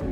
Hey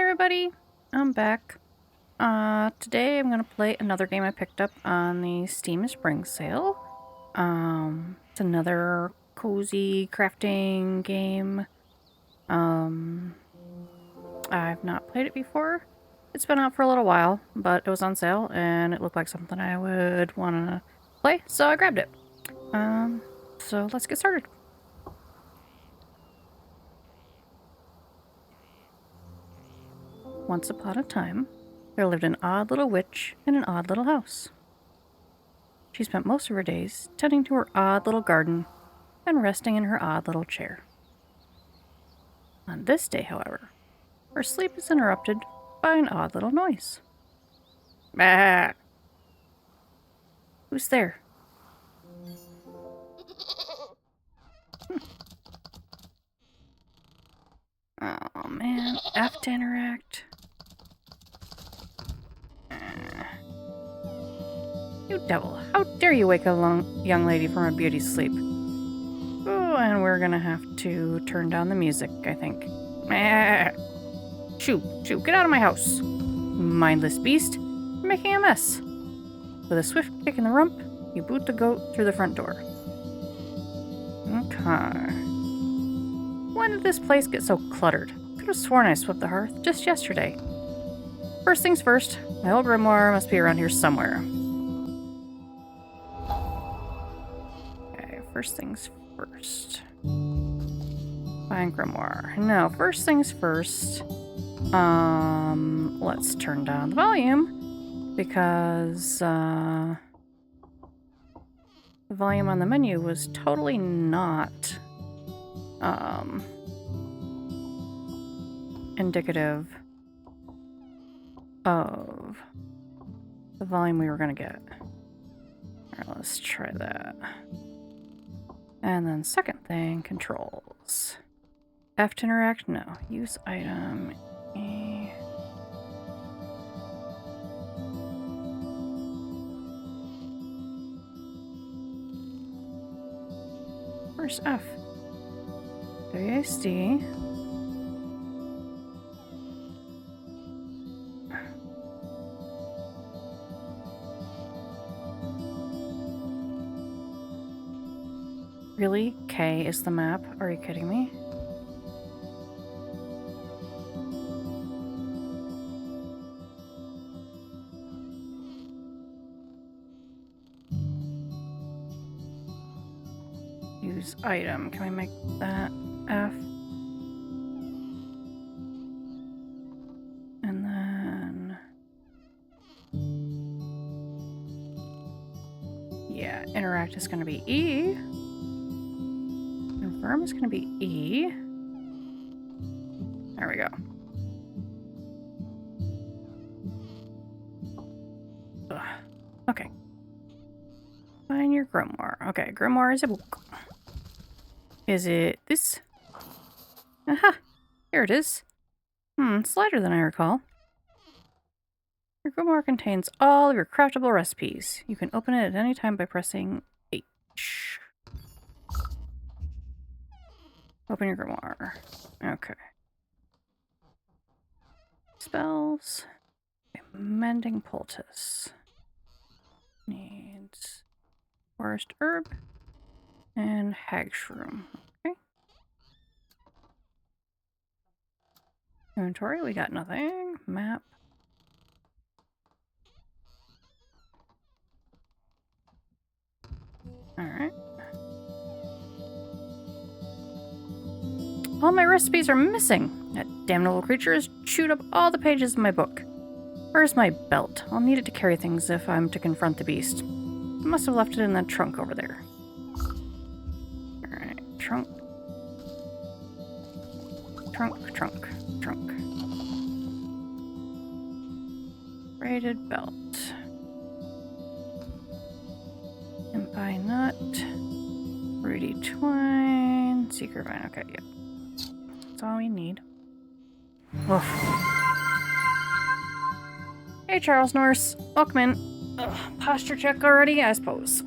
everybody, I'm back. Today I'm gonna play another game I picked up on the Steam Spring Sale. It's another cozy crafting game. I've not played it before. It's been out for a little while, but it was on sale and it looked like something I would wanna play, so I grabbed it. So let's get started. Once upon a time, there lived an odd little witch in an odd little house. She spent most of her days tending to her odd little garden and resting in her odd little chair. On this day, however, her sleep is interrupted by an odd little noise. Bah! Who's there? Oh man, F to interact. You devil, how dare you wake a young lady from a beauty sleep? Oh, and we're gonna have to turn down the music, I think. Shoo, get out of my house. Mindless beast, you're making a mess. With a swift kick in the rump, you boot the goat through the front door. Okay. When did this place get so cluttered? Could have sworn I swept the hearth just yesterday. First things first, my old grimoire must be around here somewhere. Okay, first things first. Find grimoire. No, first things first. Let's turn down the volume because the volume on the menu was totally not indicative of the volume we were gonna get. Alright, let's try that. And then second thing, controls. F to interact? No. Use item. E. Where's F? WASD. Really? K is the map? Are you kidding me? Use item. Can we make that F? And then... yeah, interact Interact is going to be E. Confirm is going to be E. There we go. Ugh. Okay. Find your grimoire. Okay, grimoire is a book. Is it this? Aha! Here it is. It's lighter than I recall. Your grimoire contains all of your craftable recipes. You can open it at any time by pressing H. Open your grimoire. Okay. Spells. Mending poultice. Needs forest herb and hag shroom. Okay. Inventory, we got nothing. Map. Alright. All my recipes are missing. That damnable creature has chewed up all the pages of my book. Where's my belt? I'll need it to carry things if I'm to confront the beast. I must have left it in that trunk over there. Alright, trunk. Trunk, trunk, trunk. Braided belt. Impi nut. Rudy twine. Secret vine. Okay, yep. That's all we need. Oof. Hey, Charles Norse. Welcome in. Ugh, posture check already, I suppose.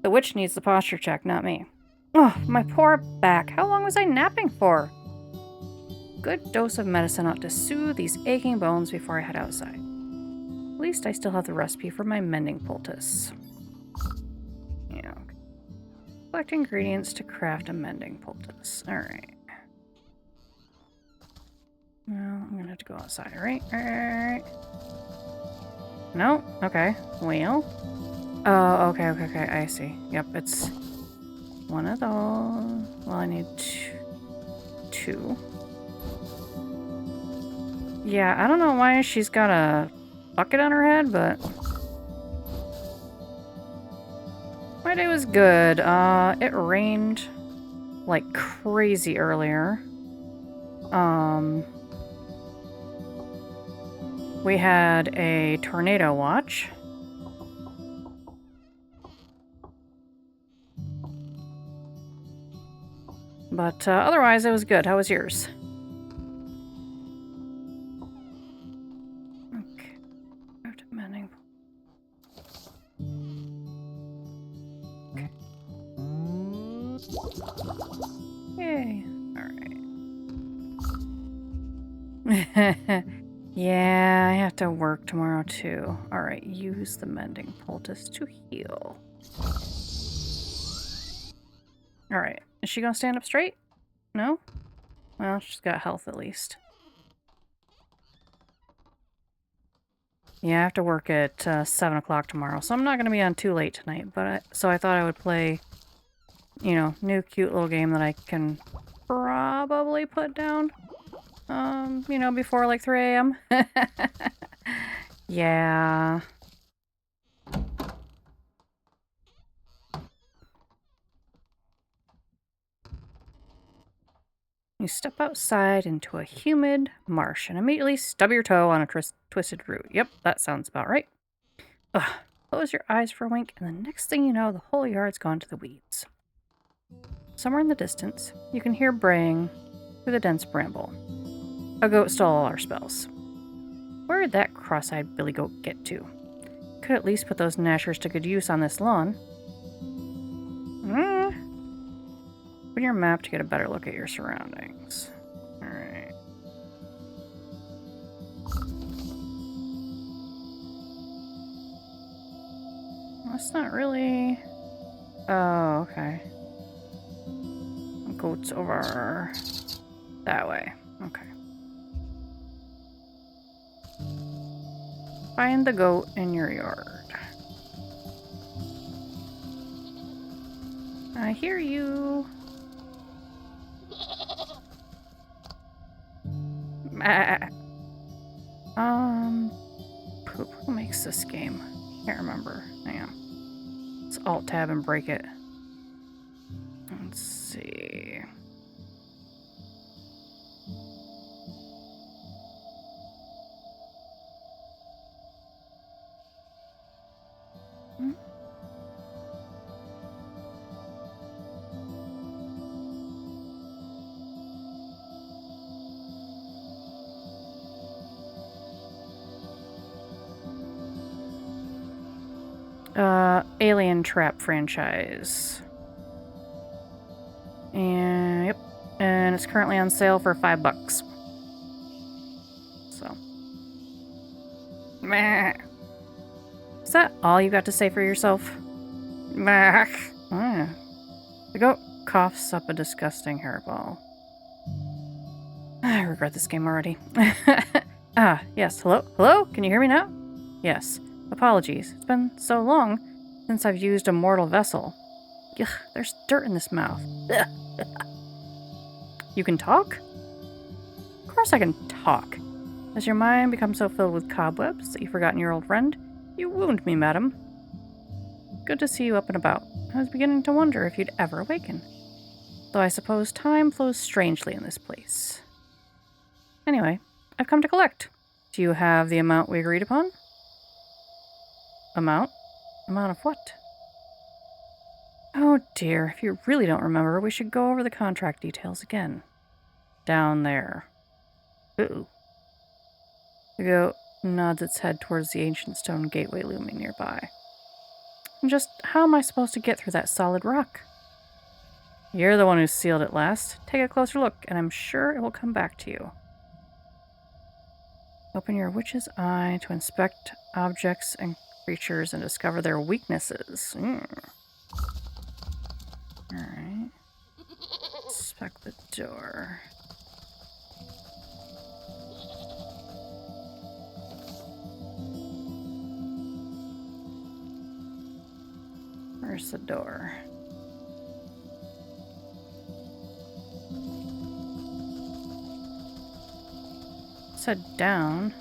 The witch needs the posture check, not me. Oh, my poor back. How long was I napping for? Good dose of medicine ought to soothe these aching bones before I head outside. At least I still have the recipe for my mending poultice. Yeah. Okay. Collect ingredients to craft a mending poultice. Alright. Well, I'm gonna have to go outside, right? Alright. No? Okay. Well. Oh, okay, I see. Yep, it's one of those. Well, I need two. Yeah, I don't know why she's got a bucket on her head, but my day was good. It rained like crazy earlier. We had a tornado watch. But otherwise, it was good. How was yours? Okay. Mending. Okay. Yay. Alright. Yeah, I have to work tomorrow too. Alright, use the mending poultice to heal. Alright, is she gonna stand up straight? No? Well, she's got health at least. Yeah, I have to work at 7 o'clock tomorrow, so I'm not gonna be on too late tonight, but so I thought I would play, you know, new cute little game that I can probably put down. You know, before like 3 a.m. Yeah. You step outside into a humid marsh and immediately stub your toe on a twisted root. Yep, that sounds about right. Ugh. Close your eyes for a wink, and the next thing you know, the whole yard's gone to the weeds. Somewhere in the distance, you can hear braying through the dense bramble. A goat stole all our spells. Where did that cross-eyed billy goat get to? Could at least put those gnashers to good use on this lawn. Open your map to get a better look at your surroundings. Alright. That's not really... Oh, okay. Goat's over that way. Okay. Find the goat in your yard. I hear you. Poop. Who makes this game? Can't remember. Hang on. Let's Alt-Tab and break it. Let's see. Alien Trap franchise. And yep. And it's currently on sale for $5. So. Meh. Is that all you got to say for yourself? Meh. Ah. The goat coughs up a disgusting hairball. I regret this game already. Yes. Hello? Hello? Can you hear me now? Yes. Apologies. It's been so long since I've used a mortal vessel. Ugh, there's dirt in this mouth. You can talk? Of course I can talk. Has your mind become so filled with cobwebs that you've forgotten your old friend? You wound me, madam. Good to see you up and about. I was beginning to wonder if you'd ever awaken. Though I suppose time flows strangely in this place. Anyway, I've come to collect. Do you have the amount we agreed upon? Amount? Amount of what? Oh dear, if you really don't remember, we should go over the contract details again. Down there. Ooh. The goat nods its head towards the ancient stone gateway looming nearby. And just how am I supposed to get through that solid rock? You're the one who sealed it last. Take a closer look, and I'm sure it will come back to you. Open your witch's eye to inspect objects and creatures and discover their weaknesses. Alright. Inspect the door. Where's the door? Said down.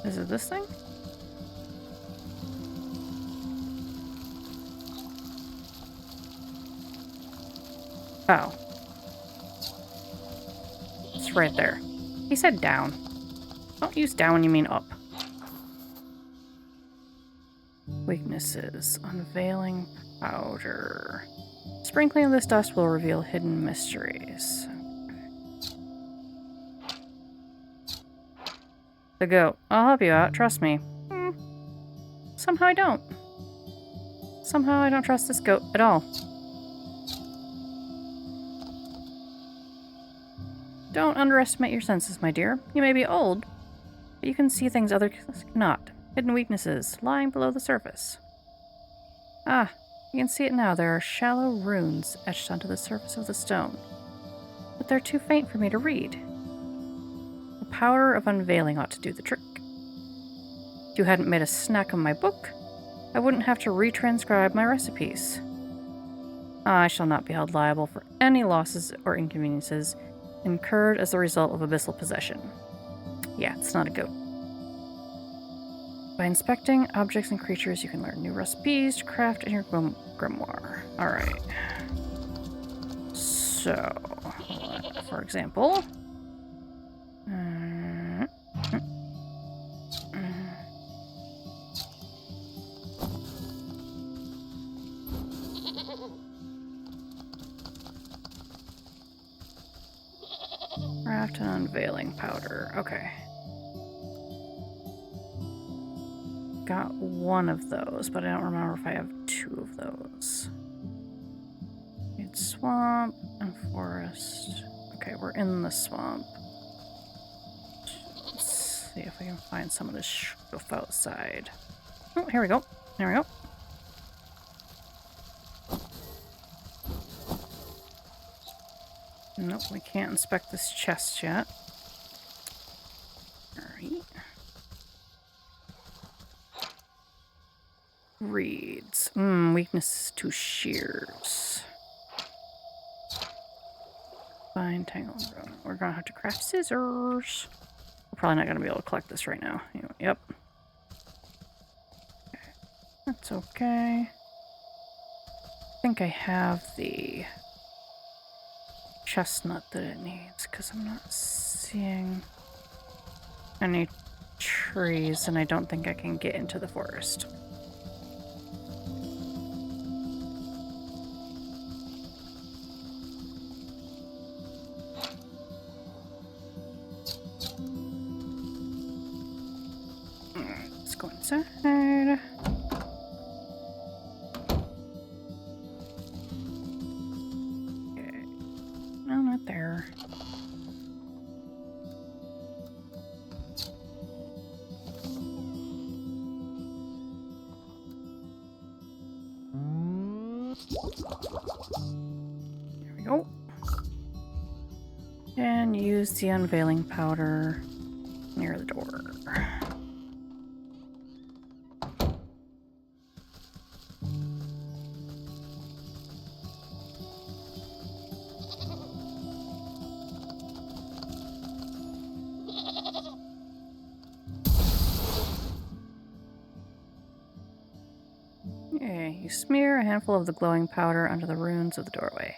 Is it this thing? Oh. It's right there. He said down. Don't use down when you mean up. Weaknesses. Unveiling powder. Sprinkling of this dust will reveal hidden mysteries. The goat. I'll help you out, trust me. Somehow I don't. Somehow I don't trust this goat at all. Don't underestimate your senses, my dear. You may be old, but you can see things others cannot. Hidden weaknesses lying below the surface. Ah, you can see it now. There are shallow runes etched onto the surface of the stone, but they're too faint for me to read. The power of unveiling ought to do the trick. If you hadn't made a snack of my book, I wouldn't have to retranscribe my recipes. I shall not be held liable for any losses or inconveniences incurred as the result of abyssal possession. Yeah, it's not a goat. By inspecting objects and creatures, you can learn new recipes to craft in your grimoire. Alright. So, for example... Craft an unveiling powder. Okay. Got one of those, but I don't remember if I have two of those. It's swamp and forest. Okay, we're in the swamp. Let's see if we can find some of this stuff outside. Oh, here we go. There we go. Nope, we can't inspect this chest yet. Alright. Reeds. Weakness to shears. Fine, tangle. We're gonna have to craft scissors. We're probably not gonna be able to collect this right now. Anyway, yep. Okay. That's okay. I think I have the chestnut that it needs, because I'm not seeing any trees, and I don't think I can get into the forest. Alright, let's go inside. Okay. No, not there. There we go. And use the unveiling powder near the door. Okay, you smear a handful of the glowing powder under the runes of the doorway.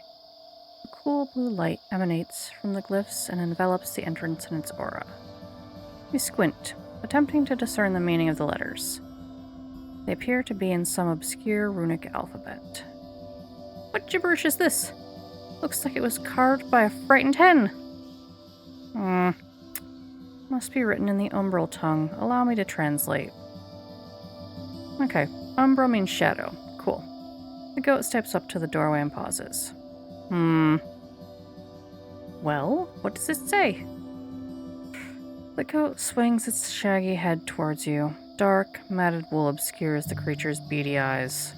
A cool blue light emanates from the glyphs and envelops the entrance in its aura. You squint, attempting to discern the meaning of the letters. They appear to be in some obscure runic alphabet. What gibberish is this? Looks like it was carved by a frightened hen. Must be written in the umbral tongue. Allow me to translate. Okay, umbra means shadow. Cool. The goat steps up to the doorway and pauses. Well, what does it say? The goat swings its shaggy head towards you. Dark, matted wool obscures the creature's beady eyes.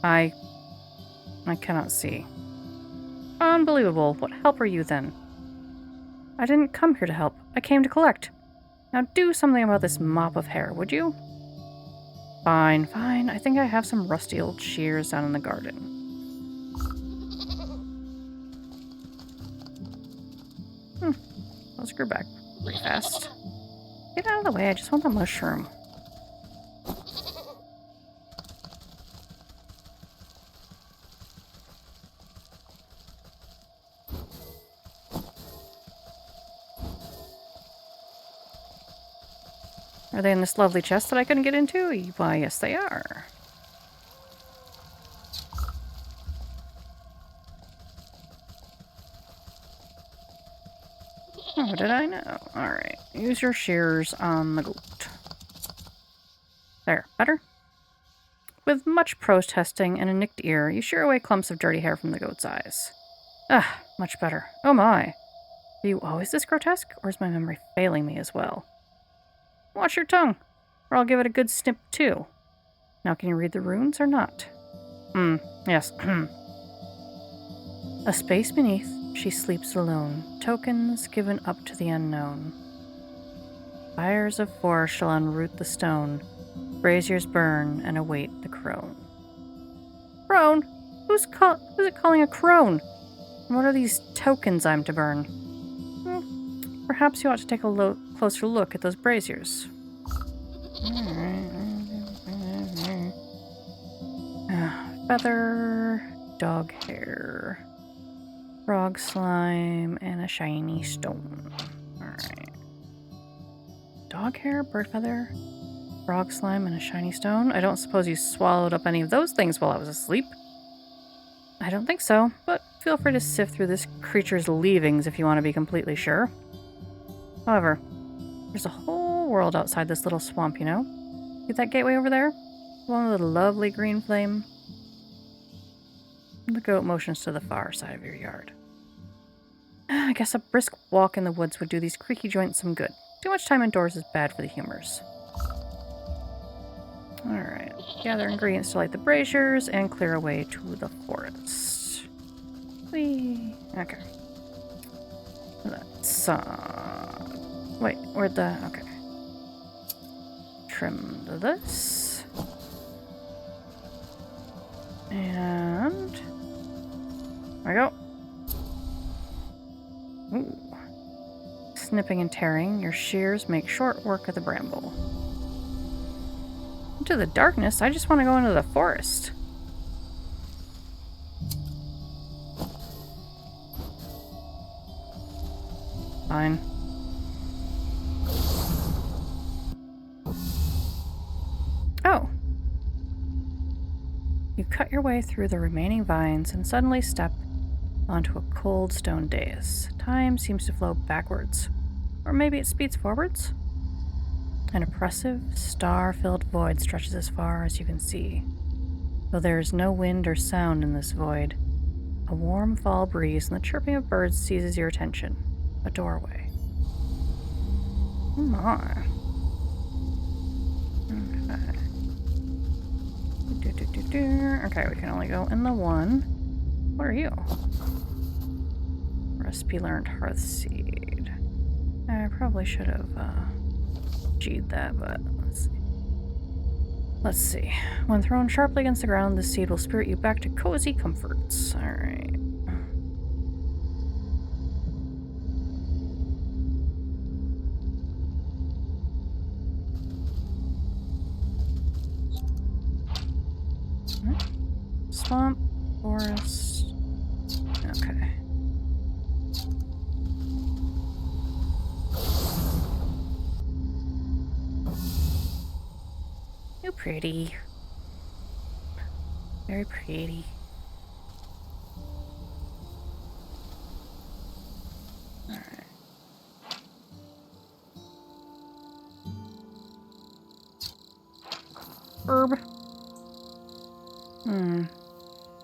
I cannot see. Unbelievable. What help are you then? I didn't come here to help. I came to collect. Now do something about this mop of hair, would you? Fine, fine. I think I have some rusty old shears down in the garden. I'll screw back pretty fast. Get out of the way, I just want the mushroom. Are they in this lovely chest that I couldn't get into? Why, yes they are. Oh, did I know? Alright, use your shears on the goat. There, better? With much protesting and a nicked ear, you shear away clumps of dirty hair from the goat's eyes. Ah, much better. Oh my. Are you always this grotesque, or is my memory failing me as well? Watch your tongue, or I'll give it a good snip too. Now can you read the runes or not? Yes. A space beneath, she sleeps alone, tokens given up to the unknown. Fires of force shall unroot the stone, braziers burn and await the crone. Crone? Who's it calling a crone? And what are these tokens I'm to burn? Perhaps you ought to take a closer look at those braziers. Feather, dog hair, frog slime, and a shiny stone. Alright. Dog hair, bird feather, frog slime, and a shiny stone? I don't suppose you swallowed up any of those things while I was asleep. I don't think so, but feel free to sift through this creature's leavings if you want to be completely sure. However, there's a whole world outside this little swamp, you know? See that gateway over there? The one with a lovely green flame? The goat motions to the far side of your yard. I guess a brisk walk in the woods would do these creaky joints some good. Too much time indoors is bad for the humors. Alright, gather ingredients to light the braziers and clear away to the forest. Whee! Okay. Let's, wait, where'd the... okay. Trim this. And... there we go. Ooh. Snipping and tearing, your shears make short work of the bramble. into the darkness. I just want to go into the forest. Fine. Oh. You cut your way through the remaining vines and suddenly step onto a cold stone dais. Time seems to flow backwards. Or maybe it speeds forwards? An oppressive, star-filled void stretches as far as you can see. Though there is no wind or sound in this void, a warm fall breeze and the chirping of birds seizes your attention. A doorway. Oh my. Okay. Okay, we can only go in the one. What are you? Recipe learned Hearthseed. I probably should have G'd that, but let's see. Let's see. When thrown sharply against the ground, this seed will spirit you back to cozy comforts. Alright. Swamp, forest. Okay. You're pretty. Very pretty. Alright. Herb.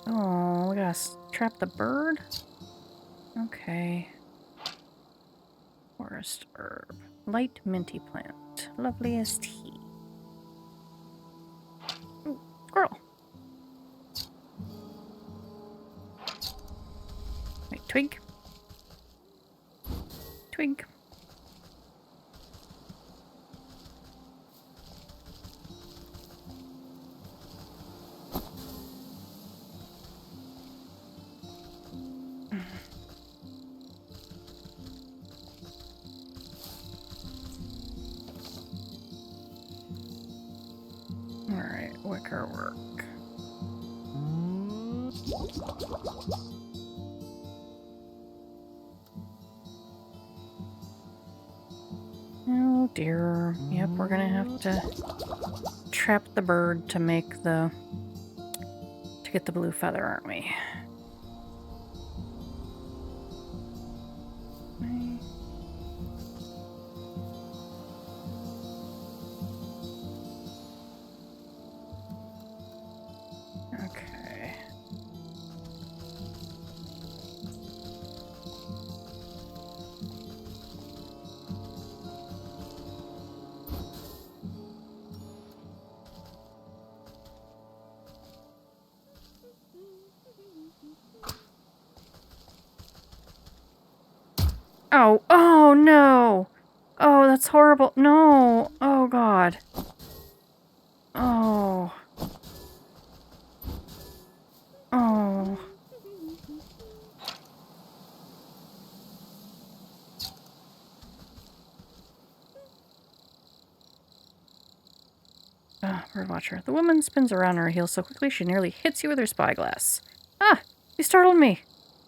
Oh, we gotta trap the bird? Okay. Forest herb. Light minty plant. Lovely as tea. Ooh, squirrel. Wait, twig. Twig. Alright, wicker work. Oh dear. Yep, we're gonna have to trap the bird to make the... to get the blue feather, aren't we? Okay. Oh, oh no! Oh, that's horrible. No! Oh god. Oh. Oh. Birdwatcher. The woman spins around on her heels so quickly she nearly hits you with her spyglass. Ah! You startled me!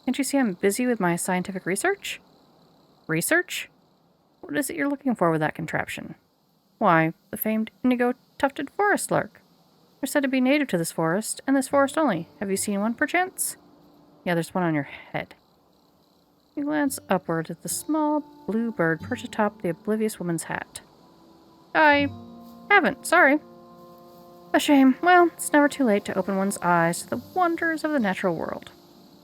Can't you see I'm busy with my scientific research? Research? What is it you're looking for with that contraption? Why, the famed indigo-tufted forest lark. They're said to be native to this forest, and this forest only. Have you seen one, perchance? Yeah, there's one on your head. You glance upward at the small blue bird perched atop the oblivious woman's hat. I haven't, sorry. A shame. Well, it's never too late to open one's eyes to the wonders of the natural world.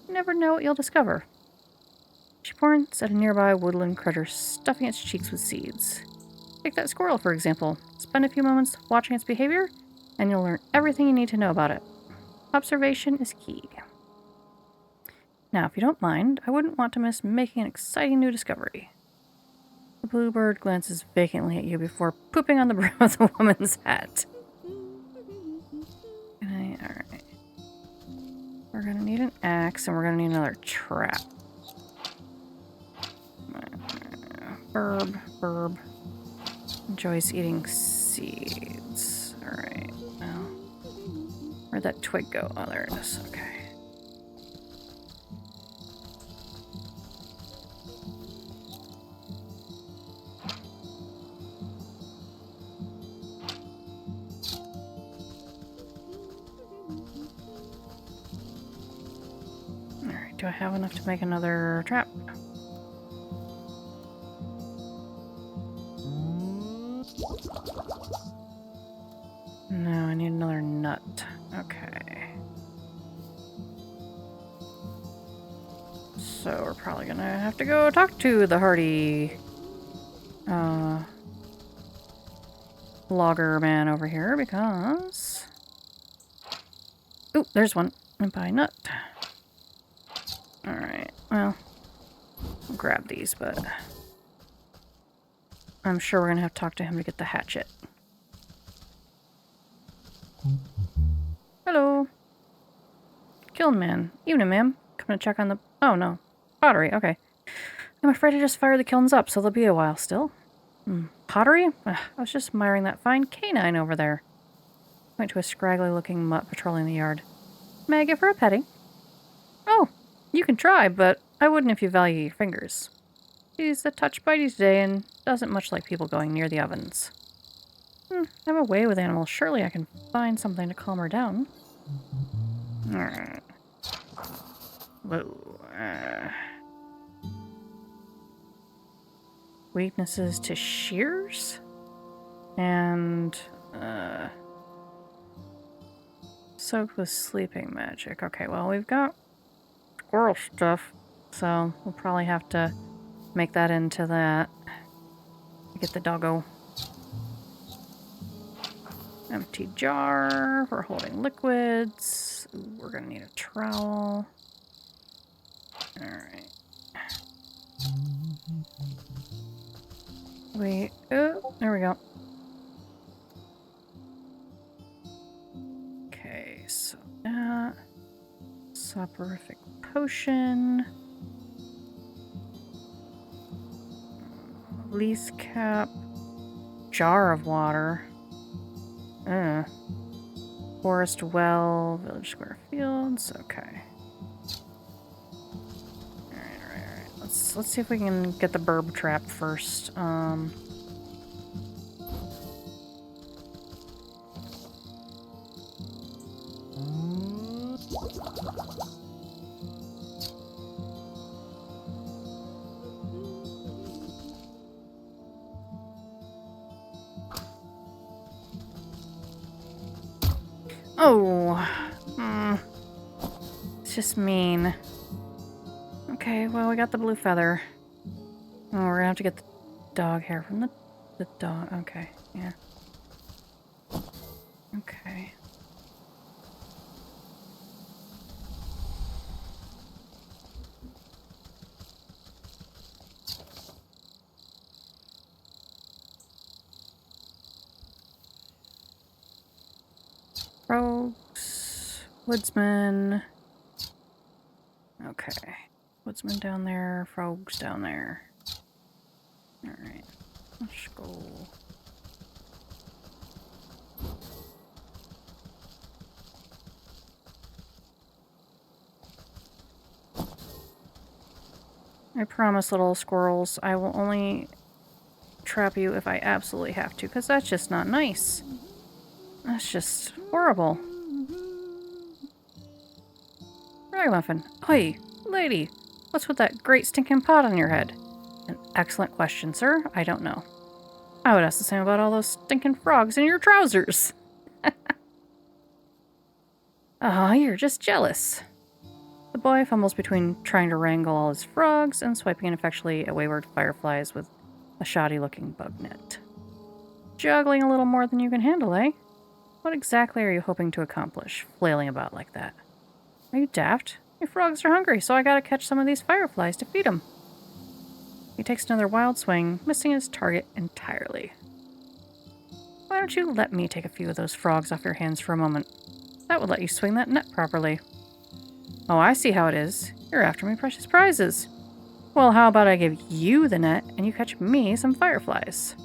You never know what you'll discover. She points at a nearby woodland critter stuffing its cheeks with seeds. Take that squirrel, for example. Spend a few moments watching its behavior, and you'll learn everything you need to know about it. Observation is key. Now, if you don't mind, I wouldn't want to miss making an exciting new discovery. The bluebird glances vacantly at you before pooping on the brim of the woman's hat. Alright. We're gonna need an axe, and we're gonna need another trap. Burb. Enjoys eating seeds. Alright. Where'd that twig go? Oh, there it is. Okay. Alright, do I have enough to make another trap? No, I need another nut. Okay. So we're probably gonna have to go talk to the hardy logger man over here because... Ooh, there's one. And buy nut. Alright, well, I'll grab these, but I'm sure we're gonna have to talk to him to get the hatchet. Hello. Kiln man. Evening, ma'am. Coming to check on the... Oh, no. Pottery, okay. I'm afraid I just fired the kilns up, so they'll be a while still. Pottery? I was just admiring that fine canine over there. Point to a scraggly-looking mutt patrolling the yard. May I give her a petting? Oh, you can try, but I wouldn't if you value your fingers. She's a touch bitey today and doesn't much like people going near the ovens. I have a way with animals. Surely I can find something to calm her down. Whoa. Weaknesses to shears? And, soaked with sleeping magic. Okay, well, we've got squirrel stuff, so we'll probably have to make that into that. Get the doggo. Empty jar for holding liquids. Ooh, we're gonna need a trowel. Alright. Wait. Oh, there we go. Okay, so that. Soporific potion. Lease cap. Jar of water. Forest well. Village square fields. Okay. Alright. Let's see if we can get the burb trap first. Oh, it's just mean. Okay, well, we got the blue feather. Oh, we're gonna have to get the dog hair from the dog. Okay, yeah. Okay. Rogues, woodsman. Okay. Woodsman down there, frogs down there. Alright. Let's go. I promise, little squirrels, I will only trap you if I absolutely have to, because that's just not nice. That's just horrible. Ragamuffin. Oi, lady, what's with that great stinking pot on your head? An excellent question, sir. I don't know. I would ask the same about all those stinking frogs in your trousers. Ah, you're just jealous. The boy fumbles between trying to wrangle all his frogs and swiping ineffectually at wayward fireflies with a shoddy-looking bug net. Juggling a little more than you can handle, eh? What exactly are you hoping to accomplish, flailing about like that? Are you daft? Your frogs are hungry, so I gotta catch some of these fireflies to feed them. He takes another wild swing, missing his target entirely. Why don't you let me take a few of those frogs off your hands for a moment? That would let you swing that net properly. Oh, I see how it is. You're after my precious prizes. Well, how about I give you the net and you catch me some fireflies?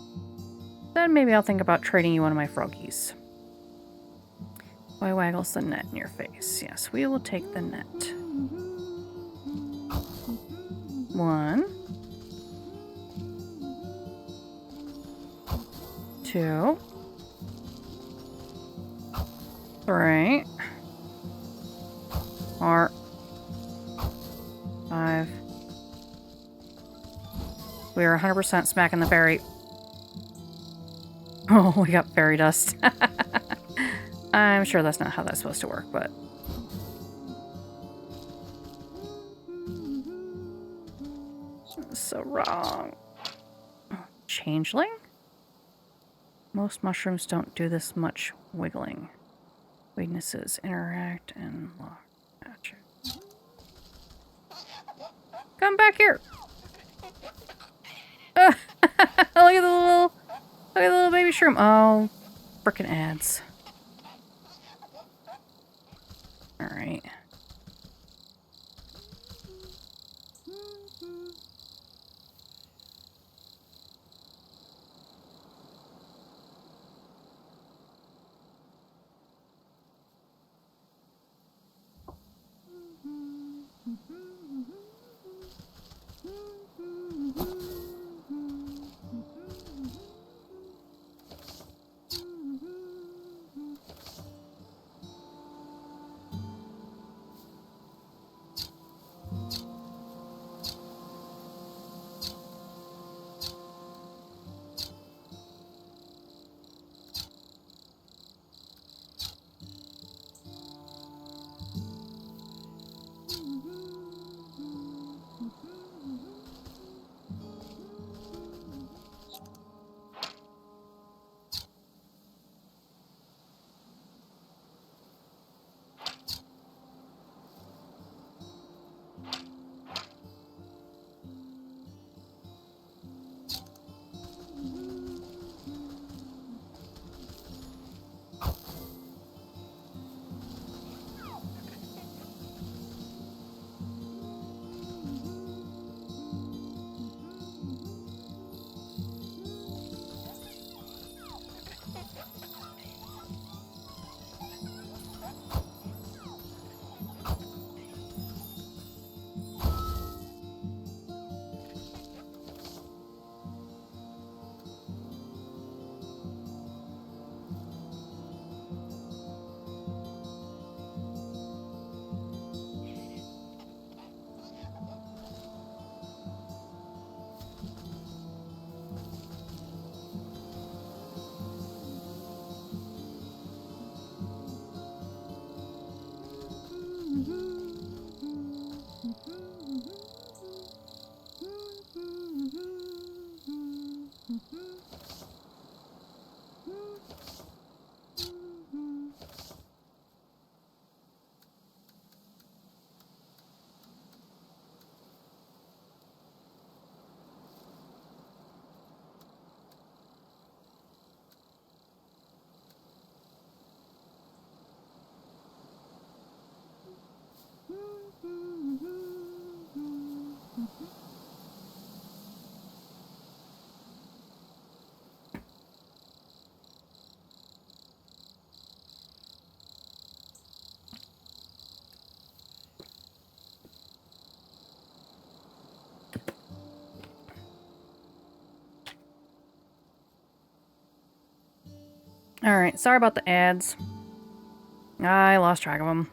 Then maybe I'll think about trading you one of my froggies. Boy waggles the net in your face. Yes, we will take the net. 1, 2, 3, 4, 5. We are 100% smacking the fairy. Oh, we got fairy dust. I'm sure that's not how that's supposed to work, but... So wrong. Changeling? Most mushrooms don't do this much wiggling. Weaknesses interact and lock. Gotcha. Come back here! Look at the little baby shroom. Oh, frickin' ads. Alright. Alright, sorry about the ads. I lost track of them.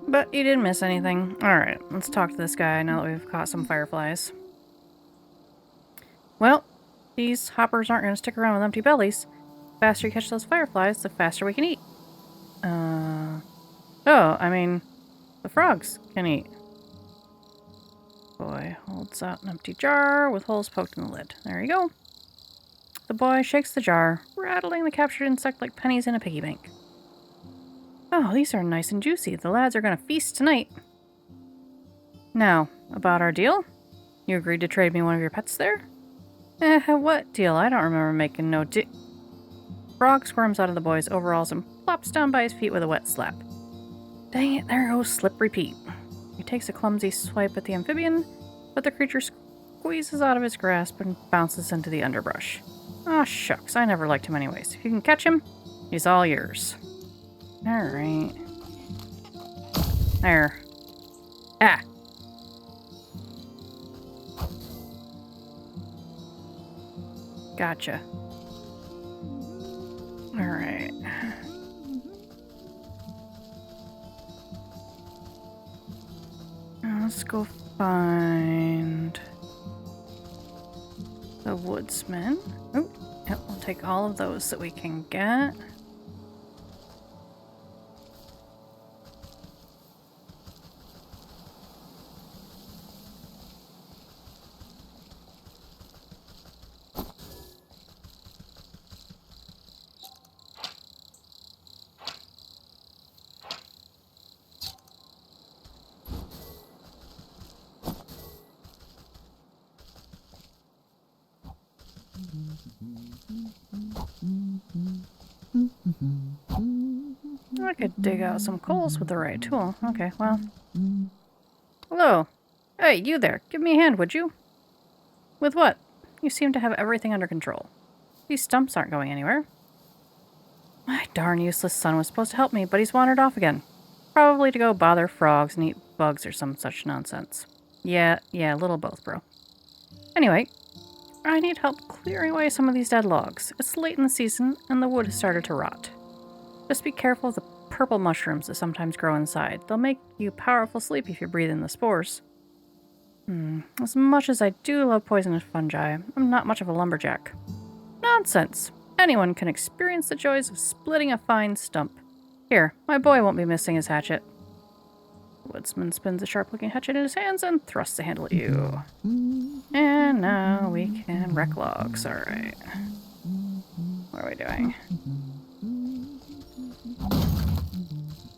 But you didn't miss anything. Alright, let's talk to this guy now that we've caught some fireflies. Well, these hoppers aren't going to stick around with empty bellies. The faster you catch those fireflies, the faster we can eat. Oh, I mean, the frogs can eat. Boy holds out an empty jar with holes poked in the lid. There you go. The boy shakes the jar, rattling the captured insect like pennies in a piggy bank. Oh, these are nice and juicy. The lads are going to feast tonight. Now, about our deal? You agreed to trade me one of your pets there? What deal? I don't remember making no deal. Frog squirms out of the boy's overalls and plops down by his feet with a wet slap. Dang it, there goes Slippery Pete. He takes a clumsy swipe at the amphibian, but the creature squeezes out of his grasp and bounces into the underbrush. Aw, shucks, I never liked him anyways. If you can catch him, He's all yours. Alright. There. Ah! Gotcha. Alright. Let's go find the woodsman. Oh, yep, we'll take all of those that we can get. I could dig out some coals with the right tool. Okay, well. Hello. Hey, you there. Give me a hand, would you? With what? You seem to have everything under control. These stumps aren't going anywhere. My darn useless son was supposed to help me, but he's wandered off again. Probably to go bother frogs and eat bugs or some such nonsense. Yeah, a little both, bro. Anyway, I need help clearing away some of these dead logs. It's late in the season, and the wood has started to rot. Just be careful of the purple mushrooms that sometimes grow inside. They'll make you powerful sleep if you breathe in the spores. As much as I do love poisonous fungi, I'm not much of a lumberjack. Nonsense. Anyone can experience the joys of splitting a fine stump. Here, my boy won't be missing his hatchet. The woodsman spins a sharp-looking hatchet in his hands and thrusts the handle at you. And now we can wreck logs. Alright. What are we doing?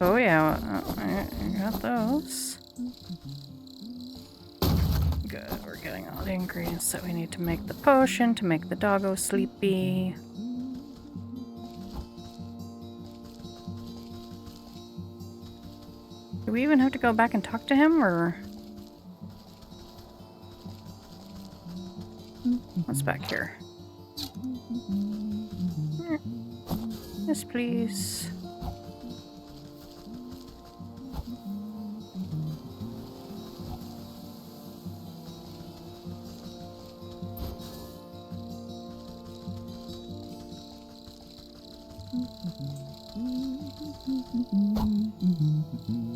Oh yeah, I got those. Good, we're getting all the ingredients that we need to make the potion, to make the doggo sleepy. Do we even have to go back and talk to him, or...? What's back here? Yes, please.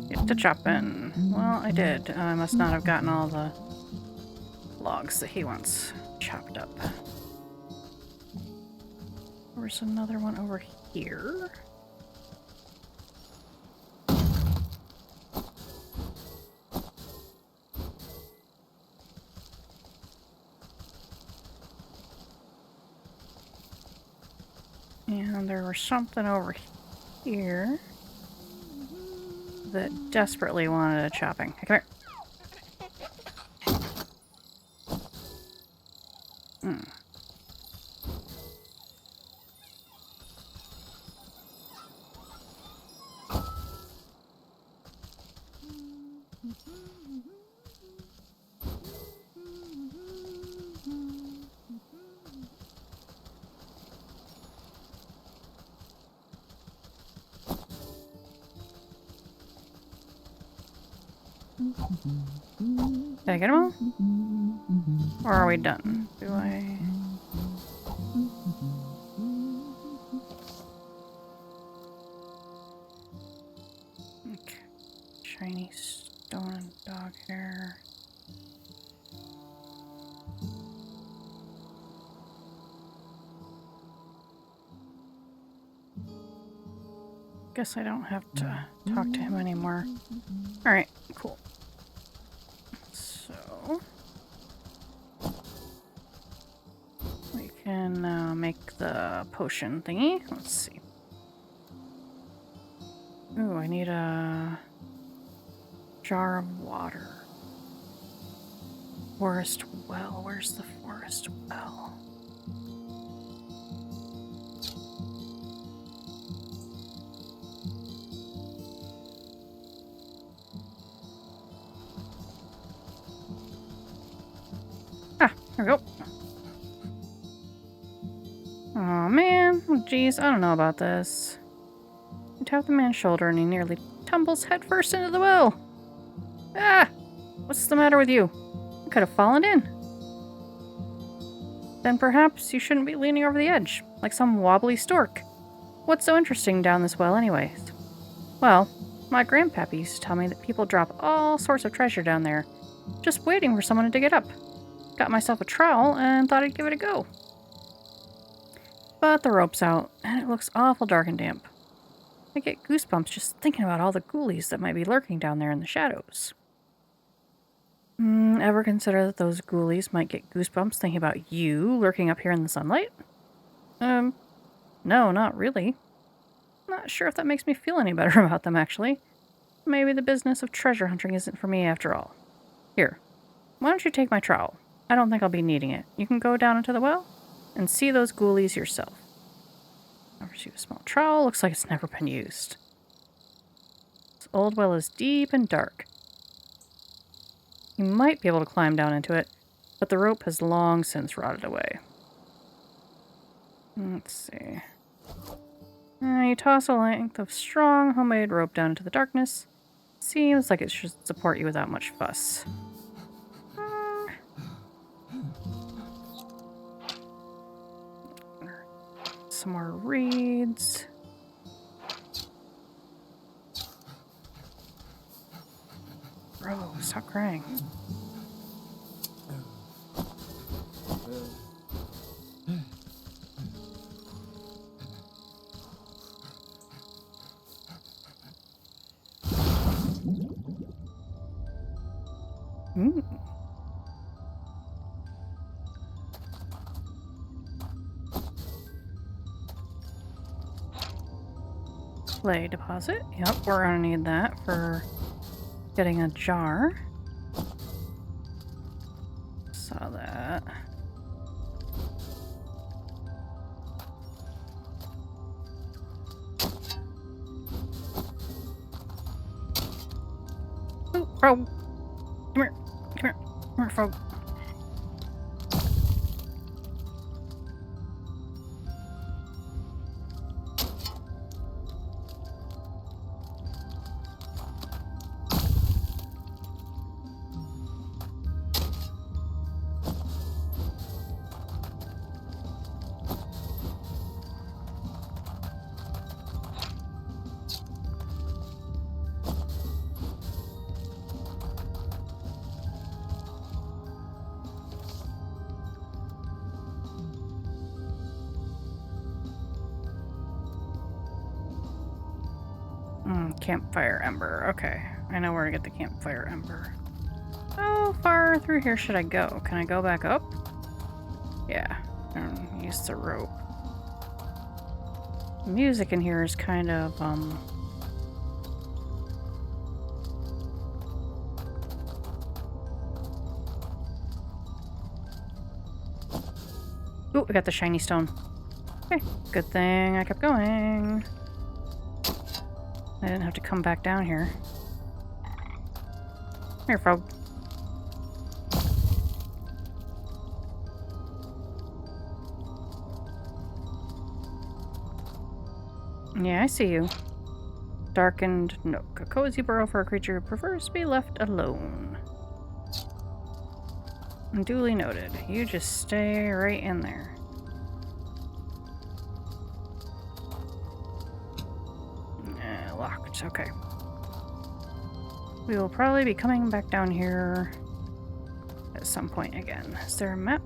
Get to chopping. Well, I did. I must not have gotten all the logs that he wants chopped up. There's another one over here. And there was something over here that desperately wanted a chopping. Hey, come here. Did I get them all? Or are we done? Do I... Okay. Shiny stone and dog hair. Guess I don't have to talk to him anymore. Alright, cool. So... we can make the potion thingy. Let's see. Ooh, I need a jar of water. Forest well. Where's the forest well? There we go. Oh man, geez, I don't know about this. You tap the man's shoulder and he nearly tumbles headfirst into the well. Ah! What's the matter with you? You could have fallen in. Then perhaps you shouldn't be leaning over the edge, like some wobbly stork. What's so interesting down this well anyways? Well, my grandpappy used to tell me that people drop all sorts of treasure down there, just waiting for someone to dig it up. Got myself a trowel and thought I'd give it a go. But the rope's out, and it looks awful dark and damp. I get goosebumps just thinking about all the ghoulies that might be lurking down there in the shadows. Ever consider that those ghoulies might get goosebumps thinking about you lurking up here in the sunlight? No, not really. Not sure if that makes me feel any better about them, actually. Maybe the business of treasure hunting isn't for me after all. Here, why don't you take my trowel? I don't think I'll be needing it. You can go down into the well and see those ghoulies yourself. I've received a small trowel. Looks like it's never been used. This old well is deep and dark. You might be able to climb down into it, but the rope has long since rotted away. Let's see. You toss a length of strong homemade rope down into the darkness. Seems like it should support you without much fuss. Some more reeds. Bro, stop crying. Clay deposit. Yep, we're gonna need that for getting a jar. Saw that. Oh, frog. Come here. Come here. Come here, frog. Campfire ember. Okay, I know where to get the campfire ember. How far through here should I go? Can I go back up? Yeah, and use the rope. The music in here is kind of, Ooh, I got the shiny stone. Okay, good thing I kept going. I didn't have to come back down here. Here, frog. Yeah, I see you. Darkened nook. A cozy burrow for a creature who prefers to be left alone. Duly noted. You just stay right in there. Locked. Okay. We will probably be coming back down here at some point again. Is there a map?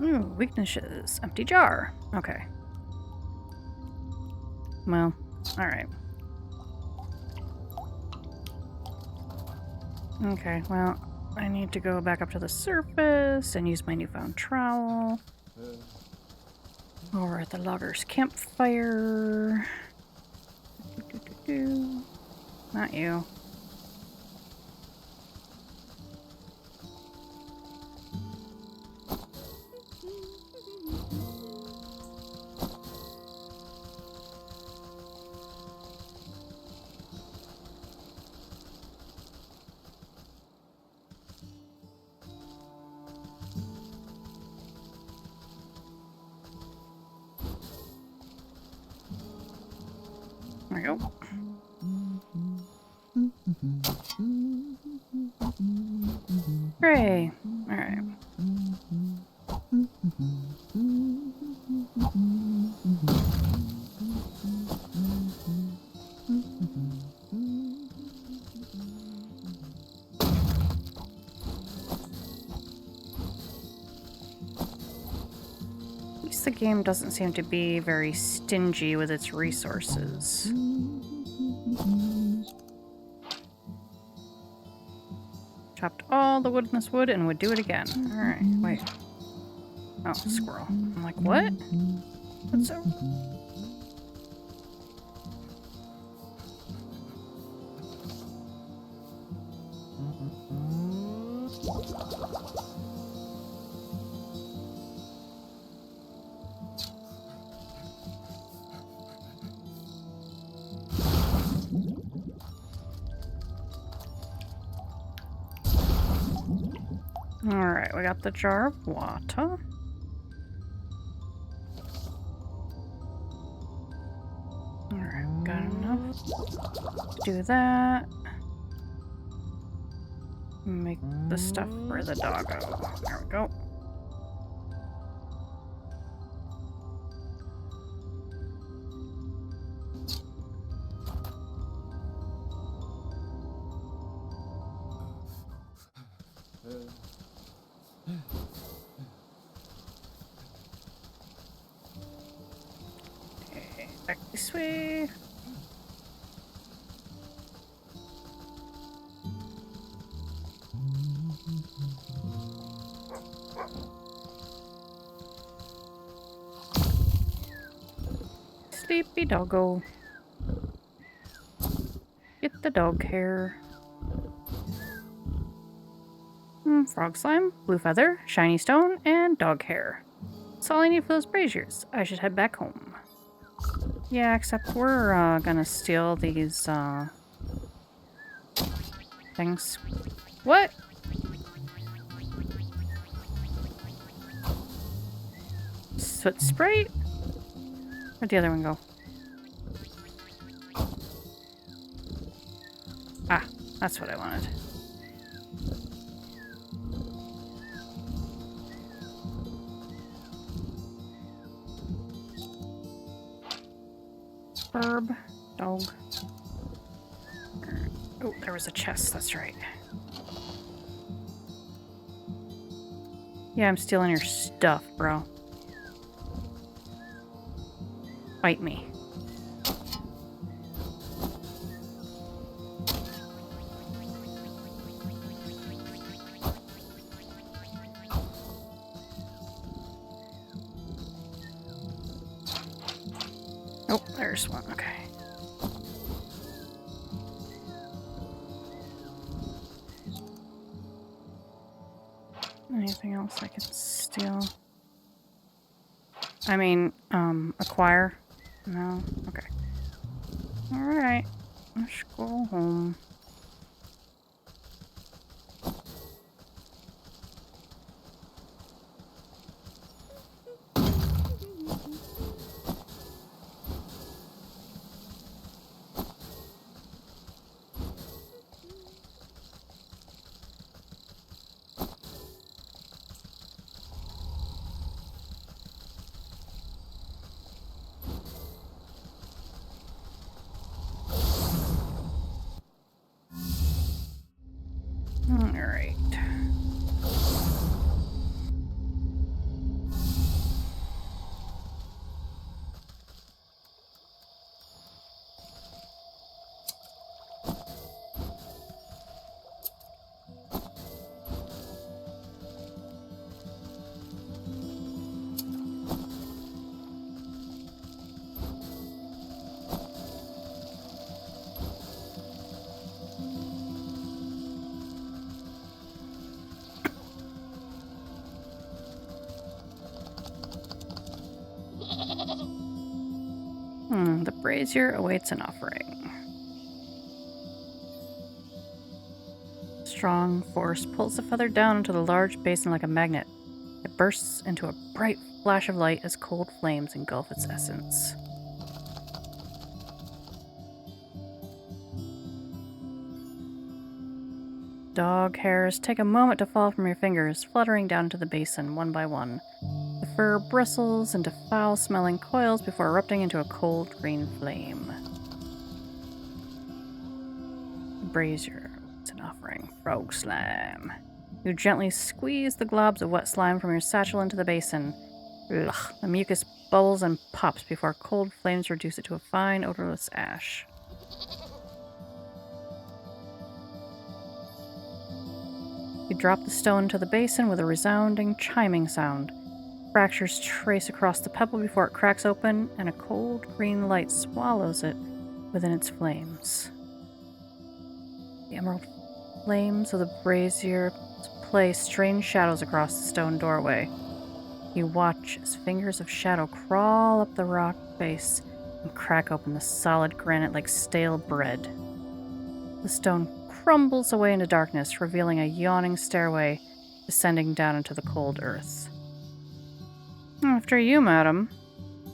Ooh, weaknesses. Empty jar. Okay. Well, alright. Okay, well, I need to go back up to the surface and use my newfound trowel. Over at the logger's campfire. Not you. Hooray! Alright. At least the game doesn't seem to be very stingy with its resources. Chopped all the wood in this wood and would do it again. Alright, wait. Oh, squirrel. I'm like, what? What's so... Alright, we got the jar of water. Alright, got enough to do that. Make the stuff for the doggo. There we go. Okay, back this way. Sleepy doggo. Get the dog hair. Frog slime, blue feather, shiny stone, and dog hair. That's all I need for those braziers. I should head back home. Yeah, except we're gonna steal these things. What? Soot Sprite? Where'd the other one go? Ah, that's what I wanted. Herb, dog. Oh, there was a chest, that's right. Yeah, I'm stealing your stuff, bro. Fight me. Oh, there's one. Okay. Anything else I could steal? I mean, acquire? No? Okay. Alright. Let's go home. Alright. The brazier awaits an offering. Strong force pulls the feather down into the large basin like a magnet. It bursts into a bright flash of light as cold flames engulf its essence. dog hairs take a moment to fall from your fingers, fluttering down into the basin one by one. The fur bristles into foul-smelling coils before erupting into a cold green flame. The brazier is an offering. Frog slime. You gently squeeze the globs of wet slime from your satchel into the basin. Ugh, the mucus bubbles and pops before cold flames reduce it to a fine, odorless ash. You drop the stone into the basin with a resounding, chiming sound. Fractures trace across the pebble before it cracks open, and a cold green light swallows it within its flames. The emerald flames of the brazier play strange shadows across the stone doorway. You watch as fingers of shadow crawl up the rock face and crack open the solid granite like stale bread. The stone crumbles away into darkness, revealing a yawning stairway descending down into the cold earth. After you, madam,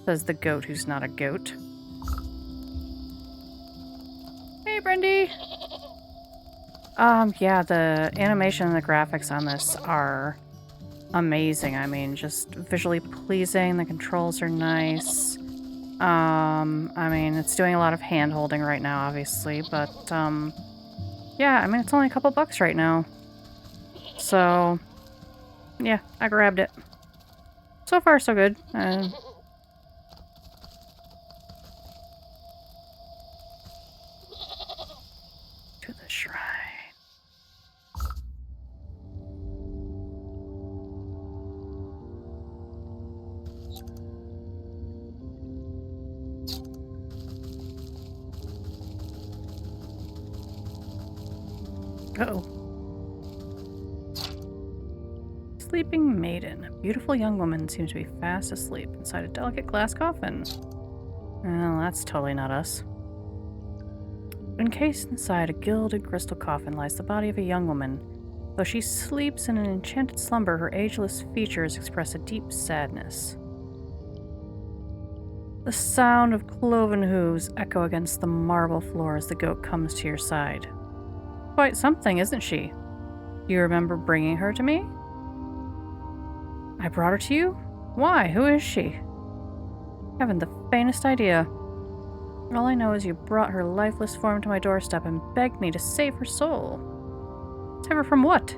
says the goat who's not a goat. Hey, Brendy! Yeah, the animation and the graphics on this are amazing. I mean, just visually pleasing. The controls are nice. I mean, it's doing a lot of hand-holding right now, obviously, but, yeah, I mean, it's only a couple bucks right now. So, yeah, I grabbed it. So far, so good. To the shrine. Uh-oh. Sleeping maiden. A beautiful young woman seems to be fast asleep inside a delicate glass coffin. Well, that's totally not us. Encased inside a gilded crystal coffin lies the body of a young woman. Though she sleeps in an enchanted slumber, her ageless features express a deep sadness. The sound of cloven hooves echo against the marble floor as the goat comes to your side. Quite something, isn't she? Do you remember bringing her to me? I brought her to you? Why? Who is she? I haven't the faintest idea. All I know is you brought her lifeless form to my doorstep and begged me to save her soul. Save her from what?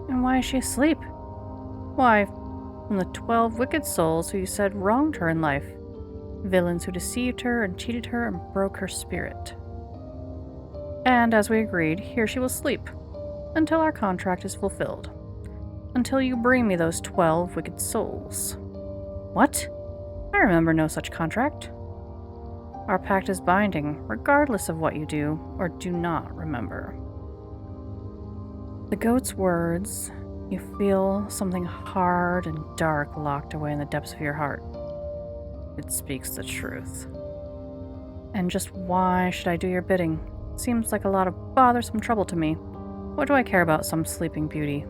And why is she asleep? Why, from the 12 wicked souls who you said wronged her in life. Villains who deceived her and cheated her and broke her spirit. And as we agreed, here she will sleep, until our contract is fulfilled. Until you bring me those 12 wicked souls. What? I remember no such contract. Our pact is binding, regardless of what you do or do not remember. The goat's words, you feel something hard and dark locked away in the depths of your heart. It speaks the truth. And just why should I do your bidding? Seems like a lot of bothersome trouble to me. What do I care about some sleeping beauty?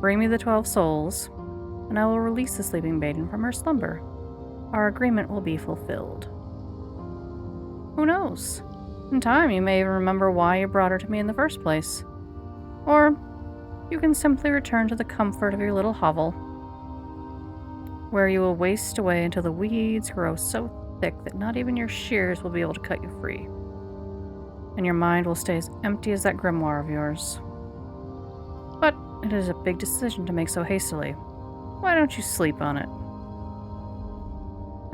Bring me the 12 souls, and I will release the sleeping maiden from her slumber. Our agreement will be fulfilled. Who knows? In time, you may even remember why you brought her to me in the first place. Or you can simply return to the comfort of your little hovel, where you will waste away until the weeds grow so thick that not even your shears will be able to cut you free. And your mind will stay as empty as that grimoire of yours. But it is a big decision to make so hastily. Why don't you sleep on it?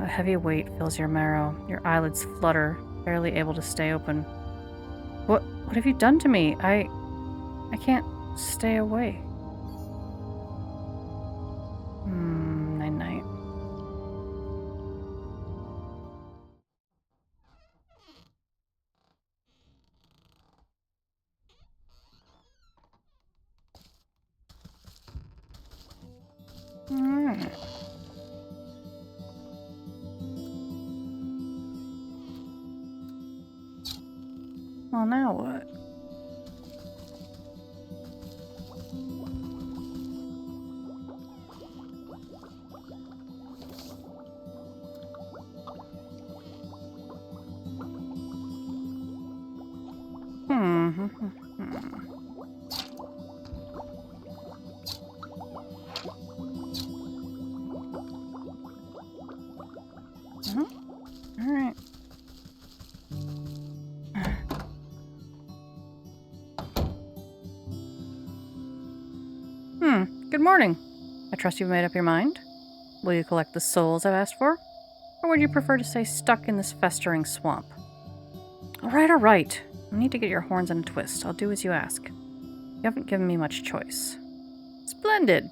A heavy weight fills your marrow. Your eyelids flutter, barely able to stay open. What have you done to me? I can't stay away. Night-night. Alright. Well, now what? Good morning. I trust you've made up your mind. Will you collect the souls I've asked for? Or would you prefer to stay stuck in this festering swamp? All right. I need to get your horns in a twist. I'll do as you ask. You haven't given me much choice. Splendid!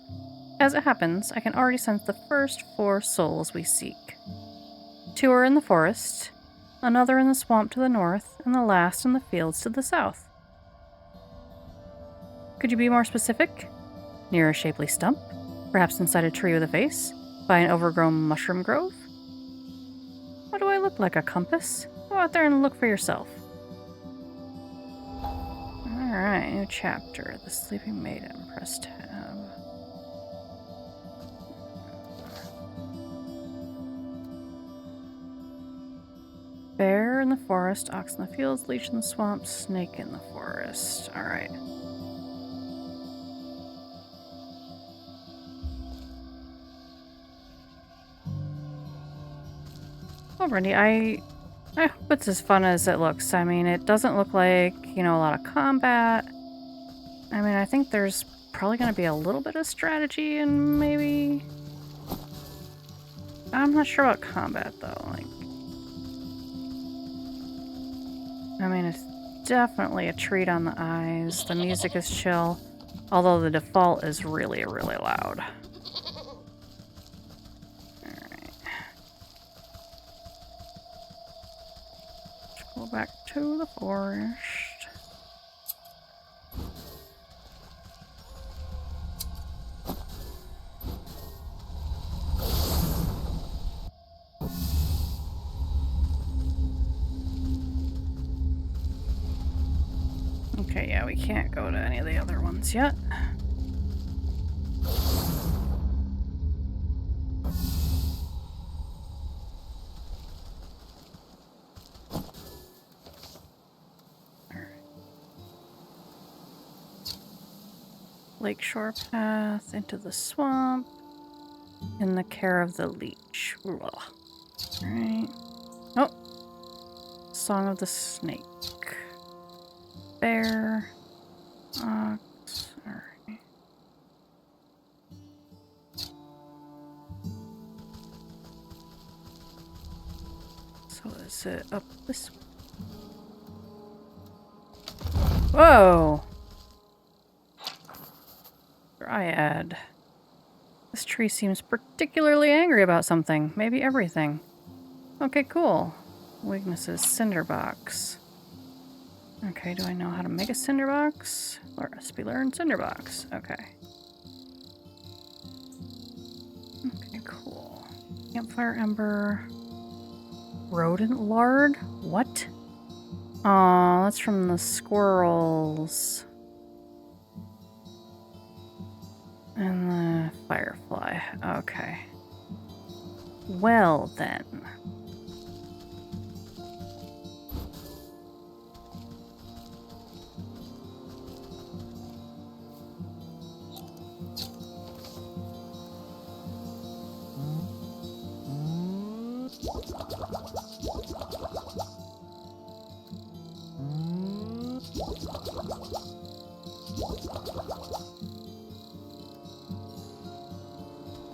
As it happens, I can already sense the first 4 souls we seek. 2 are in the forest, another in the swamp to the north, and the last in the fields to the south. Could you be more specific? Near a shapely stump? Perhaps inside a tree with a face? By an overgrown mushroom grove? What do I look like, a compass? Go out there and look for yourself. Alright, new chapter. The Sleeping Maiden. Press tab. Bear in the forest, ox in the fields, leech in the swamp, snake in the forest. Alright. Well, Brandy, I hope it's as fun as it looks. I mean, it doesn't look like, a lot of combat. I mean, I think there's probably going to be a little bit of strategy and maybe... I'm not sure about combat, though. I mean, it's definitely a treat on the eyes. The music is chill, although the default is really, really loud. Alright. Let's go back to the forest. Okay, yeah, we can't go to any of the other ones yet. Alright. Lakeshore path into the swamp. In the care of the leech. Alright. Oh! Song of the Snake. Bear. Ox. Alright. So is it up this way? Whoa! Dryad. This tree seems particularly angry about something. Maybe everything. Okay, cool. Weaknesses. Cinderbox. Okay, do I know how to make a cinderbox? Or recipe learn cinderbox. Okay. Okay, cool. Campfire ember. Rodent lard? What? Aw, that's from the squirrels. And the firefly. Okay. Well, then.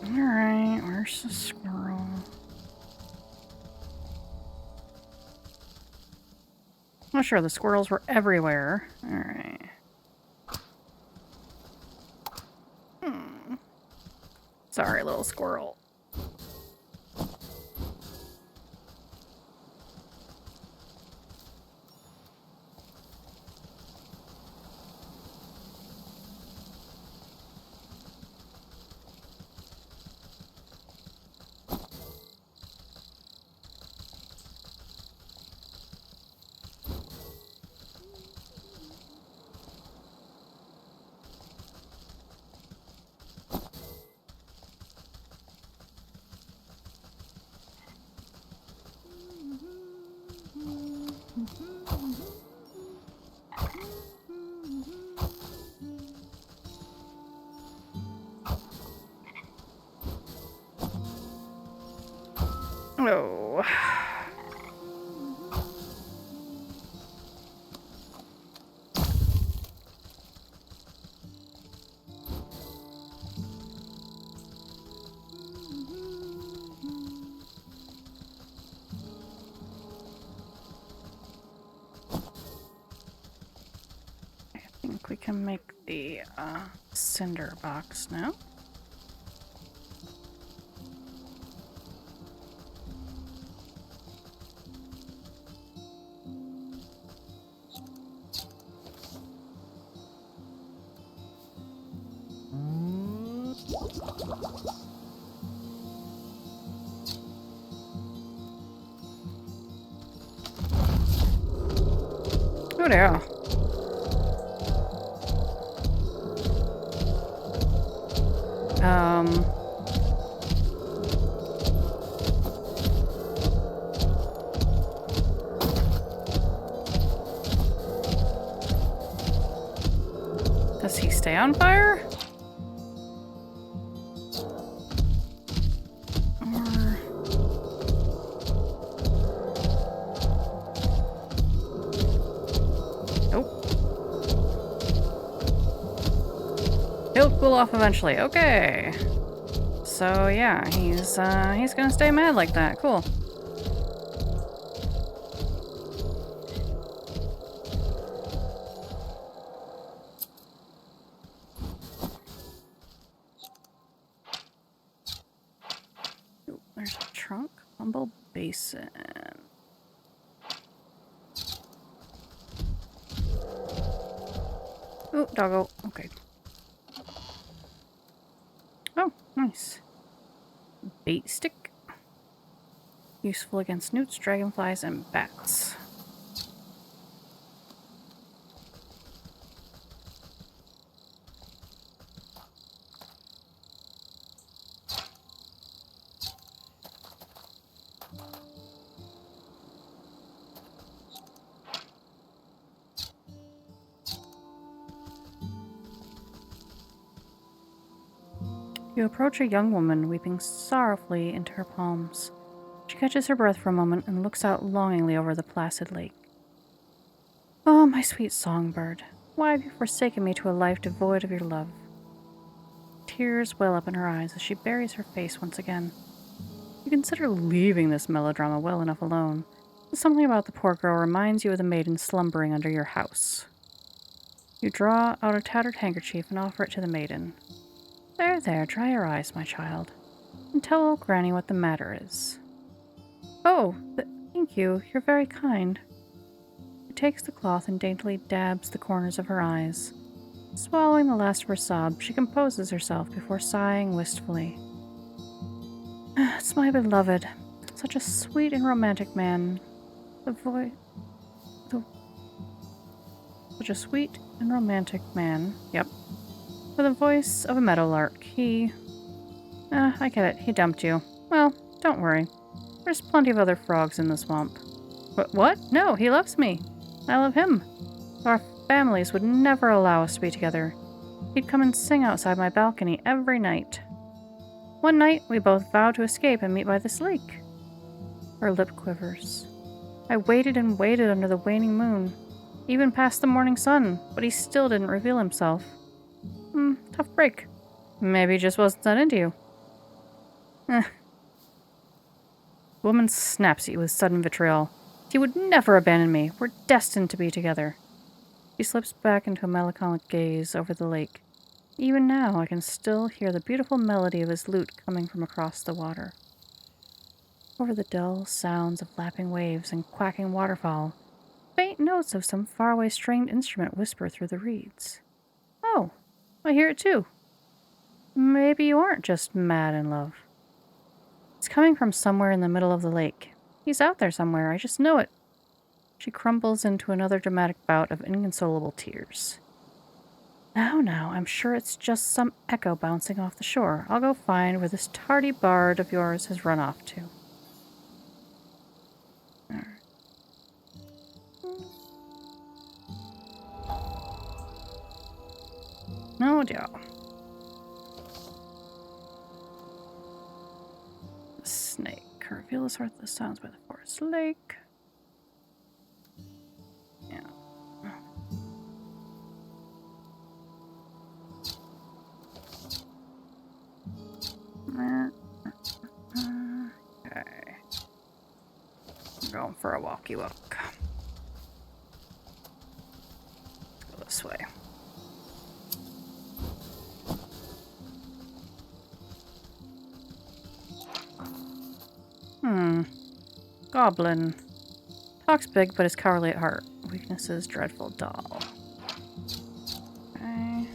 Alright, where's the squirrel? I'm not sure, the squirrels were everywhere. Alright. Sorry, little squirrel. Oh. can make the cinder box now. Oh dear. Does he stay on fire? Or... Nope. He'll cool off eventually. Okay. So yeah, he's gonna stay mad like that. Cool. Ooh, there's a trunk. Humble basin. Oh, doggo. Okay. Oh, nice. Bait stick. Useful against newts, dragonflies, and bats. You approach a young woman weeping sorrowfully into her palms. She catches her breath for a moment and looks out longingly over the placid lake. Oh, my sweet songbird, why have you forsaken me to a life devoid of your love? Tears well up in her eyes as she buries her face once again. You consider leaving this melodrama well enough alone, but something about the poor girl reminds you of the maiden slumbering under your house. You draw out a tattered handkerchief and offer it to the maiden. There, there, dry your eyes, my child, and tell old Granny what the matter is. Oh, thank you, you're very kind. She takes the cloth and daintily dabs the corners of her eyes. Swallowing the last of her sob, she composes herself before sighing wistfully. It's my beloved, such a sweet and romantic man. Such a sweet and romantic man. Yep. With the voice of a meadowlark, I get it, he dumped you. Well, don't worry. There's plenty of other frogs in the swamp. What? No, he loves me. I love him. Our families would never allow us to be together. He'd come and sing outside my balcony every night. One night, we both vowed to escape and meet by this lake. Her lip quivers. I waited and waited under the waning moon, even past the morning sun, but he still didn't reveal himself. Tough break. Maybe he just wasn't that into you. The woman snaps at you with sudden vitriol. He would never abandon me. We're destined to be together. She slips back into a melancholic gaze over the lake. Even now, I can still hear the beautiful melody of his lute coming from across the water. Over the dull sounds of lapping waves and quacking waterfowl, faint notes of some faraway stringed instrument whisper through the reeds. Oh, I hear it too. Maybe you aren't just mad in love. It's coming from somewhere in the middle of the lake. He's out there somewhere, I just know it. She crumbles into another dramatic bout of inconsolable tears. Now, I'm sure it's just some echo bouncing off the shore. I'll go find where this tardy bard of yours has run off to. Oh dear. The snake. Reveal the source of the sounds by the forest lake. Yeah. Okay. I'm going for a walkie walk. Let's go this way. Goblin. Talks big, but is cowardly at heart. Weaknesses, dreadful doll. Okay.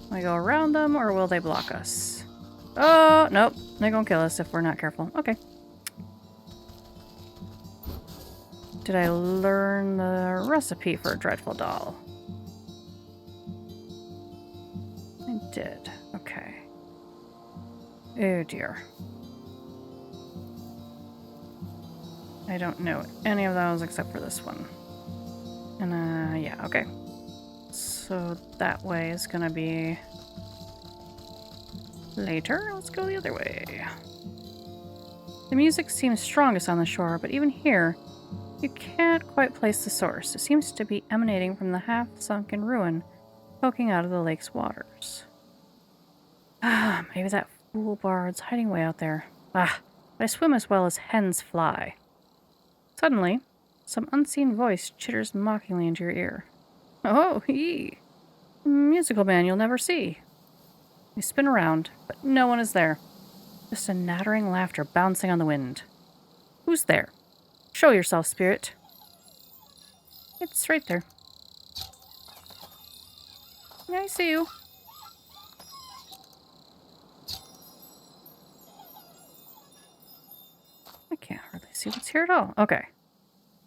Will we go around them, or will they block us? Oh, nope. They're gonna kill us if we're not careful. Okay. Did I learn the recipe for a dreadful doll? I did. Okay. Oh dear. I don't know any of those except for this one. And, yeah, okay. So that way is gonna be later. Let's go the other way. The music seems strongest on the shore, but even here, you can't quite place the source. It seems to be emanating from the half-sunken ruin poking out of the lake's waters. Ah, maybe that fool bard's hiding way out there. Ah, but I swim as well as hens fly. Suddenly, some unseen voice chitters mockingly into your ear. Oh, he! Musical man you'll never see. You spin around, but no one is there. Just a nattering laughter bouncing on the wind. Who's there? Show yourself, spirit. It's right there. Yeah, I see you. I can't hardly see what's here at all. Okay.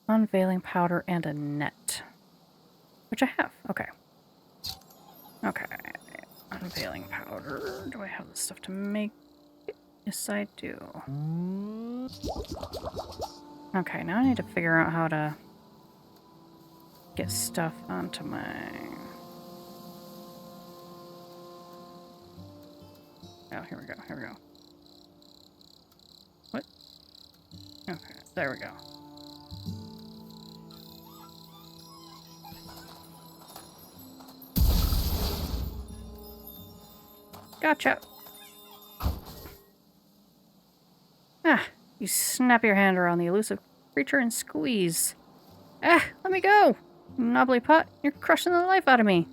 Unveiling powder and a net. Which I have. Okay. Okay. Unveiling powder. Do I have the stuff to make it? Yes, I do. Okay, now I need to figure out how to get stuff onto my... Oh, here we go, here we go. What? Okay, there we go. Gotcha. Ah, you snap your hand around the elusive creature and squeeze. Ah, let me go! Knobbly pot, you're crushing the life out of me.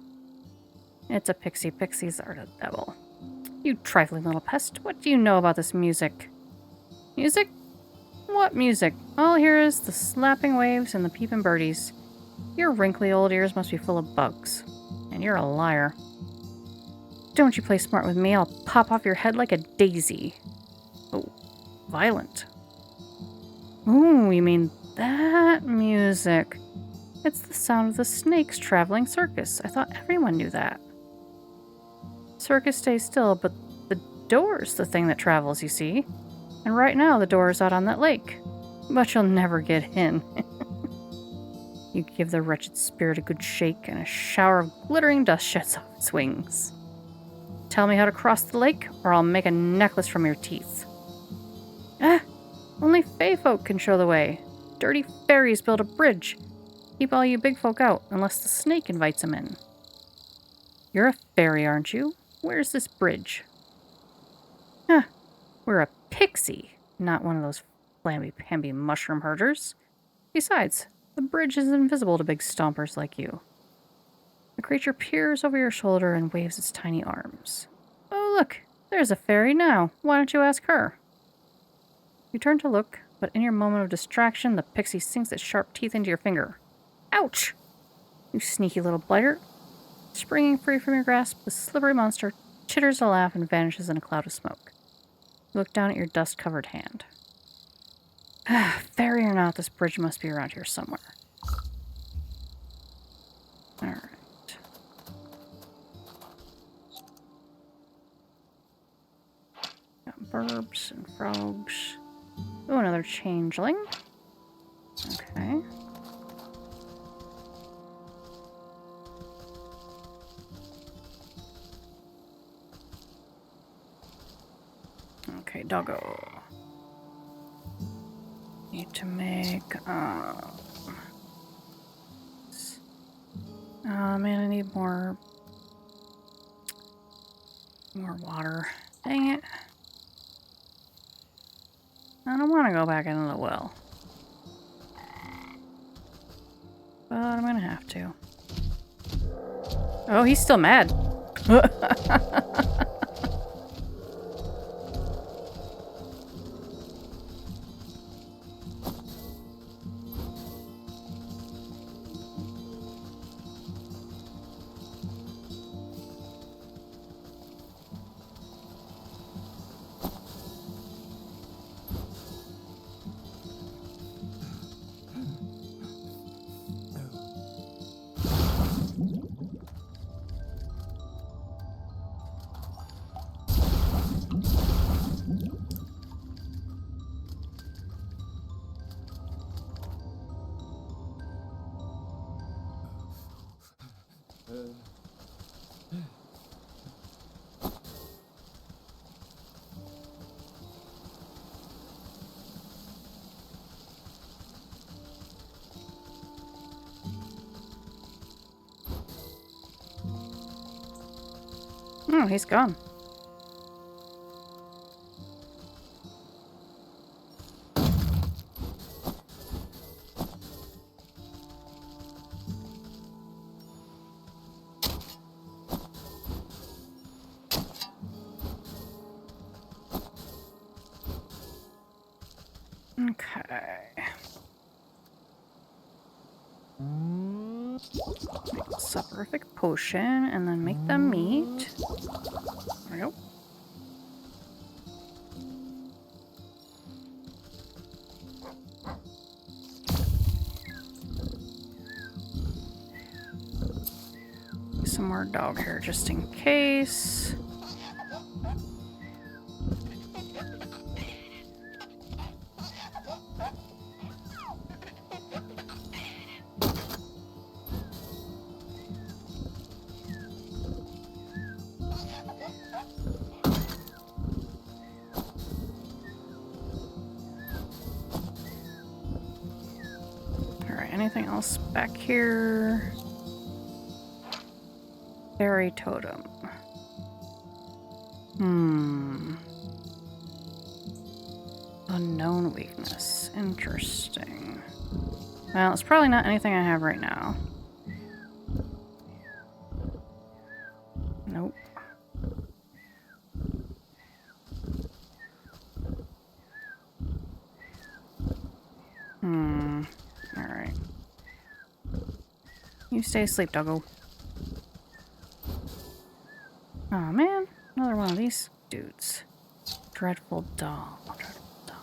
It's a pixie. Pixies are the devil. You trifling little pest, what do you know about this music? Music? What music? All I hear is the slapping waves and the peeping birdies. Your wrinkly old ears must be full of bugs. And you're a liar. Don't you play smart with me, I'll pop off your head like a daisy. Oh, violent. Ooh, you mean that music? It's the sound of the snakes traveling circus. I thought everyone knew that. Circus stays still, but the door's the thing that travels, you see. And right now the door's out on that lake. But you'll never get in. You give the wretched spirit a good shake, and a shower of glittering dust sheds off its wings. Tell me how to cross the lake, or I'll make a necklace from your teeth. Ah! Only fey folk can show the way. Dirty fairies build a bridge. Keep all you big folk out, unless the snake invites them in. You're a fairy, aren't you? Where's this bridge? Huh. We're a pixie, not one of those flamby-pamby mushroom herders. Besides, the bridge is invisible to big stompers like you. The creature peers over your shoulder and waves its tiny arms. Oh, look, there's a fairy now. Why don't you ask her? You turn to look, but in your moment of distraction, the pixie sinks its sharp teeth into your finger. Ouch! You sneaky little blighter. Springing free from your grasp, the slippery monster chitters a laugh and vanishes in a cloud of smoke. You look down at your dust-covered hand. Fairy or not, this bridge must be around here somewhere. Alright. Got burbs and frogs. Oh, another changeling. Okay. Okay, doggo. Need to make, oh man, I need more water. Dang it. I don't want to go back into the well. But I'm gonna have to. Oh, he's still mad. Oh, he's gone. Okay. Make a soporific potion and then make them meat. There we go. Some more dog hair just in case. Alright, anything else back here? Berry totem. Unknown weakness. Interesting. Well, it's probably not anything I have right now. Nope. Alright. You stay asleep, doggo. Oh man, another one of these dudes. Dreadful doll. Dreadful doll.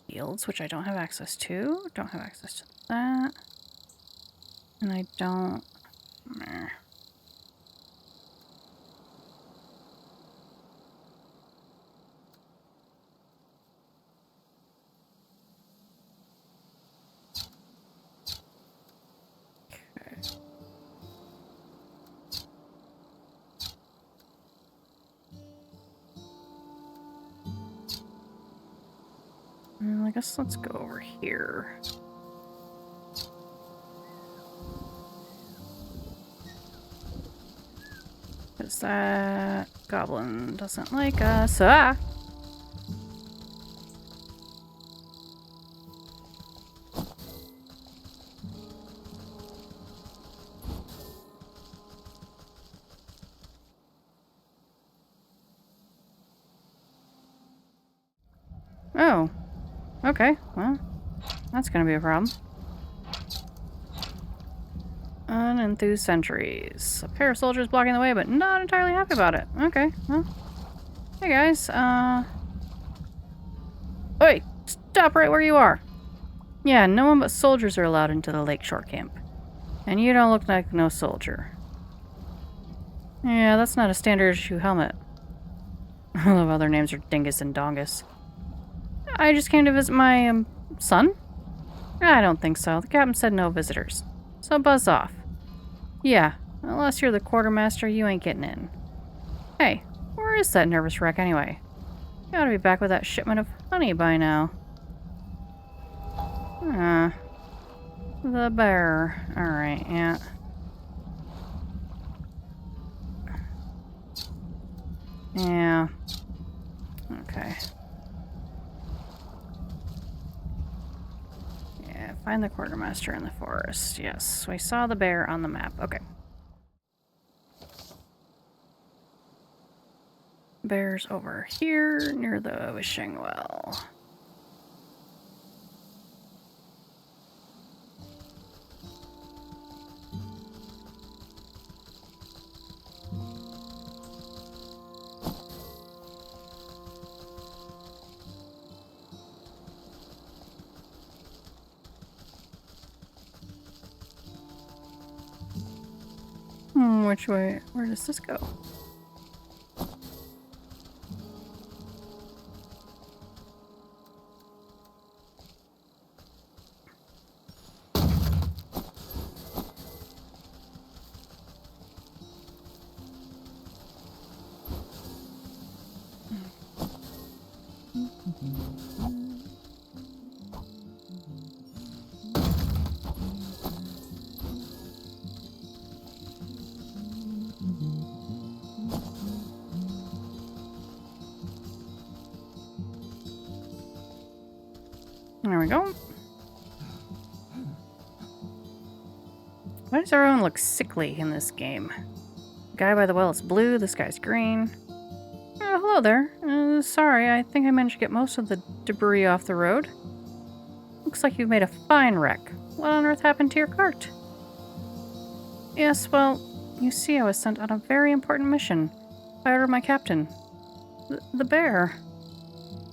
Fields, which I don't have access to. Don't have access to that. And I don't... Meh. Well, I guess let's go over here. Because that goblin doesn't like us. Ah! Oh. Okay, well, that's gonna be a problem. Unenthused sentries. A pair of soldiers blocking the way, but not entirely happy about it. Okay, well. Hey guys, Wait, stop right where you are. Yeah, no one but soldiers are allowed into the lakeshore camp. And you don't look like no soldier. Yeah, that's not a standard issue helmet. I love how their names are Dingus and Dongus. I just came to visit my, son? I don't think so. The captain said no visitors. So buzz off. Yeah, unless you're the quartermaster, you ain't getting in. Hey, where is that nervous wreck anyway? You ought to be back with that shipment of honey by now. The bear. Alright, yeah. Yeah. Okay. Yeah, find the quartermaster in the forest. Yes, we saw the bear on the map. Okay. Bear's over here near the wishing well. Which way? Where does this go? There we go. Why does everyone look sickly in this game? The guy by the well is blue, this guy's green. Oh, hello there. Sorry, I think I managed to get most of the debris off the road. Looks like you've made a fine wreck. What on earth happened to your cart? Yes, well, you see I was sent on a very important mission by order of my captain. The bear.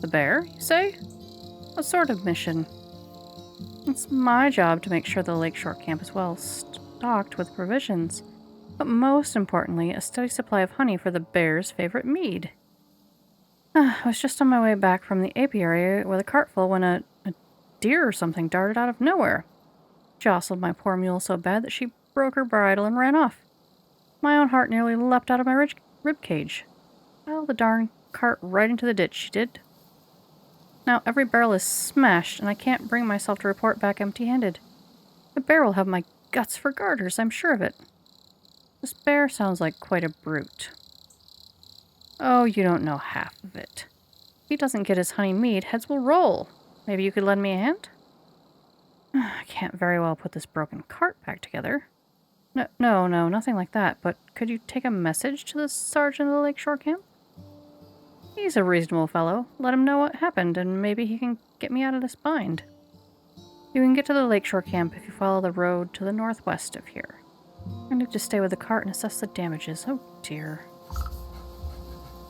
The bear, you say? What sort of mission? It's my job to make sure the lakeshore camp is well stocked with provisions, but most importantly, a steady supply of honey for the bear's favorite mead. I was just on my way back from the apiary with a cart full when a deer or something darted out of nowhere. Jostled my poor mule so bad that she broke her bridle and ran off. My own heart nearly leapt out of my rib cage. Well, the darn cart right into the ditch, she did. Now every barrel is smashed, and I can't bring myself to report back empty-handed. The bear will have my guts for garters, I'm sure of it. This bear sounds like quite a brute. Oh, you don't know half of it. If he doesn't get his honey mead, heads will roll. Maybe you could lend me a hand? I can't very well put this broken cart back together. No, nothing like that. But could you take a message to the sergeant of the lakeshore camp? He's a reasonable fellow. Let him know what happened, and maybe he can get me out of this bind. You can get to the lakeshore camp if you follow the road to the northwest of here. I need to stay with the cart and assess the damages. Oh, dear.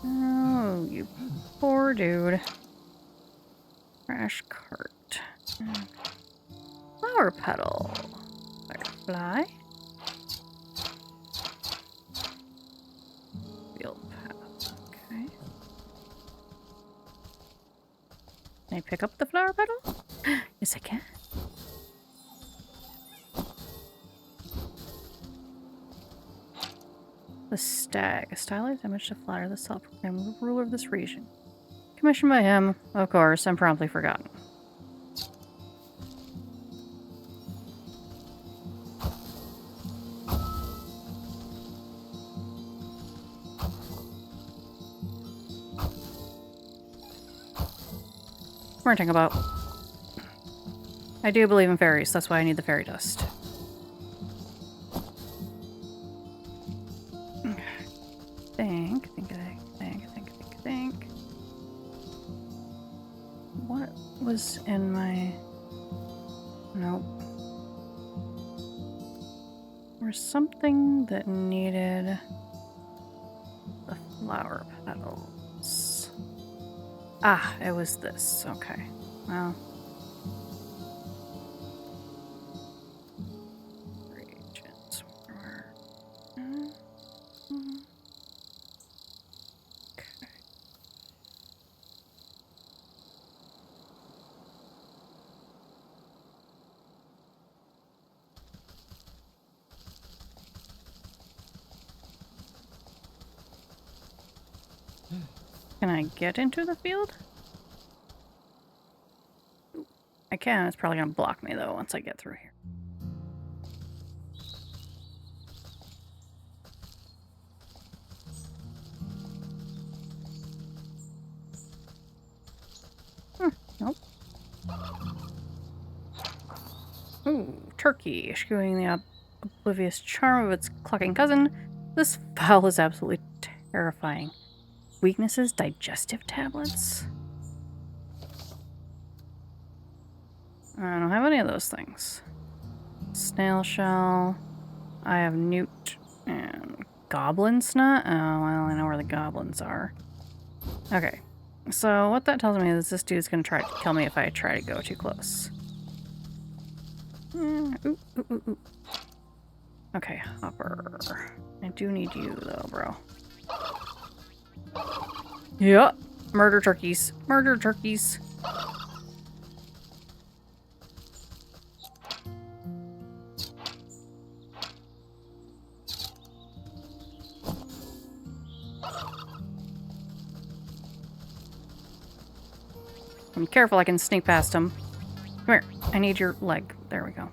Oh, you poor dude. Crash cart. Flower petal. Firefly. Field path. Okay. Can I pick up the flower petal? Yes, I can. The stag, a stylized image to flatter the self-proclaimed ruler of this region. Commissioned by him, of course, and promptly forgotten. Ranting about. I do believe in fairies, that's why I need the fairy dust. Think. What was in my... Nope. There's something that needed the flower petals. Ah, it was this. Okay. Well. Reagents. Can I get into the field? I can. It's probably going to block me, though, once I get through here. Nope. Ooh, turkey. Eschewing the oblivious charm of its clucking cousin, this fowl is absolutely terrifying. Weaknesses, digestive tablets? I don't have any of those things. Snail shell. I have newt and goblin snot. Oh, well, I know where the goblins are. Okay. So what that tells me is this dude's gonna try to kill me if I try to go too close. Ooh. Okay, hopper. I do need you though, bro. Yep. Murder turkeys. Murder turkeys. I'm careful, I can sneak past him. Come here. I need your leg. There we go.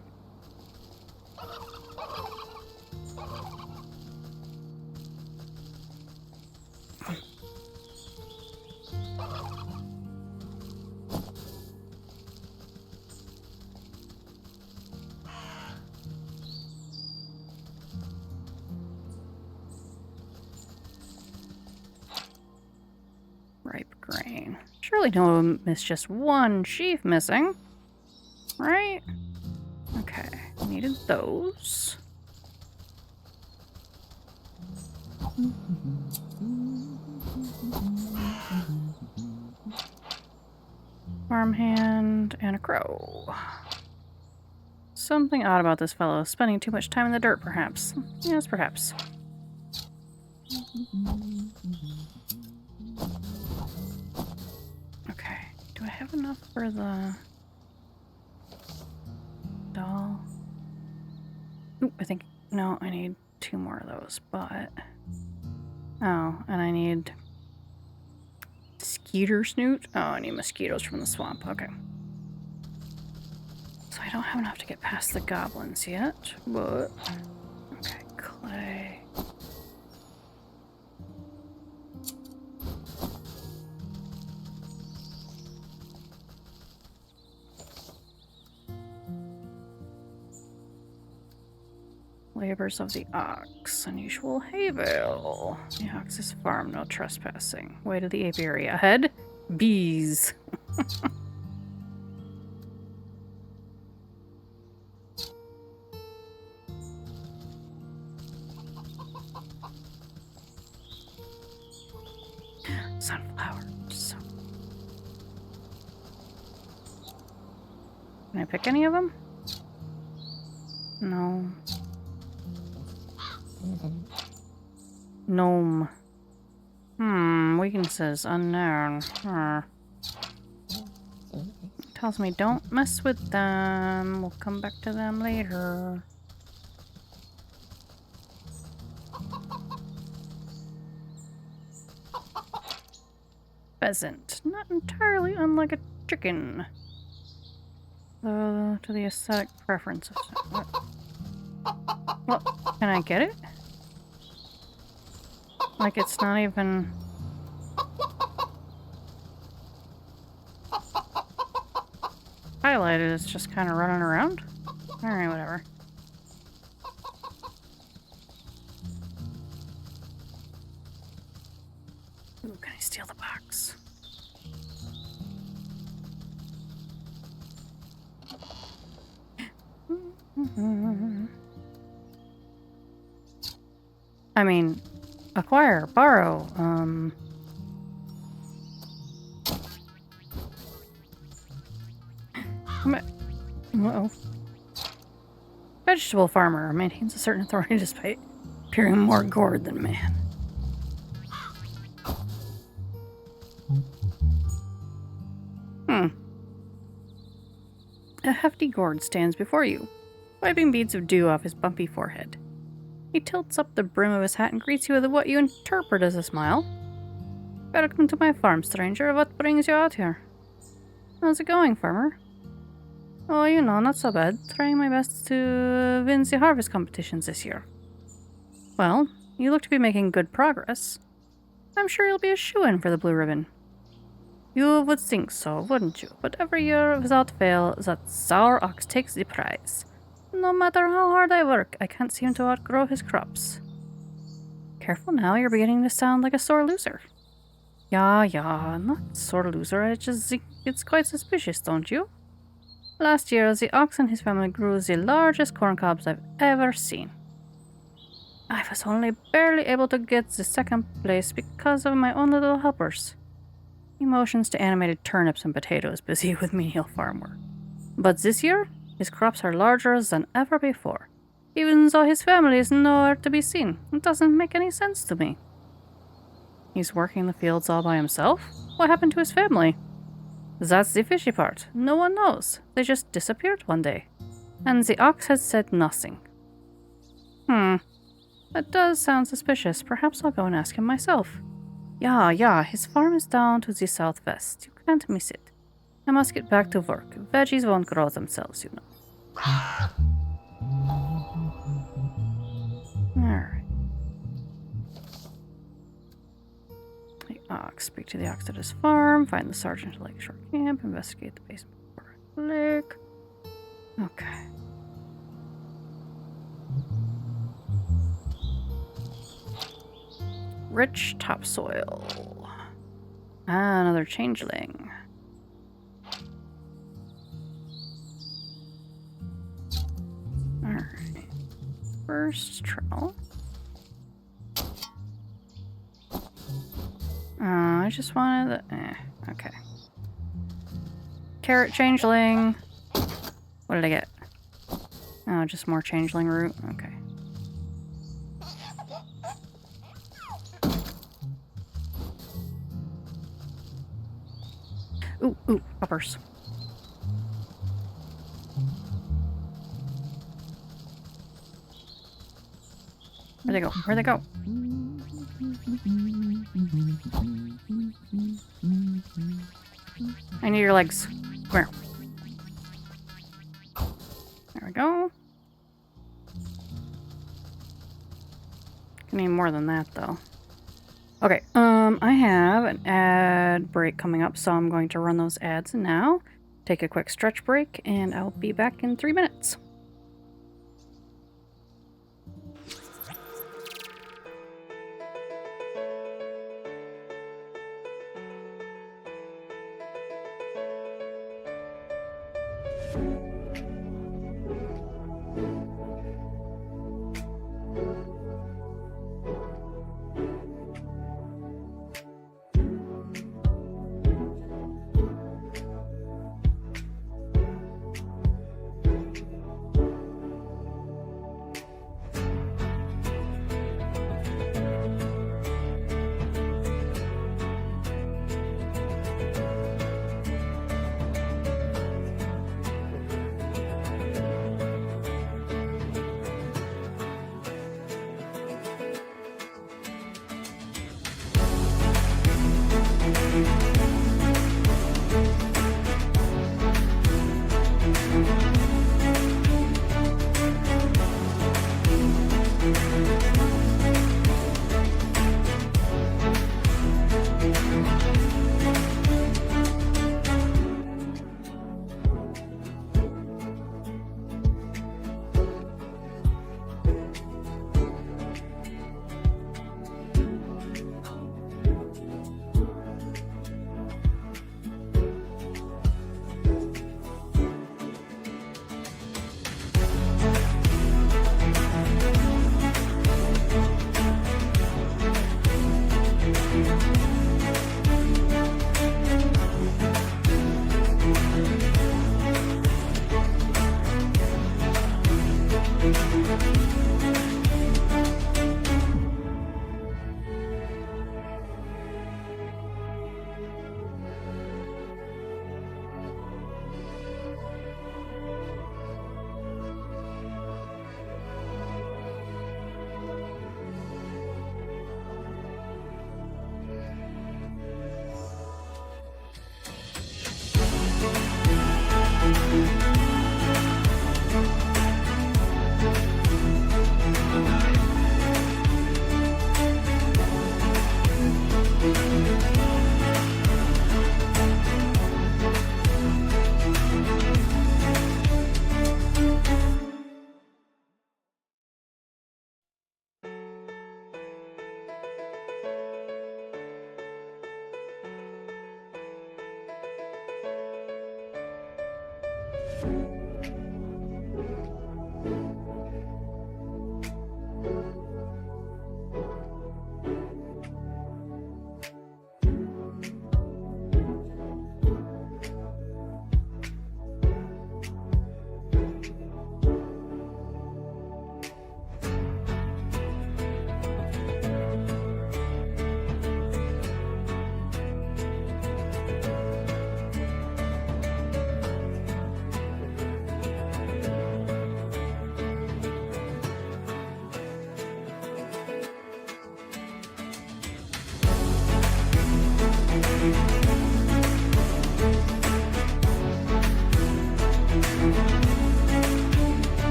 train. Surely no one missed just one sheaf missing. Right? Okay, needed those. Farmhand and a crow. Something odd about this fellow. Spending too much time in the dirt, perhaps. Yes, perhaps. Okay. Do I have enough for the doll? Ooh, I think... No, I need 2 more of those, but... Oh, and I need... Skeeter snoot? Oh, I need mosquitoes from the swamp. Okay. So I don't have enough to get past the goblins yet, but... Okay, clay... Labors of the ox. Unusual hay bale. The ox's farm, no trespassing. Way to the apiary. Ahead, bees. Sunflowers. Can I pick any of them? No. Gnome. Weaknesses unknown. Tells me don't mess with them. We'll come back to them later. Pheasant. Not entirely unlike a chicken. To the aesthetic preference of some... Well, can I get it? Like it's not even... highlighted, it's just kind of running around? Alright, whatever. Ooh, can I steal the box? I mean, acquire, borrow, Uh-oh. Vegetable farmer maintains a certain authority despite appearing more gourd than man. A hefty gourd stands before you, wiping beads of dew off his bumpy forehead. He tilts up the brim of his hat and greets you with what you interpret as a smile. Welcome to my farm, stranger. What brings you out here? How's it going, farmer? Oh, you know, not so bad. Trying my best to win the harvest competitions this year. Well, you look to be making good progress. I'm sure you'll be a shoo-in for the blue ribbon. You would think so, wouldn't you? But every year, without fail, that sour ox takes the prize. No matter how hard I work, I can't seem to outgrow his crops. Careful now, you're beginning to sound like a sore loser. Yeah, not sore loser, I just think it's quite suspicious, don't you? Last year, the ox and his family grew the largest corn cobs I've ever seen. I was only barely able to get the second place because of my own little helpers. He motions to animated turnips and potatoes busy with menial farm work. But this year, his crops are larger than ever before, even though his family is nowhere to be seen. It doesn't make any sense to me. He's working the fields all by himself? What happened to his family? That's the fishy part. No one knows. They just disappeared one day. And the ox has said nothing. That does sound suspicious. Perhaps I'll go and ask him myself. Yeah, his farm is down to the southwest. You can't miss it. I must get back to work. Veggies won't grow themselves, you know. Alright. The ox. Speak to the ox at his farm. Find the sergeant at Lakeshore Camp. Investigate the basement of the lake. Okay. Rich topsoil. Ah, another changeling. Alright. First troll. I just wanted the... okay. Carrot changeling. What did I get? Oh, just more changeling root. Okay. Ooh, uppers. Where'd they go? Where'd they go? I need your legs. Come here. There we go. I need more than that, though. Okay, I have an ad break coming up, so I'm going to run those ads now. Take a quick stretch break, and I'll be back in 3 minutes.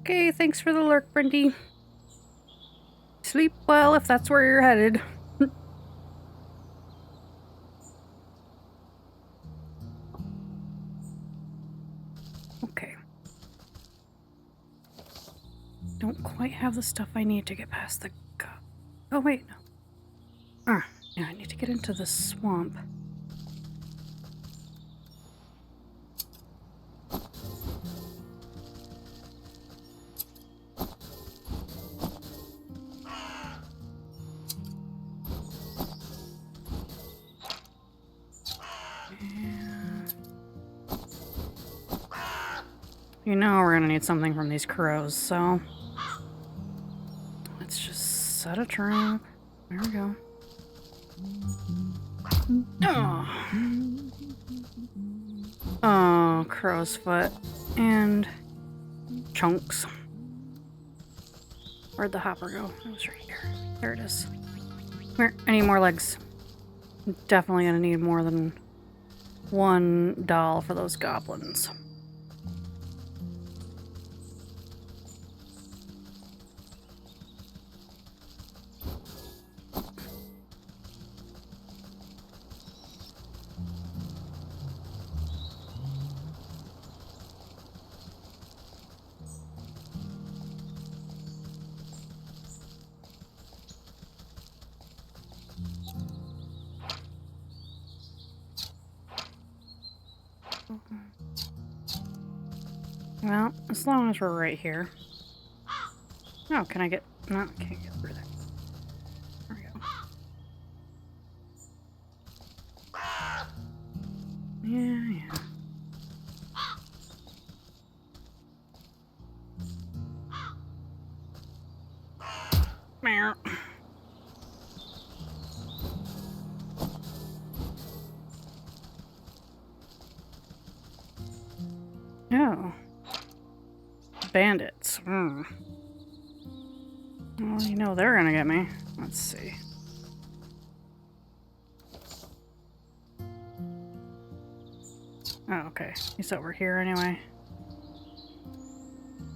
Okay, thanks for the lurk, Brindy. Sleep well if that's where you're headed. Okay. Don't quite have the stuff I need to get past the... Oh, wait, no. Yeah, I need to get into the swamp. You know we're gonna need something from these crows, so... Let's just set a trap. There we go. Oh, crow's foot. And... chunks. Where'd the hopper go? It was right here. There it is. Come here, I need more legs. I'm definitely gonna need more than one doll for those goblins. Well, as long as we're right here. Oh, can I get... No, I can't get through there. There we go. Yeah. Meow. Oh. Bandits. Well, you know they're gonna get me. Let's see. Oh, okay. He's over here anyway.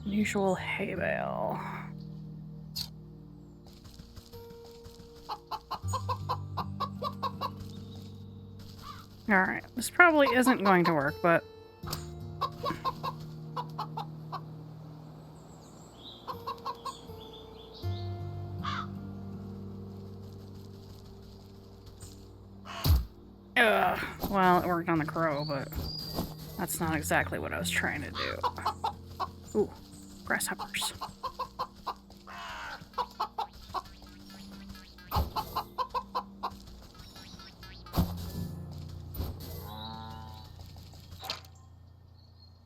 Unusual hay bale. Alright, this probably isn't going to work, but... Well, it worked on the crow, but that's not exactly what I was trying to do. Ooh, grasshoppers.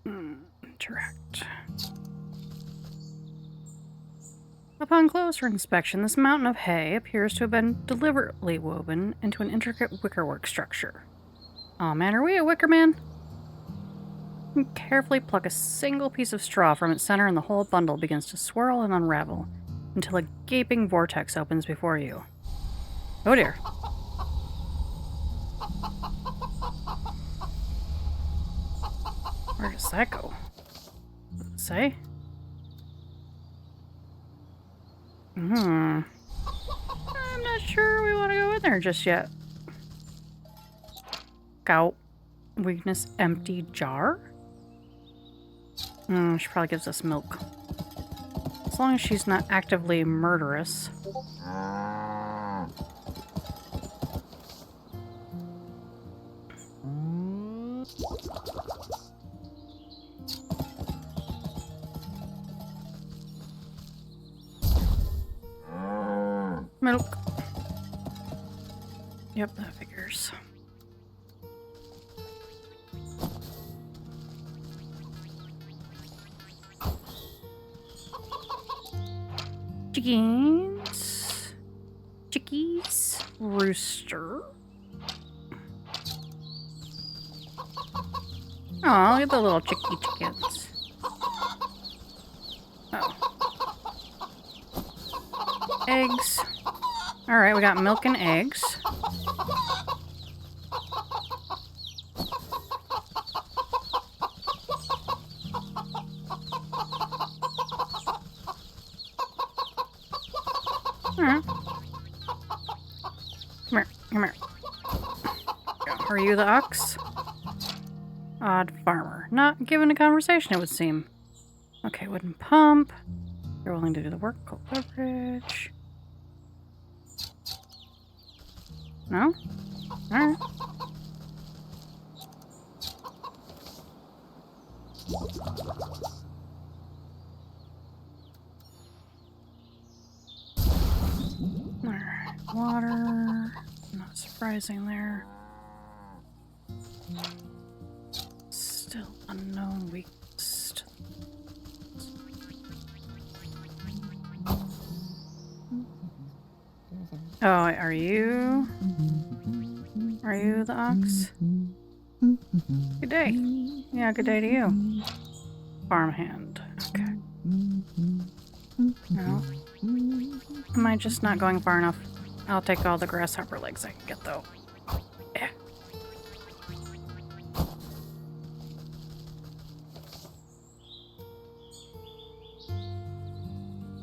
Interact. Upon closer inspection, this mountain of hay appears to have been deliberately woven into an intricate wickerwork structure. Aw, man, are we a wicker man? You carefully pluck a single piece of straw from its center and the whole bundle begins to swirl and unravel until a gaping vortex opens before you. Oh dear. Where does that go? What does it say? I'm not sure we want to go in there just yet. Gout. Weakness. Empty jar? She probably gives us milk. As long as she's not actively murderous. Milk. Yep, that figures. Chickens. Chickies. Rooster. Oh, look at the little chickens. Oh. Eggs. Alright, we got milk and eggs. Are you the ox? Odd farmer. Not given a conversation, it would seem. Okay, wooden pump. You're willing to do the work. Cold beverage. No? Alright. Alright, water. Not surprising there. Still unknown weakness. Oh, are you? Are you the ox? Good day. Yeah, good day to you. Farmhand. Okay. No. Am I just not going far enough? I'll take all the grasshopper legs I can get, though. Yeah.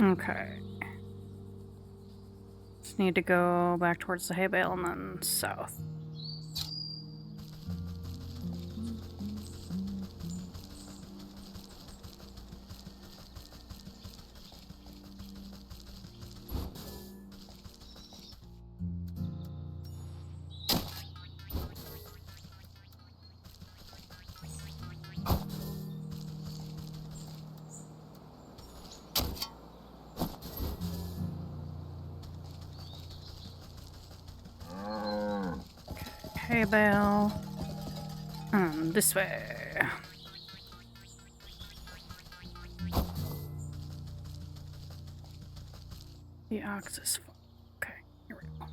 Okay. Just need to go back towards the hay bale and then south. Hay bale. This way. The ox is full. Okay, here we go.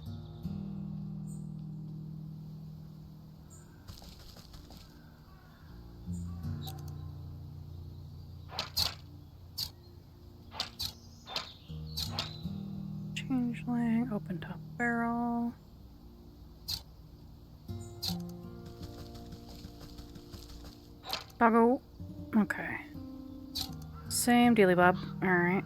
Changeling, open top barrel. Doggo. Okay. Same dealy bob. Alright.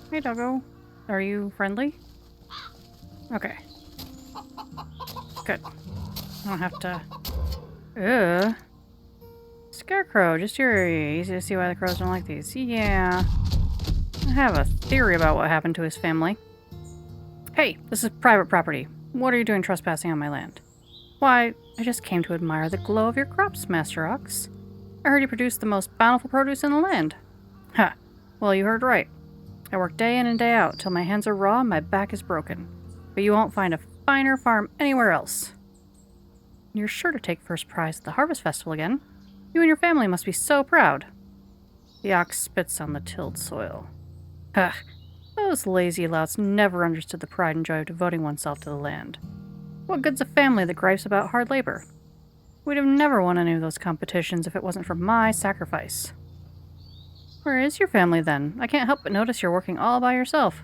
Hey, doggo. Are you friendly? Okay. Good. I don't have to... Ugh. Scarecrow. Just curious to see why the crows don't like these. Yeah. I have a theory about what happened to his family. Hey, this is private property. What are you doing trespassing on my land? Why, I just came to admire the glow of your crops, Master Ox. I heard you produce the most bountiful produce in the land. Ha! Well, you heard right. I work day in and day out till my hands are raw and my back is broken. But you won't find a finer farm anywhere else. You're sure to take first prize at the Harvest Festival again. You and your family must be so proud. The ox spits on the tilled soil. Ugh. Those lazy louts never understood the pride and joy of devoting oneself to the land. What good's a family that gripes about hard labor? We'd have never won any of those competitions if it wasn't for my sacrifice. Where is your family, then? I can't help but notice you're working all by yourself.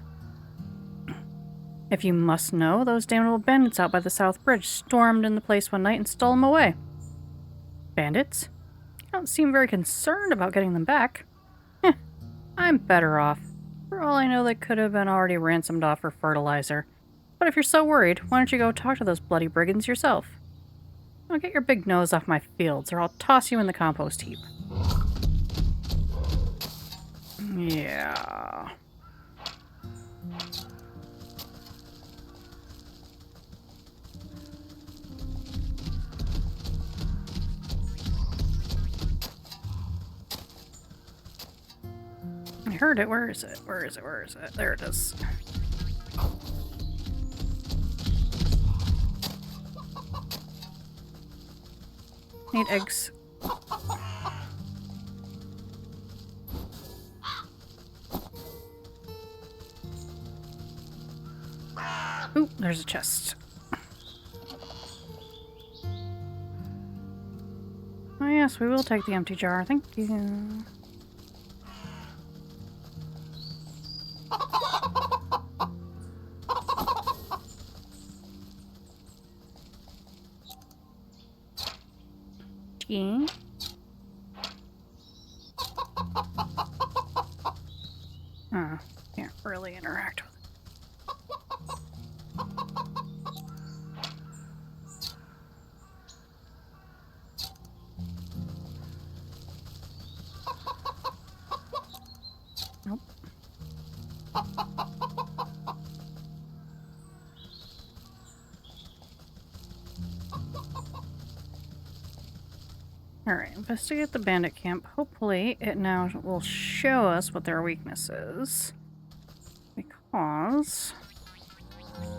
If you must know, those damnable bandits out by the South Bridge stormed in the place one night and stole them away. Bandits? You don't seem very concerned about getting them back. Heh, I'm better off. For all I know, they could have been already ransomed off for fertilizer. But if you're so worried, why don't you go talk to those bloody brigands yourself? Now get your big nose off my fields, or I'll toss you in the compost heap. Yeah. I heard it. Where is it? Where is it? Where is it? There it is. Need eggs. Ooh, there's a chest. Oh yes, we will take the empty jar. Thank you. Yeah. Oh, can't really interact with it. Alright, investigate the bandit camp. Hopefully it now will show us what their weakness is. Because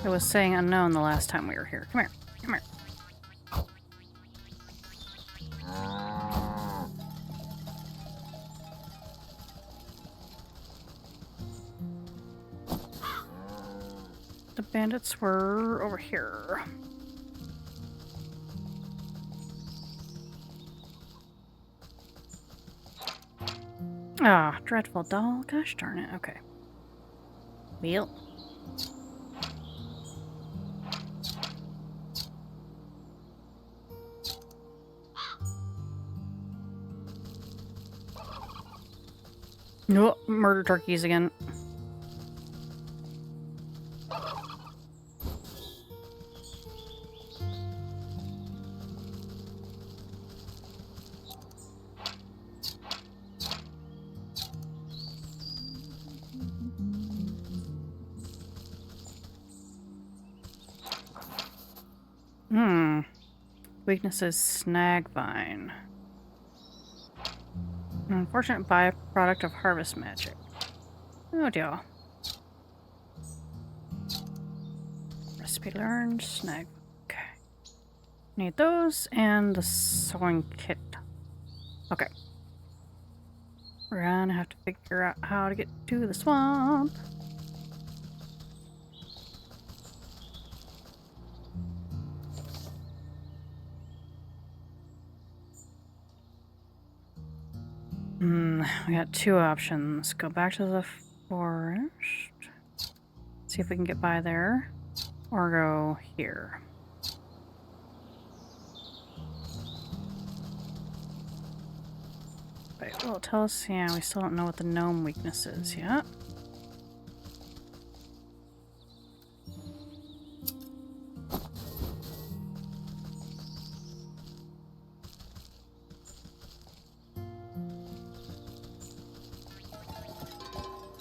it was saying unknown the last time we were here. Come here. Come here. The bandits were over here. Ah, dreadful doll. Gosh darn it. Okay. Well. No, murder turkeys again. Weakness is snag vine. An unfortunate byproduct of harvest magic. Oh dear. Recipe learned. Snag. Okay. Need those and the sewing kit. Okay. We're gonna have to figure out how to get to the swamp. We got two options. Go back to the forest. See if we can get by there. Or go here. Wait, will it tell us? Yeah, we still don't know what the gnome weakness is yet.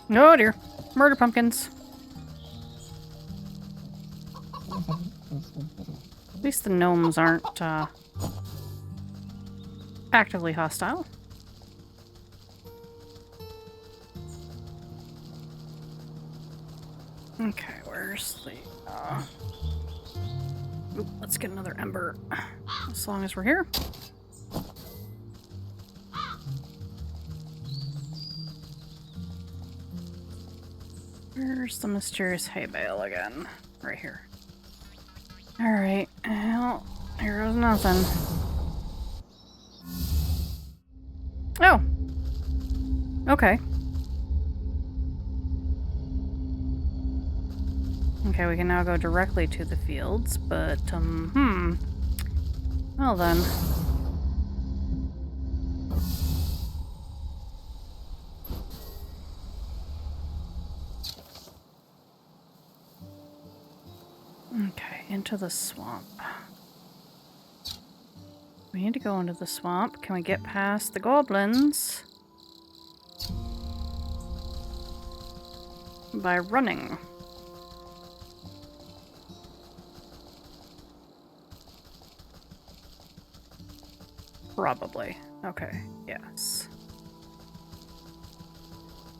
Oh dear. Murder pumpkins. At least the gnomes aren't actively hostile. Okay, where's the... Oop, let's get another ember. As long as we're here. Where's the mysterious hay bale again? Right here. Alright, well, here goes nothing. Oh! Okay. Okay, we can now go directly to the fields, but, well then. Okay, into the swamp. We need to go into the swamp. Can we get past the goblins? By running. Probably. Okay, yes.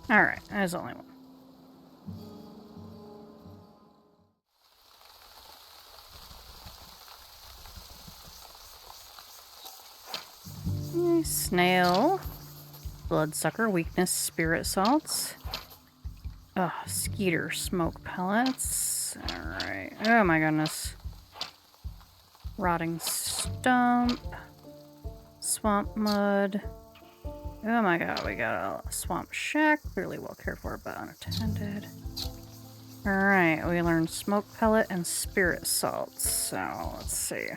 Alright, there's only one. Snail. Bloodsucker, weakness, spirit salts. Ugh, skeeter, smoke pellets. Alright. Oh my goodness. Rotting stump. Swamp mud. Oh my god, we got a swamp shack. Clearly well cared for, but unattended. Alright, we learned smoke pellet and spirit salts. So, let's see.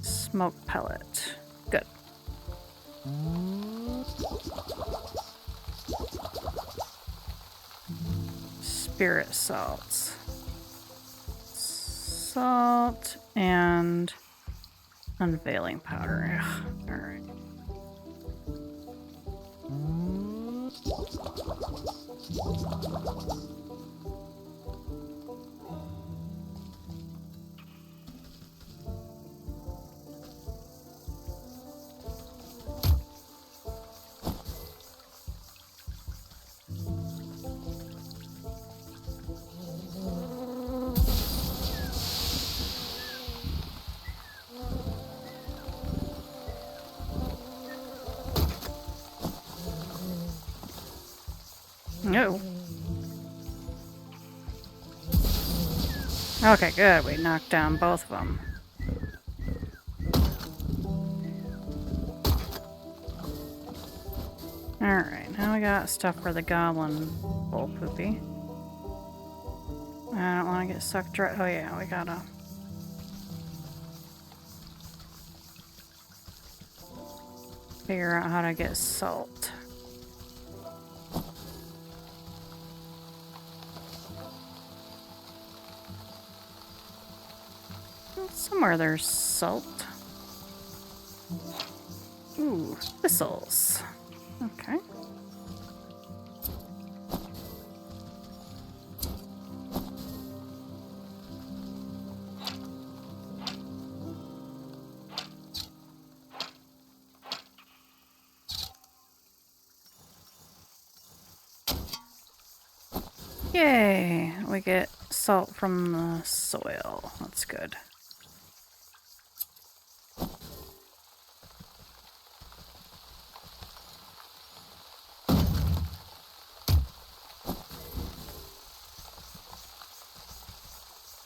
Smoke pellet. Good. Spirit salts. Salt and unveiling powder. Alright. Okay, good. We knocked down both of them. Alright, now we got stuff for the goblin bull poopy. I don't want to get sucked dry. Oh yeah, we gotta... figure out how to get salt. Somewhere there's salt. Ooh, thistles. Okay. Yay! We get salt from the soil. That's good.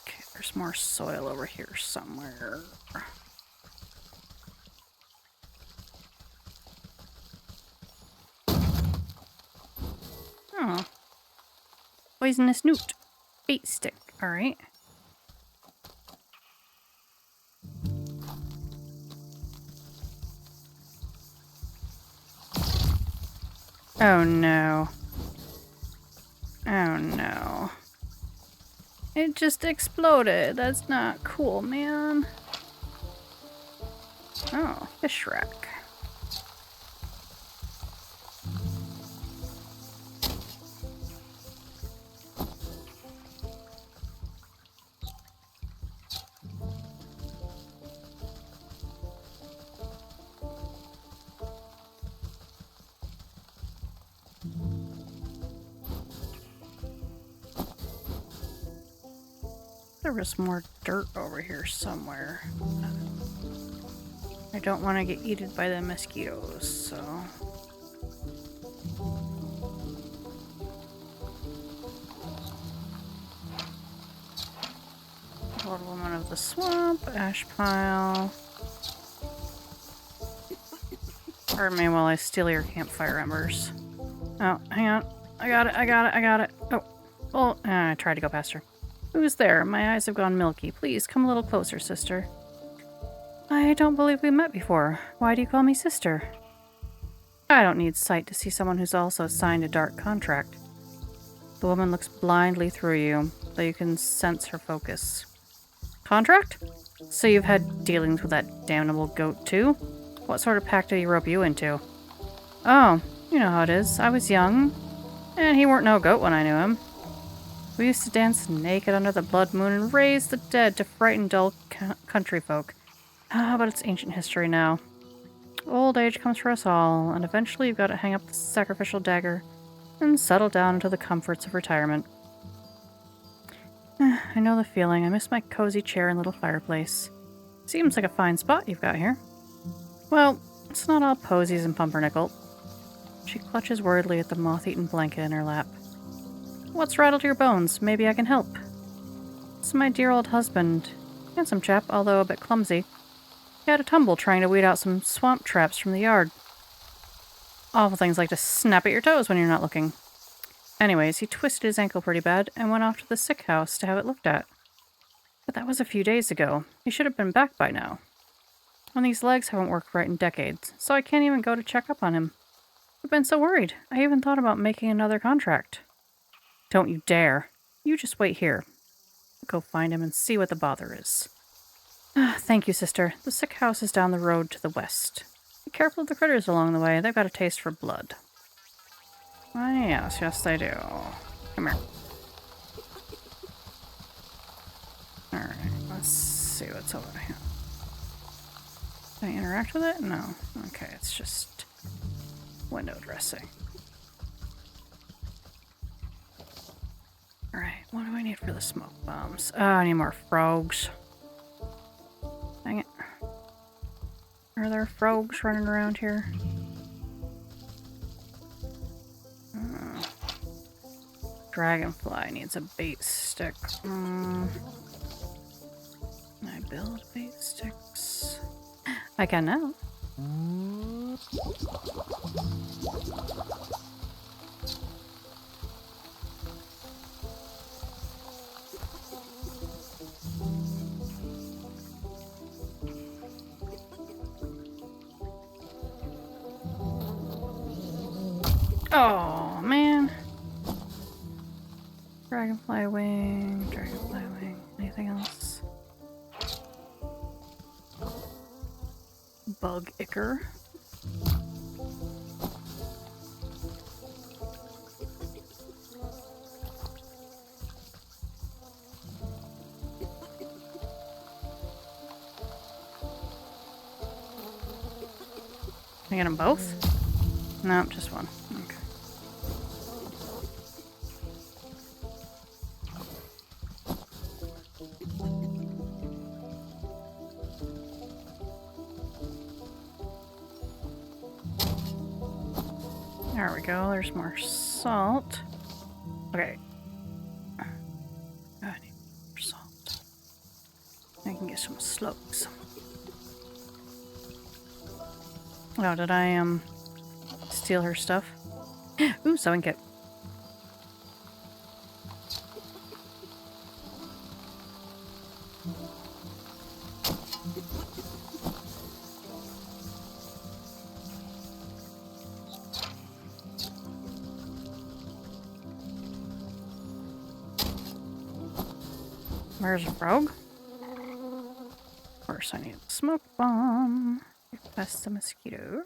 Okay, there's more soil over here somewhere. Oh. Poisonous newt. Bait stick. Alright. Oh no. Oh no. It just exploded. That's not cool, man. Oh, fish rack. There was more dirt over here somewhere. I don't want to get eaten by the mosquitoes, so... Old woman of the swamp, ash pile. Pardon me while I steal your campfire embers. Oh, hang on. I got it. Oh, well, I tried to go past her. Who's there? My eyes have gone milky. Please, come a little closer, sister. I don't believe we met before. Why do you call me sister? I don't need sight to see someone who's also signed a dark contract. The woman looks blindly through you, though you can sense her focus. Contract? So you've had dealings with that damnable goat, too? What sort of pact did he rope you into? Oh, you know how it is. I was young, and he weren't no goat when I knew him. We used to dance naked under the blood moon and raise the dead to frighten dull country folk. Ah, but it's ancient history now. Old age comes for us all, and eventually you've got to hang up the sacrificial dagger and settle down into the comforts of retirement. I know the feeling. I miss my cozy chair and little fireplace. Seems like a fine spot you've got here. Well, it's not all posies and pumpernickel. She clutches worriedly at the moth-eaten blanket in her lap. What's rattled your bones? Maybe I can help. It's my dear old husband. Handsome chap, although a bit clumsy. He had a tumble trying to weed out some swamp traps from the yard. Awful things like to snap at your toes when you're not looking. Anyways, he twisted his ankle pretty bad and went off to the sick house to have it looked at. But that was a few days ago. He should have been back by now. And these legs haven't worked right in decades, so I can't even go to check up on him. I've been so worried. I even thought about making another contract. Don't you dare. You just wait here. I'll go find him and see what the bother is. Thank you, sister. The sick house is down the road to the west. Be careful of the critters along the way. They've got a taste for blood. Ah, yes, they do. Come here. Alright, let's see what's over here. Can I interact with it? No. Okay, it's just window dressing. Alright, what do I need for the smoke bombs? Oh, I need more frogs. Dang it. Are there frogs running around here? Dragonfly needs a bait stick. Can I build bait sticks? I can now. Oh, man. Dragonfly wing, dragonfly wing. Anything else? Bug ichor. Can I get them both? No, just one. Okay. There we go. There's more salt. Okay. I need more salt. I can get some slugs. Oh, did I steal her stuff? Ooh, sewing kit. Where's a frog? Of course, I need a smoke bomb. Past the mosquito.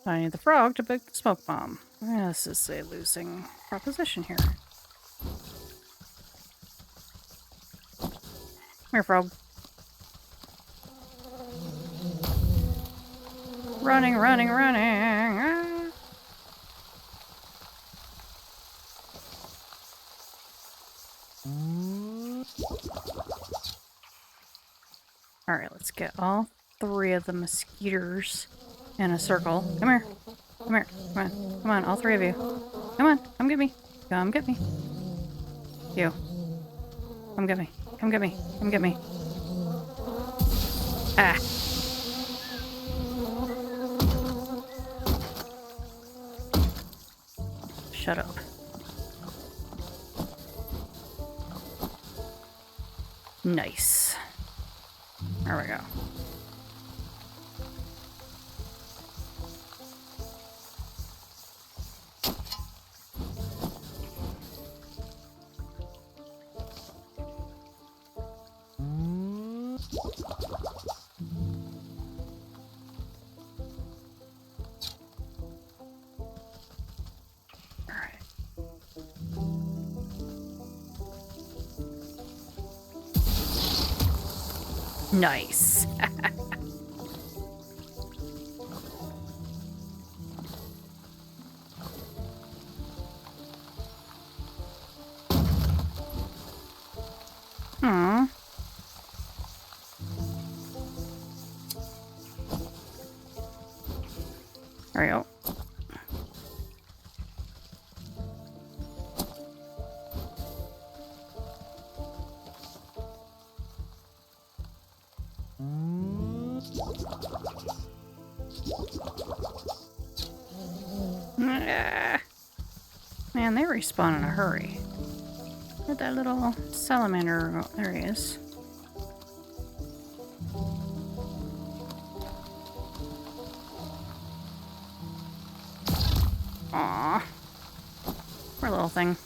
I need the frog to pick the smoke bomb. This is a losing proposition here. Come here, frog. Running, running, running. Ah. Alright, let's get all 3 of the mosquitoes in a circle. Come here. Come here. Come on. Come on, all 3 of you. Come on. Come get me. Come get me. You. Come get me. Come get me. Come get me. Ah. Shut up. Nice. There we go. Nice. Aww. There we go. Man, they respawn in a hurry. Where'd that little salamander go? There he is. Aww. Poor little thing.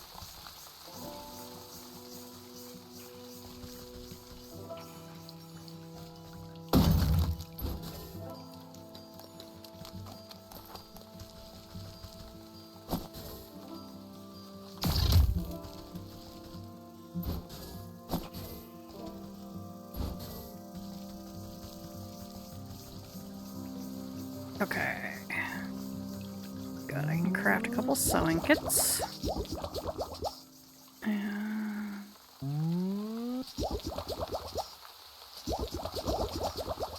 Okay. Good, I can craft a couple sewing kits. And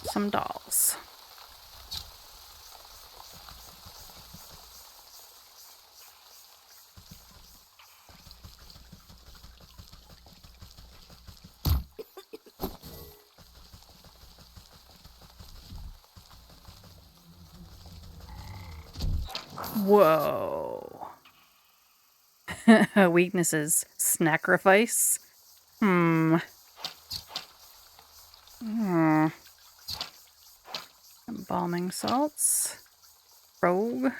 some dolls. Whoa. Weaknesses. Sacrifice. Embalming salts. Rogue.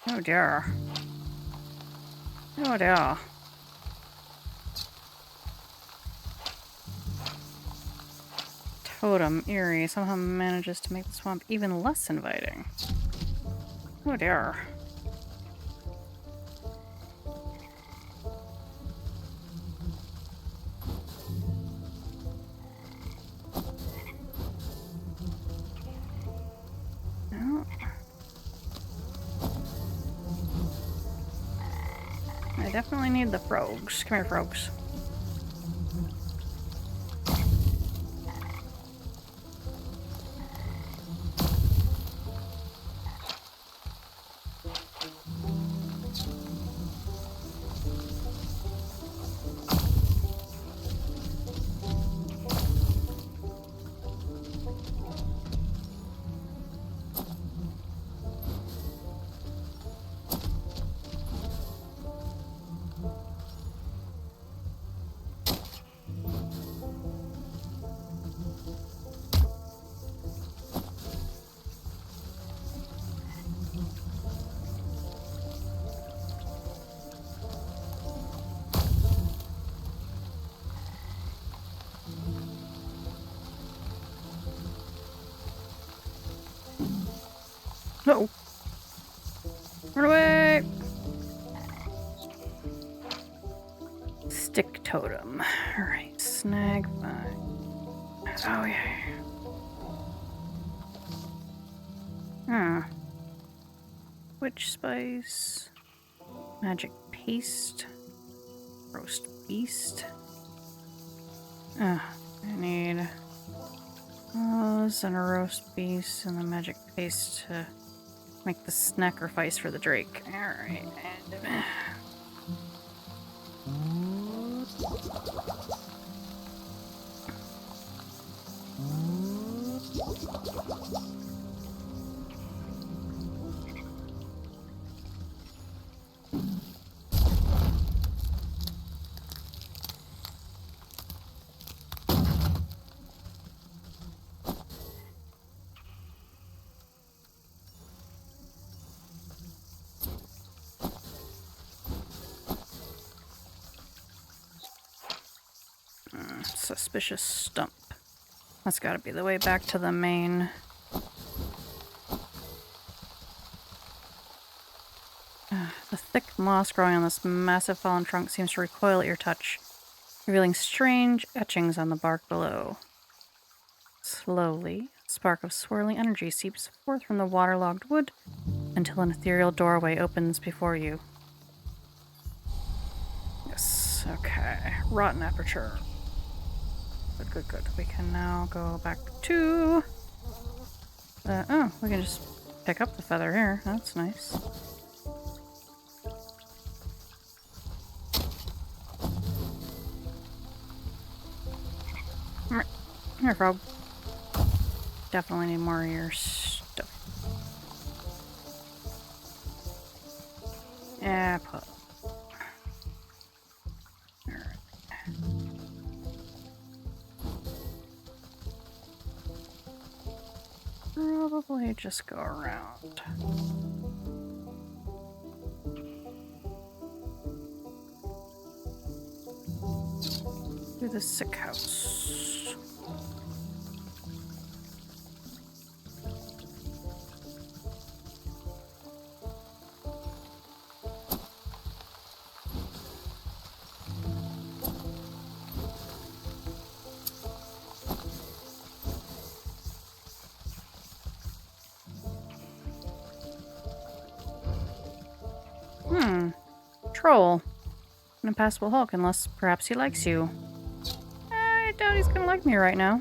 Oh dear. Oh dear. Totem, eerie, somehow manages to make the swamp even less inviting. Oh dear. No. I definitely need the frogs. Come here, frogs. Uh-oh. Run away! Stick totem. Alright, snag vine. Oh, yeah. Witch spice. Magic paste. Roast beast. I need those and a roast beast and the magic paste to make the sacrifice for the drake. Alright. Suspicious stump. That's gotta be the way back to the main. The thick moss growing on this massive fallen trunk seems to recoil at your touch, revealing strange etchings on the bark below. Slowly, a spark of swirling energy seeps forth from the waterlogged wood until an ethereal doorway opens before you. Yes, okay. Rotten aperture. Good. We can now go back to... we can just pick up the feather here. That's nice. Here, frog. Definitely need more of your stuff. Yeah, put. Alright. Probably just go around. To the sick house. Troll. An impassable Hulk, unless perhaps he likes you. I doubt he's gonna like me right now.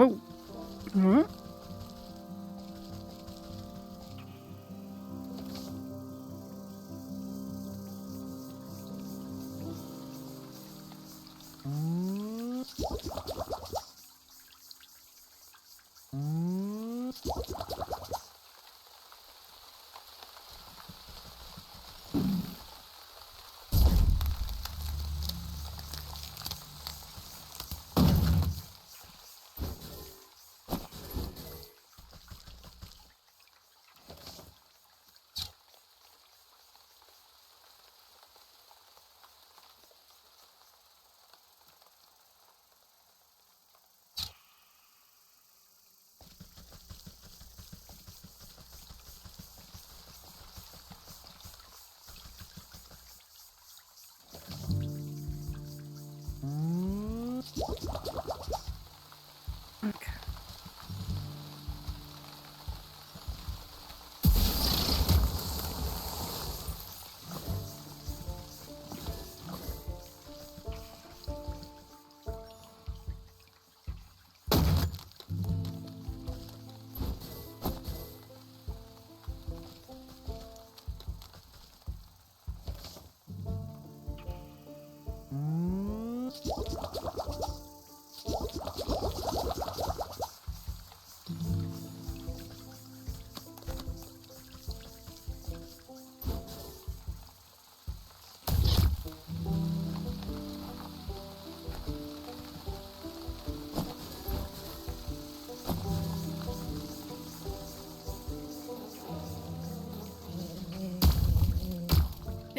Move. Mm-hmm. Okay.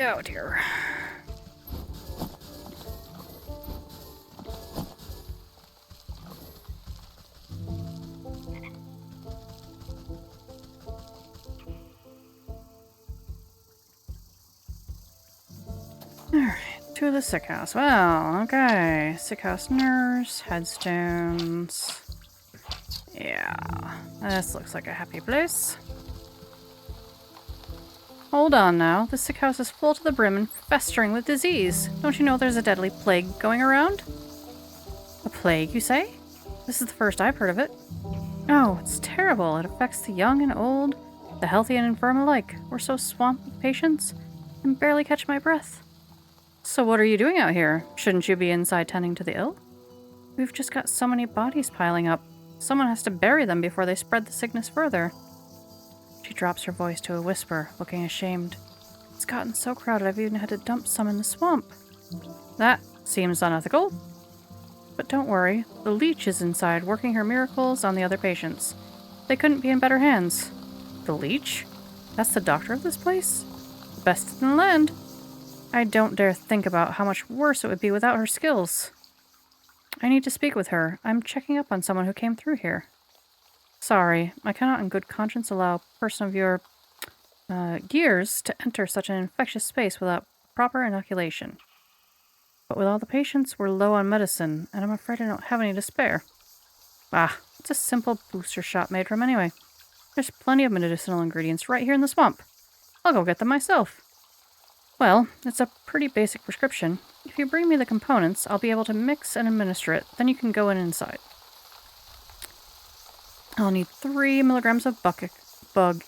Oh dear. Alright, to the sick house. Well, okay. Sick house nurse, headstones. Yeah, this looks like a happy place. Hold on now. The sick house is full to the brim and festering with disease. Don't you know there's a deadly plague going around? A plague, you say? This is the first I've heard of it. Oh, it's terrible. It affects the young and old, the healthy and infirm alike. We're so swamped with patients, I can barely catch my breath. So what are you doing out here? Shouldn't you be inside tending to the ill? We've just got so many bodies piling up. Someone has to bury them before they spread the sickness further. She drops her voice to a whisper, looking ashamed. It's gotten so crowded I've even had to dump some in the swamp. That seems unethical. But don't worry, the leech is inside working her miracles on the other patients. They couldn't be in better hands. The leech? That's the doctor of this place? The best in the land. I don't dare think about how much worse it would be without her skills. I need to speak with her. I'm checking up on someone who came through here. Sorry, I cannot in good conscience allow a person of your years to enter such an infectious space without proper inoculation. But with all the patients, we're low on medicine, and I'm afraid I don't have any to spare. Ah, it's a simple booster shot made from anyway. There's plenty of medicinal ingredients right here in the swamp. I'll go get them myself. Well, it's a pretty basic prescription. If you bring me the components, I'll be able to mix and administer it. Then you can go in inside. I'll need 3 milligrams of bug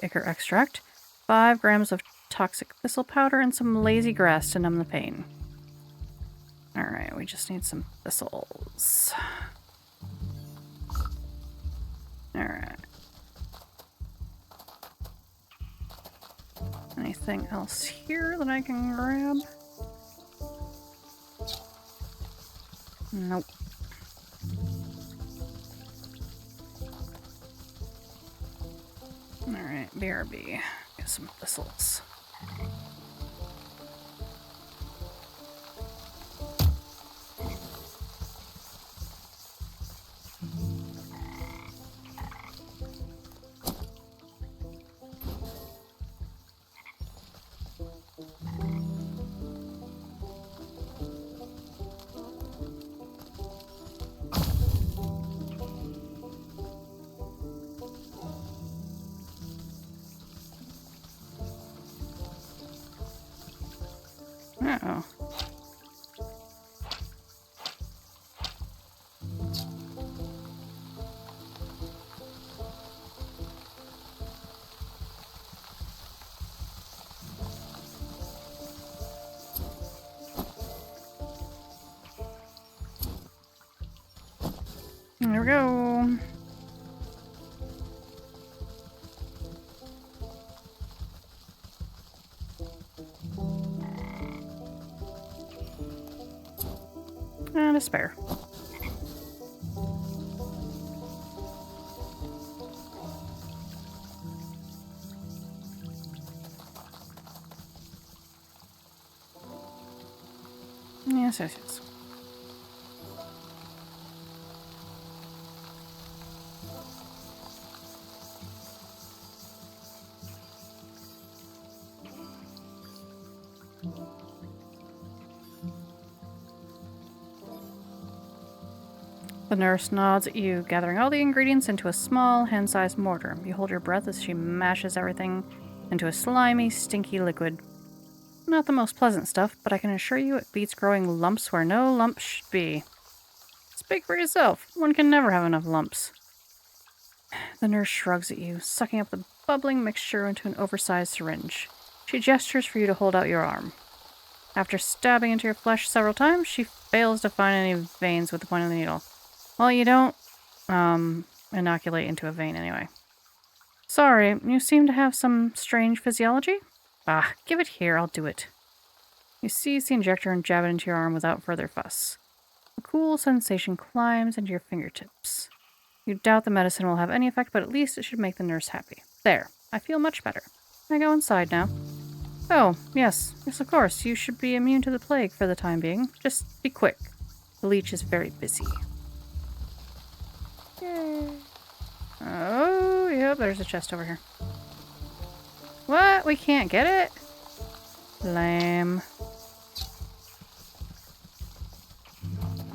ichor extract, 5 grams of toxic thistle powder, and some lazy grass to numb the pain. Alright, we just need some thistles. Alright. Anything else here that I can grab? Nope. Alright, BRB. Get some thistles. Uh-oh. and a spare. Yes, yes, yes. The nurse nods at you, gathering all the ingredients into a small, hand-sized mortar. You hold your breath as she mashes everything into a slimy, stinky liquid. Not the most pleasant stuff, but I can assure you it beats growing lumps where no lumps should be. Speak for yourself. One can never have enough lumps. The nurse shrugs at you, sucking up the bubbling mixture into an oversized syringe. She gestures for you to hold out your arm. After stabbing into your flesh several times, she fails to find any veins with the point of the needle. Well, you don't, inoculate into a vein anyway. Sorry, you seem to have some strange physiology? Ah, give it here, I'll do it. You seize the injector and jab it into your arm without further fuss. A cool sensation climbs into your fingertips. You doubt the medicine will have any effect, but at least it should make the nurse happy. There, I feel much better. Can I go inside now? Oh, yes, of course. You should be immune to the plague for the time being. Just be quick. The leech is very busy. Yay. Oh, yep, there's a chest over here. What? We can't get it? Lame.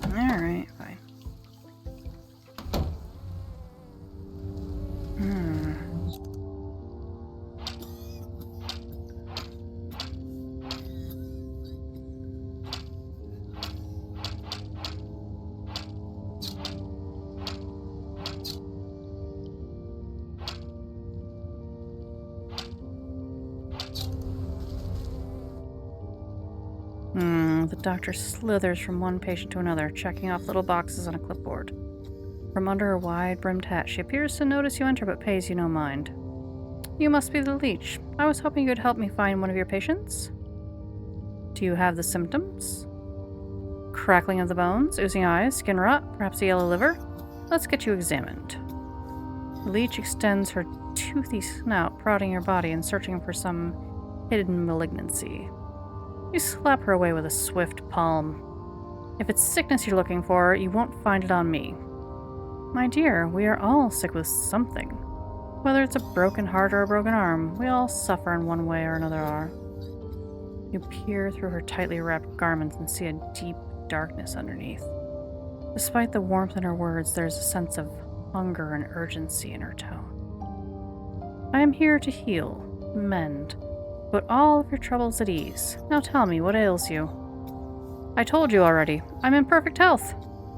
Alright, fine. The doctor slithers from one patient to another, checking off little boxes on a clipboard. From under her wide-brimmed hat, she appears to notice you enter but pays you no mind. You must be the leech. I was hoping you could help me find one of your patients. Do you have the symptoms? Crackling of the bones, oozing eyes, skin rot, perhaps a yellow liver? Let's get you examined. The leech extends her toothy snout, prodding your body and searching for some hidden malignancy. You slap her away with a swift palm. If it's sickness you're looking for, you won't find it on me. My dear, we are all sick with something. Whether it's a broken heart or a broken arm, we all suffer in one way or another. You peer through her tightly wrapped garments and see a deep darkness underneath. Despite the warmth in her words, there's a sense of hunger and urgency in her tone. I am here to heal, mend, put all of your troubles at ease. Now tell me, what ails you? I told you already. I'm in perfect health.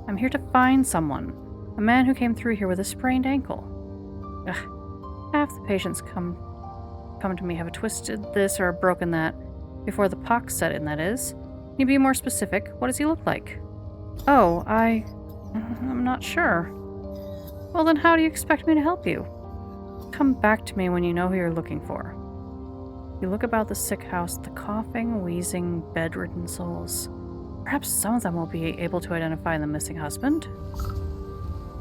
I'm here to find someone. A man who came through here with a sprained ankle. Ugh. Half the patients come to me have a twisted this or a broken that. Before the pox set in, that is. Can you be more specific? What does he look like? Oh, I'm not sure. Well, then how do you expect me to help you? Come back to me when you know who you're looking for. You look about the sick house, the coughing, wheezing, bedridden souls. Perhaps some of them will be able to identify the missing husband?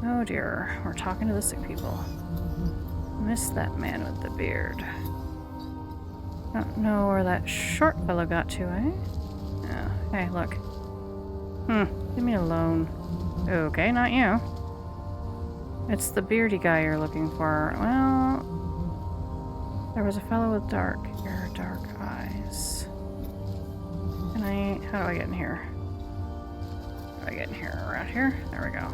Oh dear, we're talking to the sick people. Miss that man with the beard. Don't know where that short fellow got to, eh? Yeah. Hey, look. Leave me alone. Okay, not you. It's the beardy guy you're looking for. Well, there was a fellow with dark hair, dark eyes. How do I get in here? How do I get in here? Around here? There we go.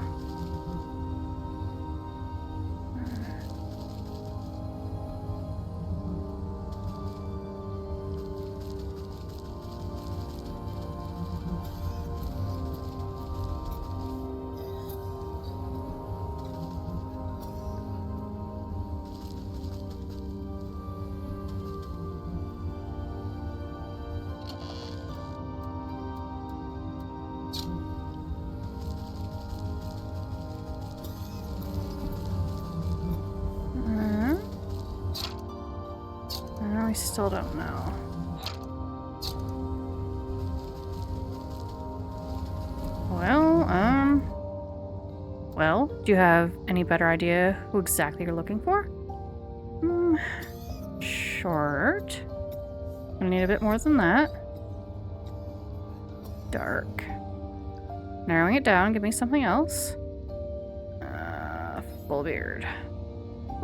We still don't know. Well, Do you have any better idea who exactly you're looking for? Short. I need a bit more than that. Dark. Narrowing it down, give me something else. Full beard.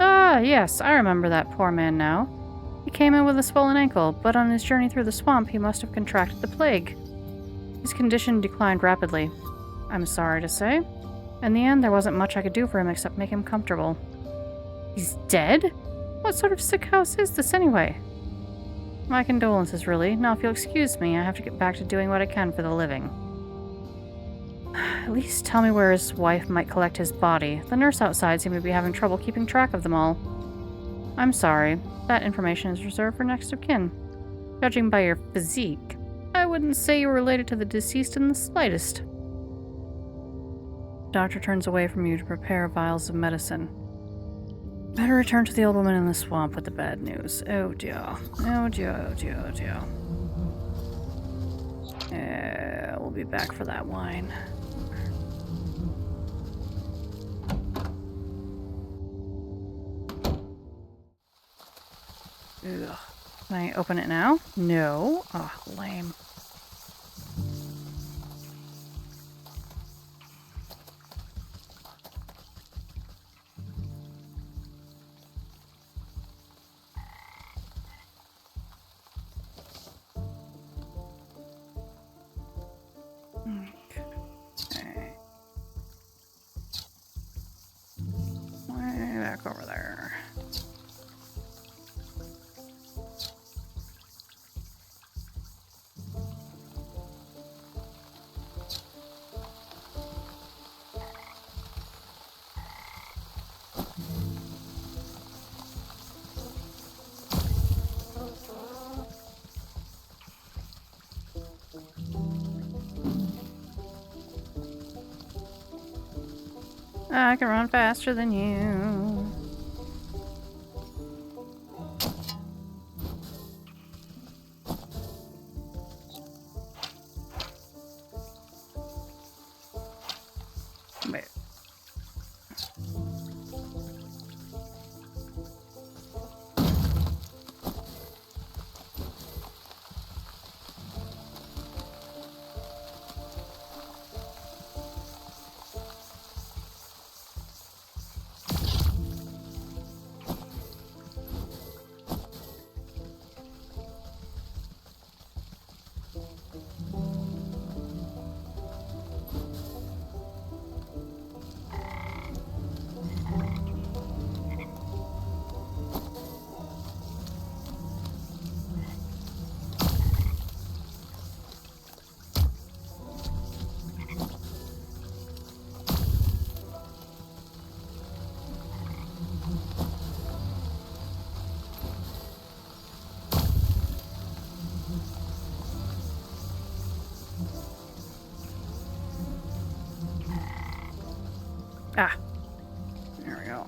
Ah, yes, I remember that poor man now. He came in with a swollen ankle, but on his journey through the swamp, he must have contracted the plague. His condition declined rapidly. I'm sorry to say. In the end, there wasn't much I could do for him except make him comfortable. He's dead? What sort of sick house is this anyway? My condolences, really. Now, if you'll excuse me, I have to get back to doing what I can for the living. At least tell me where his wife might collect his body. The nurse outside seemed to be having trouble keeping track of them all. I'm sorry. That information is reserved for next of kin. Judging by your physique, I wouldn't say you were related to the deceased in the slightest. The doctor turns away from you to prepare vials of medicine. Better return to the old woman in the swamp with the bad news. Oh dear. Oh dear, oh dear, oh dear. We'll be back for that wine. Ugh. Can I open it now? No. Oh, lame. Okay. Way back over there. I can run faster than you. Wait. Ah. There we go.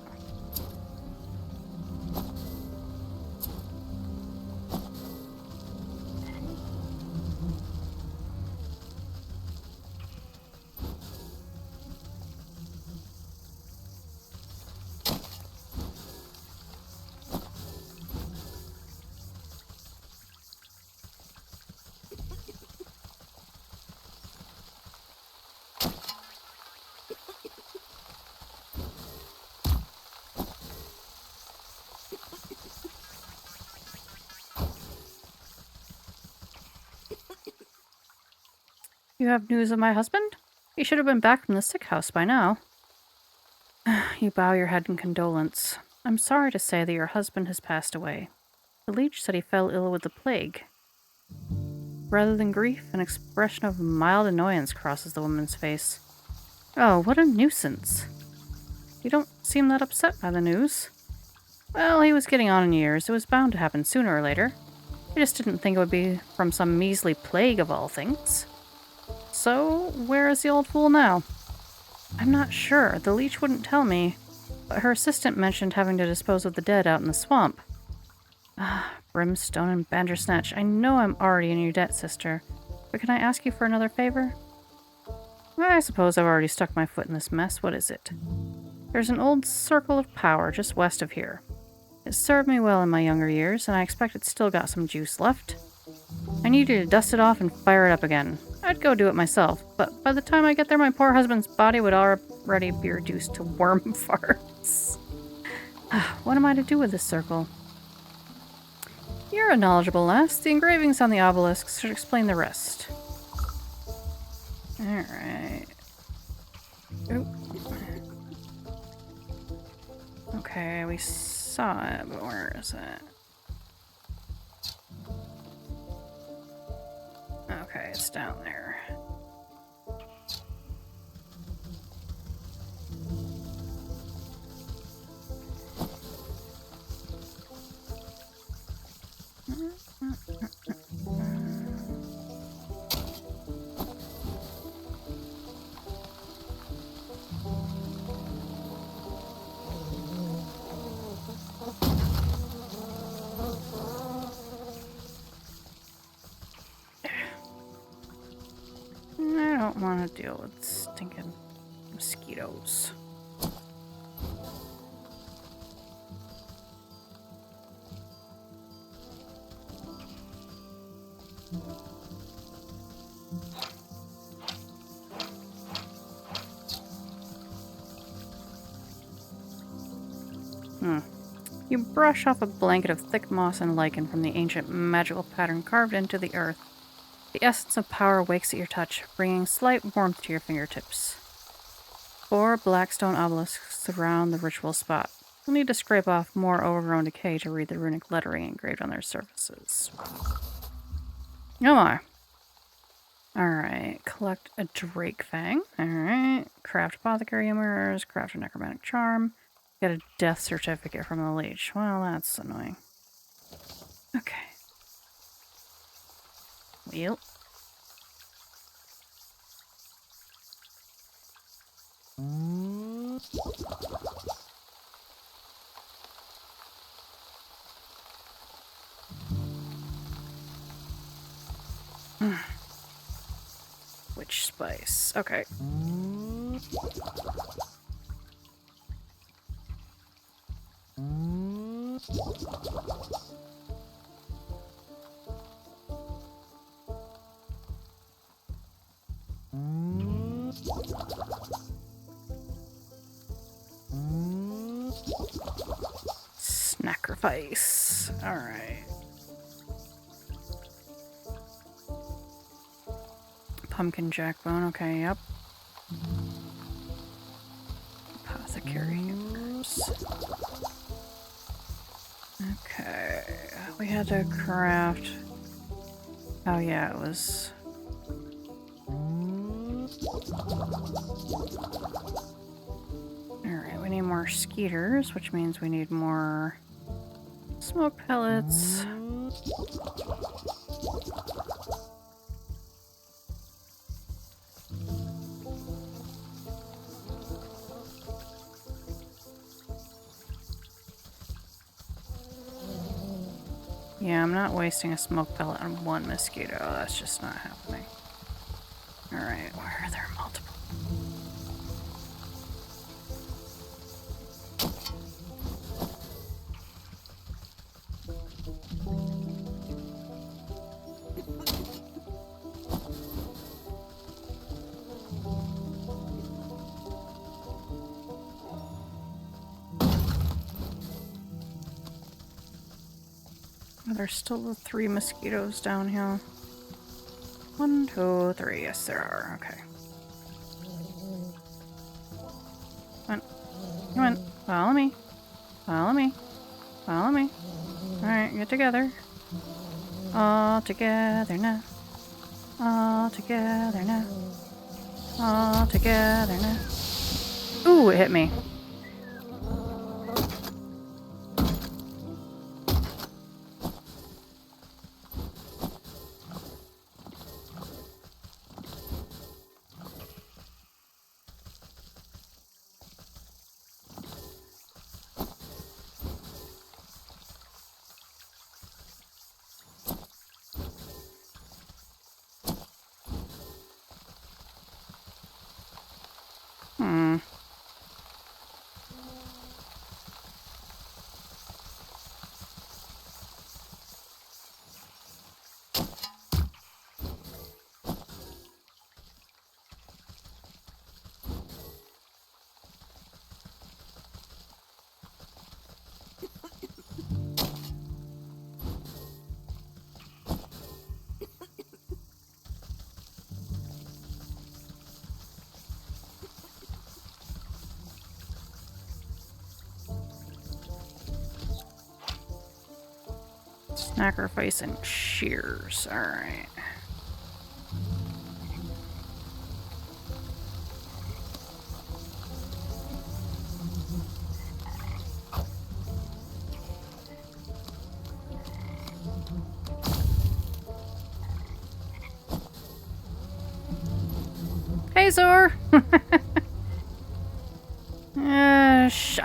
You have news of my husband? He should have been back from the sick house by now. You bow your head in condolence. I'm sorry to say that your husband has passed away. The leech said he fell ill with the plague. Rather than grief, an expression of mild annoyance crosses the woman's face. Oh, what a nuisance. You don't seem that upset by the news. Well, he was getting on in years. It was bound to happen sooner or later. I just didn't think it would be from some measly plague of all things. So, where is the old fool now? I'm not sure. The leech wouldn't tell me, but her assistant mentioned having to dispose of the dead out in the swamp. Ah, brimstone and bandersnatch. I know I'm already in your debt, sister, but can I ask you for another favor? I suppose I've already stuck my foot in this mess. What is it? There's an old circle of power just west of here. It served me well in my younger years, and I expect it's still got some juice left. I need you to dust it off and fire it up again. I'd go do it myself, but by the time I get there, my poor husband's body would already be reduced to worm farts. What am I to do with this circle? You're a knowledgeable lass. The engravings on the obelisks should explain the rest. Alright. Okay, we saw it, but where is it? Okay, it's down there. I don't want to deal with stinking mosquitoes. You brush off a blanket of thick moss and lichen from the ancient magical pattern carved into the earth. The essence of power wakes at your touch, bringing slight warmth to your fingertips. 4 black stone obelisks surround the ritual spot. You'll need to scrape off more overgrown decay to read the runic lettering engraved on their surfaces. Oh my. Alright, collect a Drake Fang. Alright, craft apothecary mirrors, craft a necromantic charm. Get a death certificate from the leech. Well, that's annoying. Okay. Well. Witch spice. Okay. Sacrifice. Alright. Pumpkin jackbone. Okay, yep. Apothecary mirrors. Okay. We had to craft... Oh yeah, it was... Alright, we need more skeeters, which means we need more smoke pellets. Yeah, I'm not wasting a smoke pellet on one mosquito. That's just not happening. Alright, where are there multiple? There's still the 3 mosquitoes down here. 1, 2, 3. Yes, there are. Okay. Come on. Come on. Follow me. Follow me. Follow me. Alright, get together. All together now. All together now. All together now. Ooh, it hit me. Sacrifice and shears. Alright. Hey, Zor!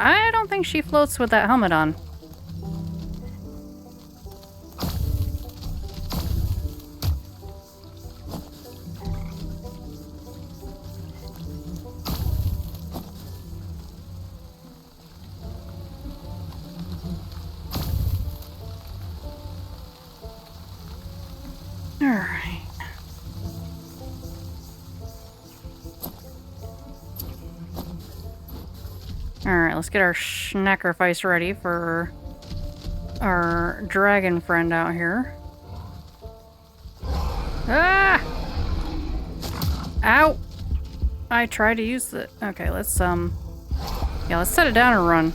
I don't think she floats with that helmet on. Alright. Alright, let's get our sacrifice ready for our dragon friend out here. Ah! Ow! I tried to use the... Okay, let's, yeah, let's set it down and run.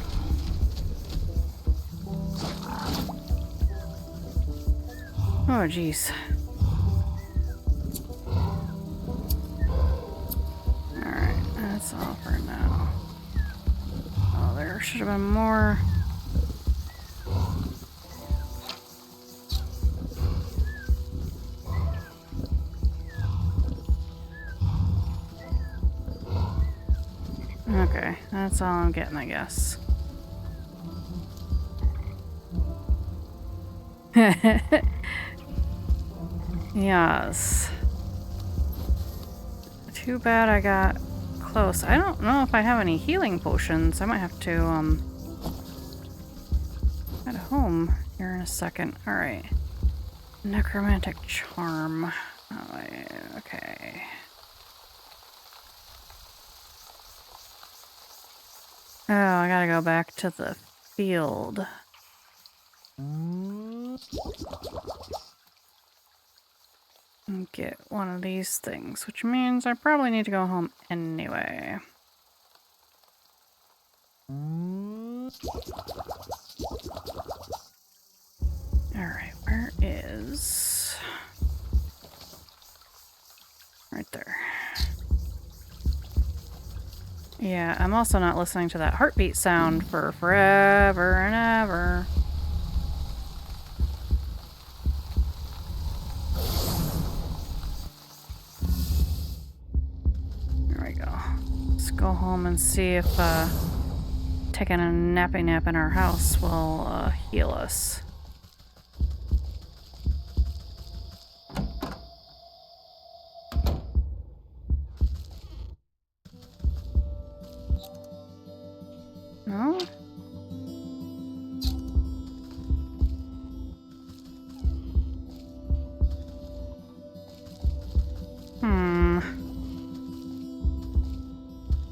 Oh, jeez. Alright, that's all for now. Oh, there should have been more. Okay, that's all I'm getting, I guess. Yes. Too bad I got close. I don't know if I have any healing potions. I might have to, head home here in a second. Alright. Necromantic charm. Oh, okay. Oh, I gotta go back to the field. And get one of these things, which means I probably need to go home anyway. Alright, where is... Right there. Yeah, I'm also not listening to that heartbeat sound for forever and ever. There we go. Let's go home and see if taking a nappy nap in our house will heal us. No?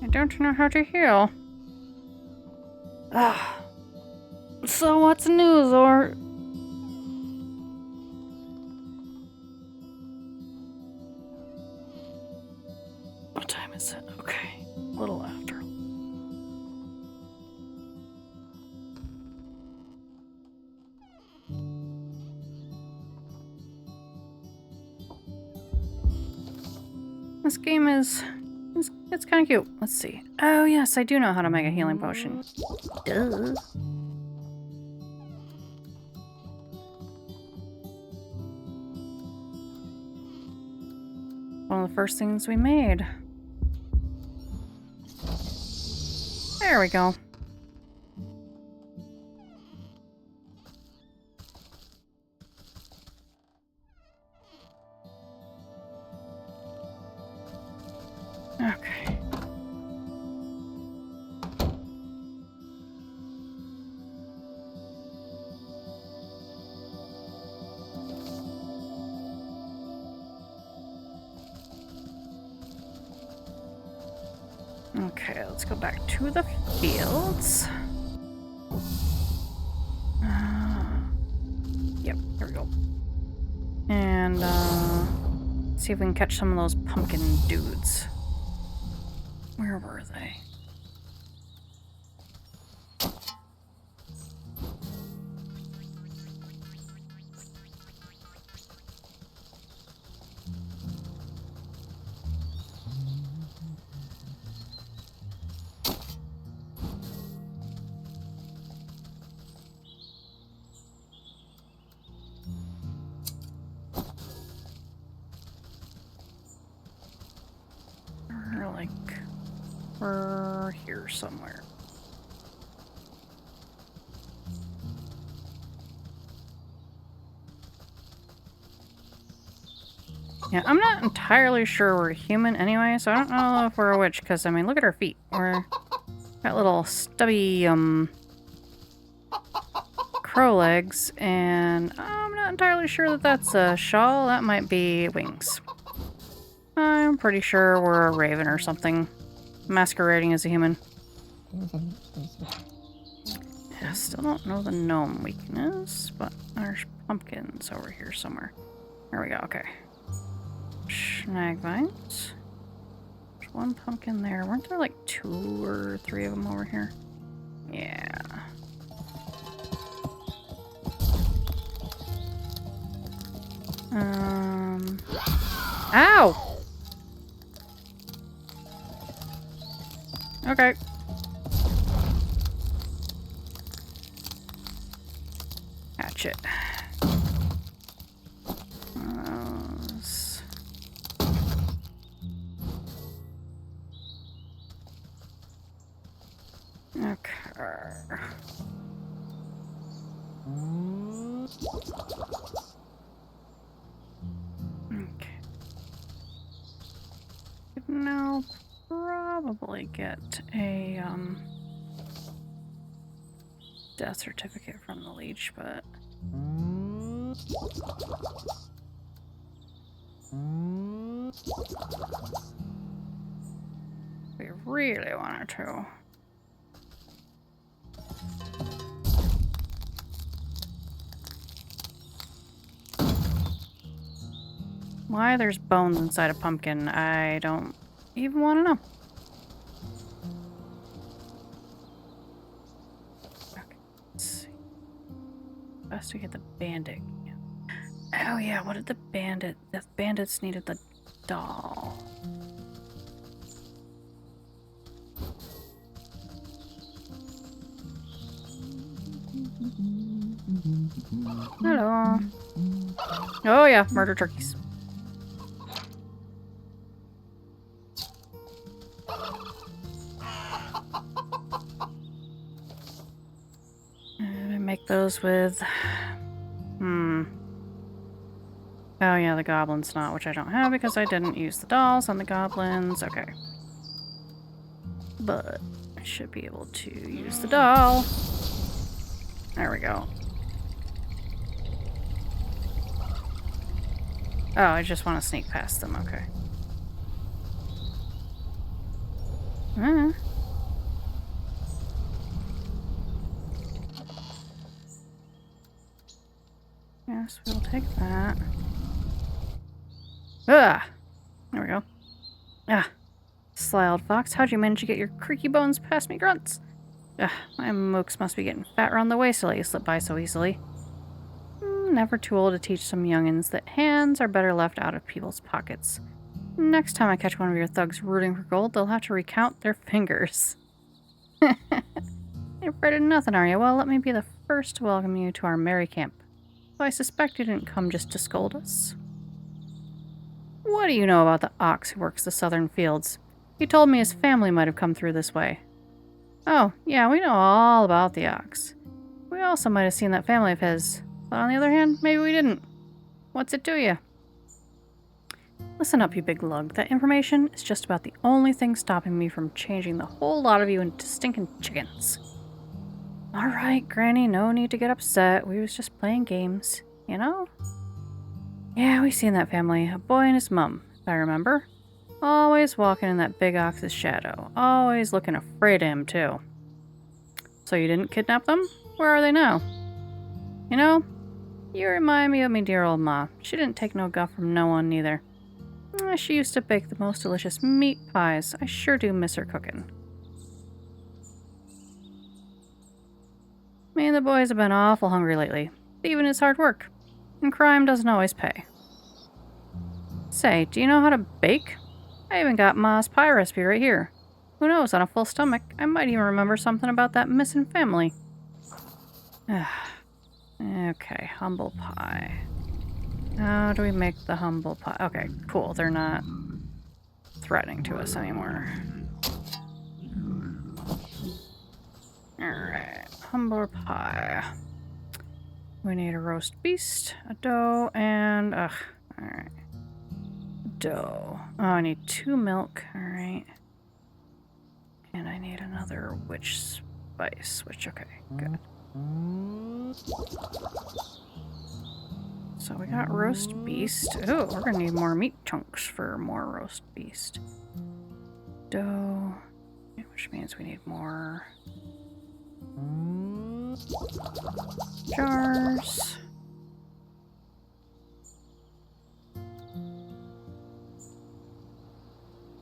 I don't know how to heal. Ah. So what's new, Zor? What time is it? Okay, a little after. This game is... It's kind of cute. Let's see. Oh, yes, I do know how to make a healing potion. Duh. One of the first things we made. There we go. Okay. Okay, let's go back to the fields. Yep, there we go. And, see if we can catch some of those pumpkin dudes. Where were they? over here somewhere. Yeah, I'm not entirely sure we're human anyway, so I don't know if we're a witch, because, I mean, look at our feet. We're got little stubby, crow legs, and I'm not entirely sure that that's a shawl. That might be wings. I'm pretty sure we're a raven or something, masquerading as a human. I still don't know the gnome weakness, but there's pumpkins over here somewhere. There we go, okay. Snag vines. There's one pumpkin there. Weren't there like 2 or 3 of them over here? Yeah. Ow! Okay. Hatchet. Okay. Okay. Could now probably get a death certificate from the leech, but we really wanted to. Why there's bones inside a pumpkin, I don't even want to know. Okay, let's see. Best to get the bandit. Oh yeah, what did the bandit... The bandits needed the doll. Hello. Oh yeah, murder turkeys. Make those with... Oh yeah, the goblin snot, which I don't have because I didn't use the dolls on the goblins. Okay. But I should be able to use the doll. There we go. Oh, I just want to sneak past them. Okay. Yes, we'll take that. Ah! There we go. Ah! Sly old fox, how'd you manage to get your creaky bones past me grunts? Ah, my mooks must be getting fat around the waist to let you slip by so easily. Never too old to teach some youngins that hands are better left out of people's pockets. Next time I catch one of your thugs rooting for gold, they'll have to recount their fingers. You're afraid of nothing, are you? Well, let me be the first to welcome you to our merry camp. Though I suspect you didn't come just to scold us. What do you know about the ox who works the southern fields? He told me his family might have come through this way. Oh, yeah, we know all about the ox. We also might have seen that family of his. But on the other hand, maybe we didn't. What's it to you? Listen up, you big lug. That information is just about the only thing stopping me from changing the whole lot of you into stinking chickens. All right, Granny, no need to get upset. We was just playing games, you know? Yeah, we seen that family. A boy and his mum, if I remember. Always walking in that big ox's shadow. Always looking afraid of him, too. So you didn't kidnap them? Where are they now? You know, you remind me of me dear old ma. She didn't take no guff from no one, neither. She used to bake the most delicious meat pies. I sure do miss her cooking. Me and the boys have been awful hungry lately. Thieving is hard work, and crime doesn't always pay. Say, do you know how to bake? I even got Ma's pie recipe right here. Who knows, on a full stomach, I might even remember something about that missing family. Okay, humble pie. How do we make the humble pie? Okay, cool. Threatening to us anymore. Alright, humble pie. We need a roast beast, a dough, and alright. Dough. Oh, I need 2 milk, alright. And I need another witch spice, okay, good. So we got roast beast. Oh, we're gonna need more meat chunks for more roast beast. Dough, which means we need more jars.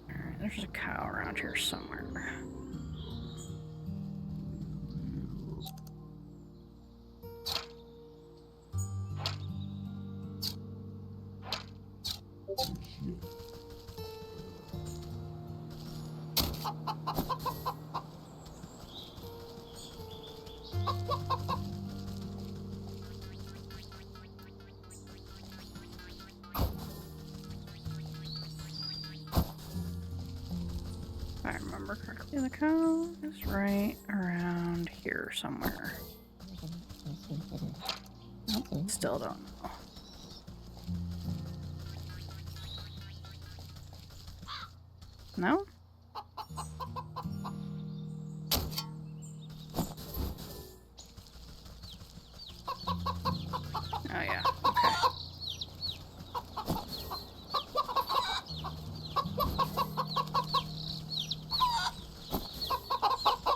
Alright, there's a cow around here somewhere. If I remember correctly, the cow is right around here somewhere. Nope, still don't know. No? Oh yeah, okay.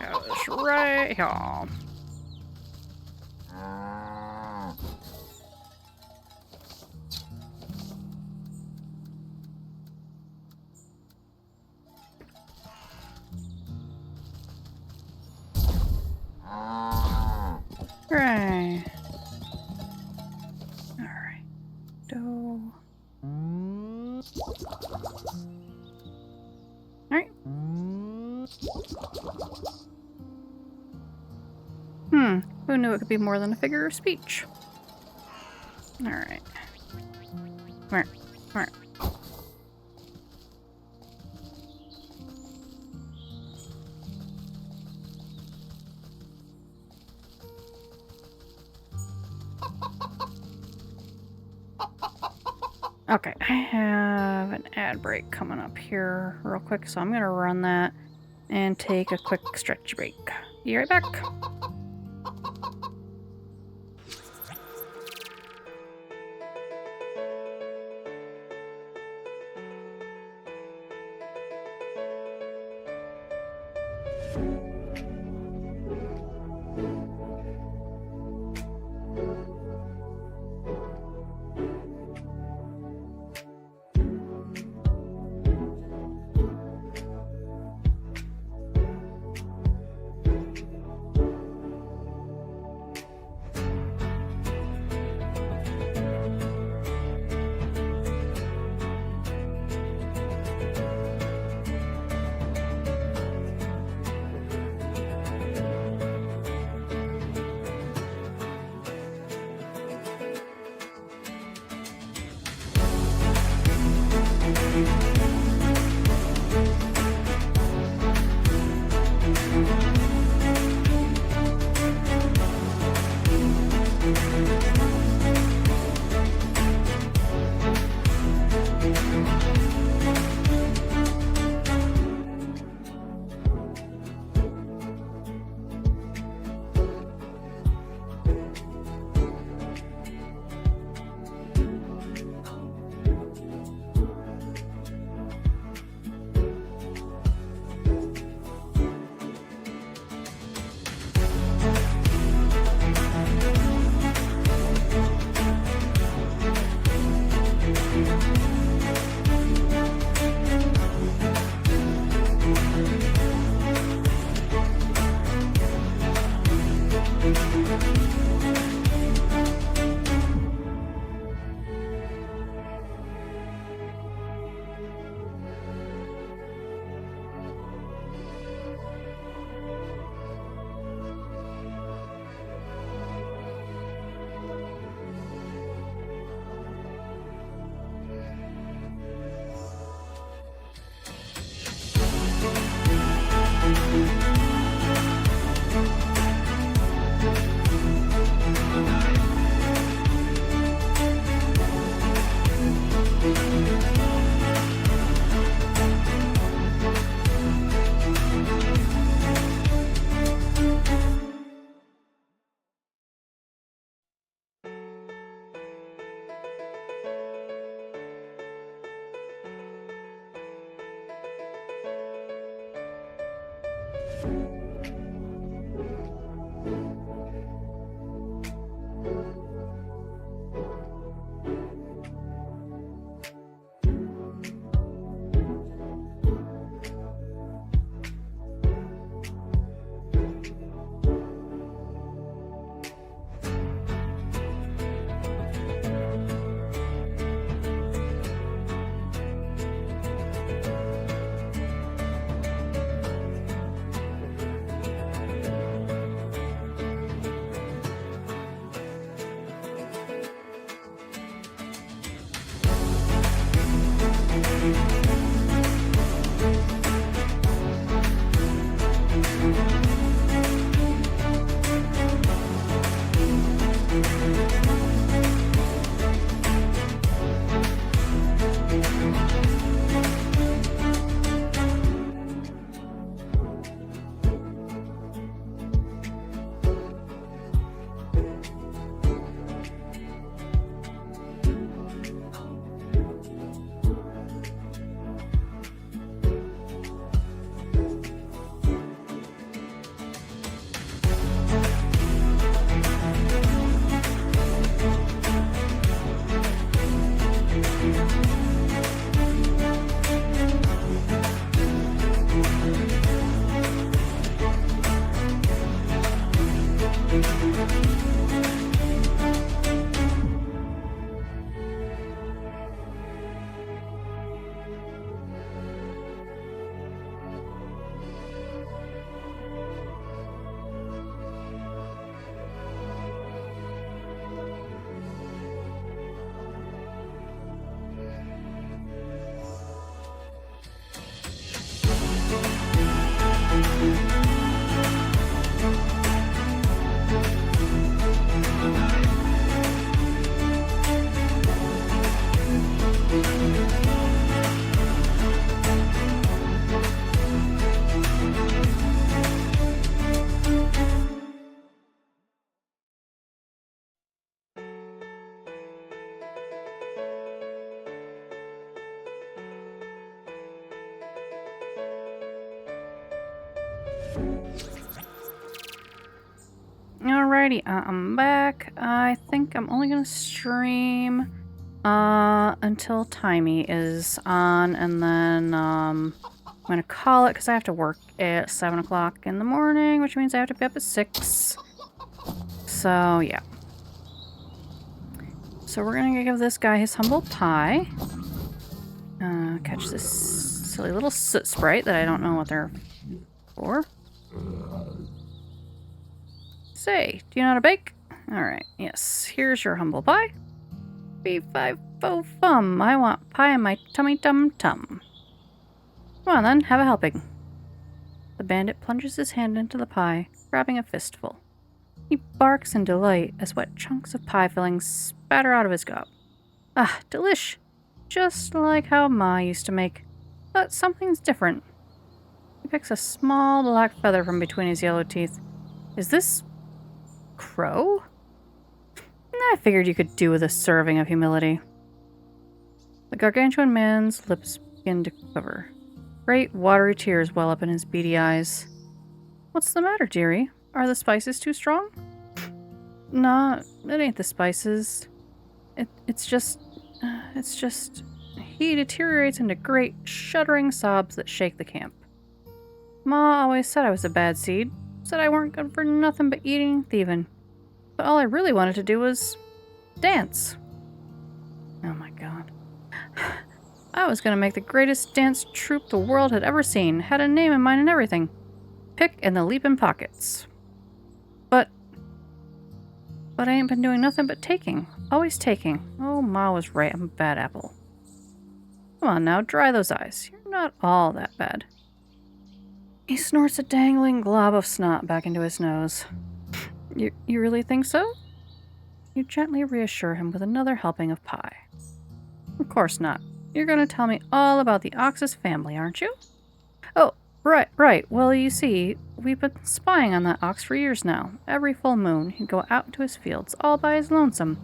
Goes right here. Right. Alright. Dough. Alright. Who knew it could be more than a figure of speech? Alright. Alright. Alright. Okay, I have an ad break coming up here real quick, so I'm gonna run that and take a quick stretch break. Be right back. Alrighty, I'm back. I think I'm only gonna stream until Timey is on, and then I'm gonna call it because I have to work at 7 o'clock in the morning, which means I have to be up at 6. So yeah. So we're gonna give this guy his humble pie. Catch this silly little soot sprite that I don't know what they're for. Say, do you know how to bake? Alright, yes. Here's your humble pie. Fee-fi-fo-fum. I want pie in my tummy-tum-tum. Come on then, have a helping. The bandit plunges his hand into the pie, grabbing a fistful. He barks in delight as wet chunks of pie filling spatter out of his gob. Ah, delish! Just like how Ma used to make. But something's different. He picks a small black feather from between his yellow teeth. Is this crow? I figured you could do with a serving of humility. The gargantuan man's lips begin to quiver. Great watery tears well up in his beady eyes. What's the matter, dearie? Are the spices too strong? Nah, it ain't the spices. It's just... He deteriorates into great, shuddering sobs that shake the camp. Ma always said I was a bad seed. Said I weren't good for nothing but eating and thieving. But all I really wanted to do was dance. Oh my god. I was gonna make the greatest dance troupe the world had ever seen. Had a name in mind and everything. Pick and the leapin' pockets. But I ain't been doing nothing but taking. Always taking. Oh, Ma was right. I'm a bad apple. Come on now, dry those eyes. You're not all that bad. He snorts a dangling glob of snot back into his nose. You really think so? You gently reassure him with another helping of pie. Of course not. You're going to tell me all about the Ox's family, aren't you? Oh, right. Well, you see, we've been spying on that ox for years now. Every full moon, he'd go out into his fields all by his lonesome.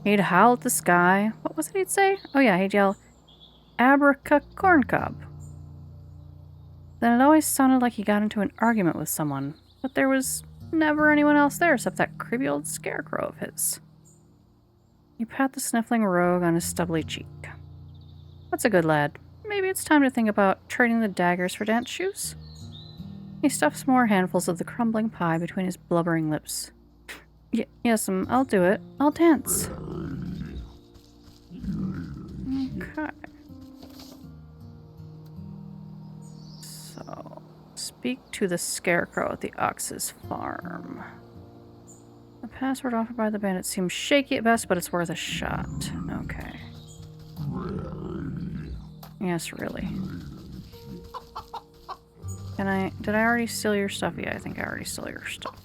He'd howl at the sky. What was it he'd say? Oh yeah, he'd yell, "Abraca corncob." Then it always sounded like he got into an argument with someone, but there was never anyone else there except that creepy old scarecrow of his. You pat the sniffling rogue on his stubbly cheek. That's a good lad. Maybe it's time to think about trading the daggers for dance shoes? He stuffs more handfuls of the crumbling pie between his blubbering lips. Yes, I'll do it. I'll dance. Okay. So, speak to the scarecrow at the Ox's farm. The password offered by the bandit seems shaky at best, but it's worth a shot. Okay. Yes, really. Did I already steal your stuff? Yeah, I think I already stole your stuff.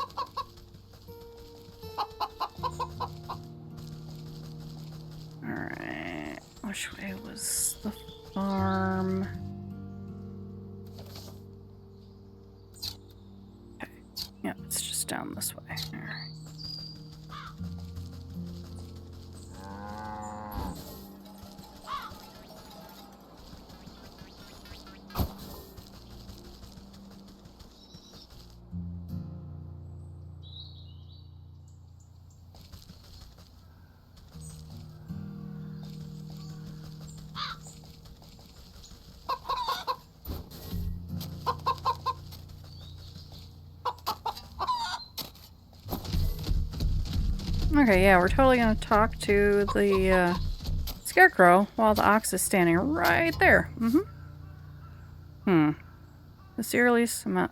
Alright. Which way was the farm? Okay. Yep, it's just down this way. Alright. Okay, yeah, we're totally gonna talk to the scarecrow while the ox is standing right there. The serious amount,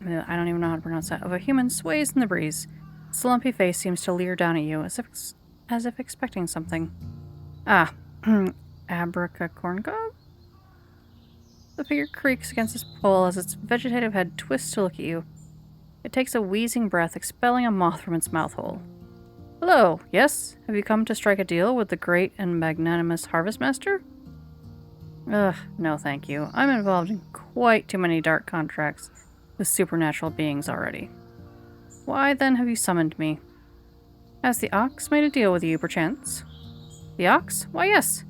I don't even know how to pronounce that, of a human sways in the breeze. Its lumpy face seems to leer down at you as if expecting something. Ah, Abraca corncob? The figure creaks against its pole as its vegetative head twists to look at you. It takes a wheezing breath, expelling a moth from its mouth hole. Hello, yes? Have you come to strike a deal with the great and magnanimous Harvest Master? Ugh, no thank you. I'm involved in quite too many dark contracts with supernatural beings already. Why then have you summoned me? Has the Ox made a deal with you, perchance? The Ox? Why yes.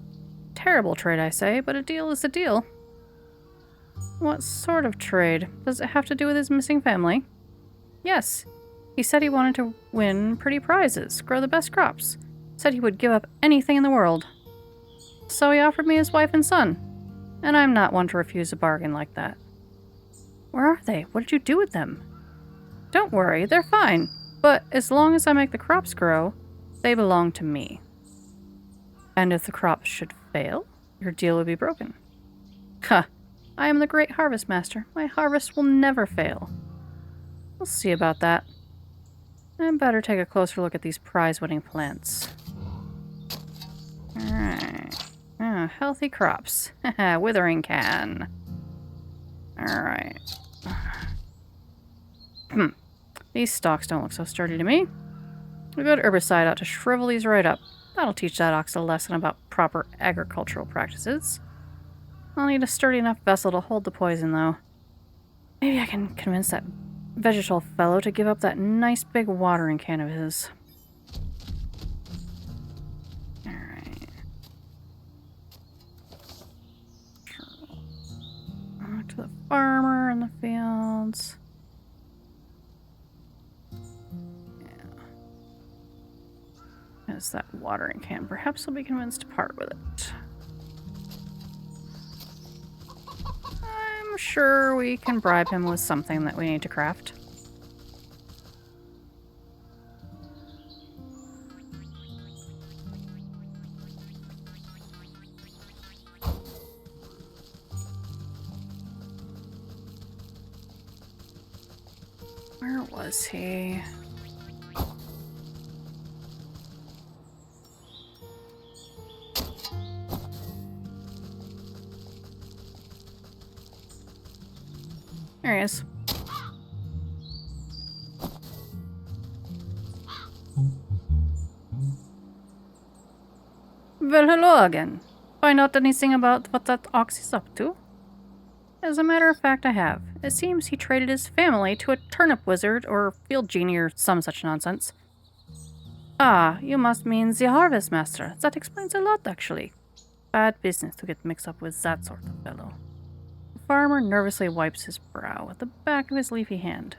Terrible trade, I say, but a deal is a deal. What sort of trade? Does it have to do with his missing family? Yes. He said he wanted to win pretty prizes, grow the best crops. Said he would give up anything in the world. So he offered me his wife and son. And I'm not one to refuse a bargain like that. Where are they? What did you do with them? Don't worry, they're fine. But as long as I make the crops grow, they belong to me. And if the crops should fail, your deal would be broken. Huh. I am the great harvest master. My harvest will never fail. We'll see about that. I better take a closer look at these prize-winning plants. Alright. Oh, healthy crops. Haha, withering can. Alright. These stalks don't look so sturdy to me. A good herbicide ought to shrivel these right up. That'll teach that ox a lesson about proper agricultural practices. I'll need a sturdy enough vessel to hold the poison, though. Maybe I can convince that vegetal fellow to give up that nice big watering can of his. Alright. Back to the farmer in the fields. There's that watering can. Perhaps I'll be convinced to part with it. I'm sure we can bribe him with something that we need to craft. Where was he? There he is. Well, hello again. Find out anything about what that ox is up to? As a matter of fact, I have. It seems he traded his family to a turnip wizard or field genie or some such nonsense. Ah, you must mean the harvest master. That explains a lot, actually. Bad business to get mixed up with that sort of fellow. The farmer nervously wipes his brow with the back of his leafy hand.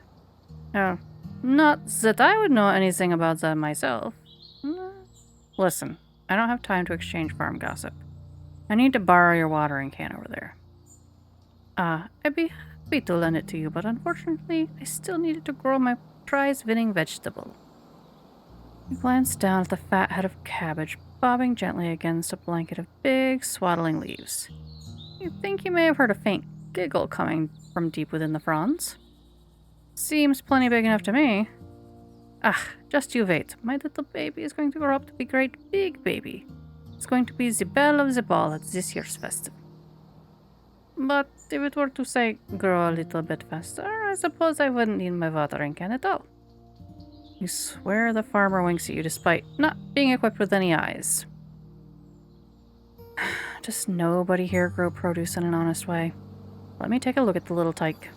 Oh, not that I would know anything about that myself. Listen, I don't have time to exchange farm gossip. I need to borrow your watering can over there. I'd be happy to lend it to you, but unfortunately, I still need it to grow my prize-winning vegetable. He glanced down at the fat head of cabbage bobbing gently against a blanket of big, swaddling leaves. You'd think you may have heard a faint giggle coming from deep within the fronds. Seems plenty big enough to me. Just you wait. My little baby is going to grow up to be a great big baby. It's going to be the belle of the ball at this year's festival. But if it were to, say, grow a little bit faster, I suppose I wouldn't need my watering can at all. You swear the farmer winks at you despite not being equipped with any eyes. Does nobody here grow produce in an honest way? Let me take a look at the little tyke.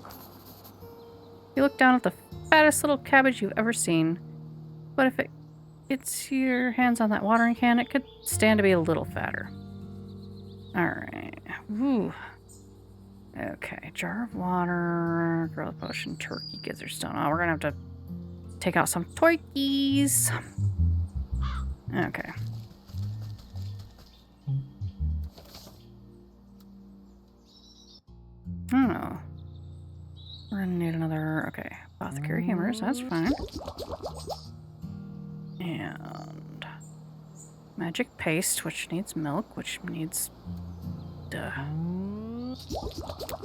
You look down at the fattest little cabbage you've ever seen, but if it gets your hands on that watering can, it could stand to be a little fatter. Alright. Woo. Okay, jar of water, growth potion, turkey, gizzard stone. Oh, we're gonna have to take out some turkeys. Okay. Oh. We're gonna need another, okay, apothecary humors, that's fine. And magic paste, which needs milk, which needs,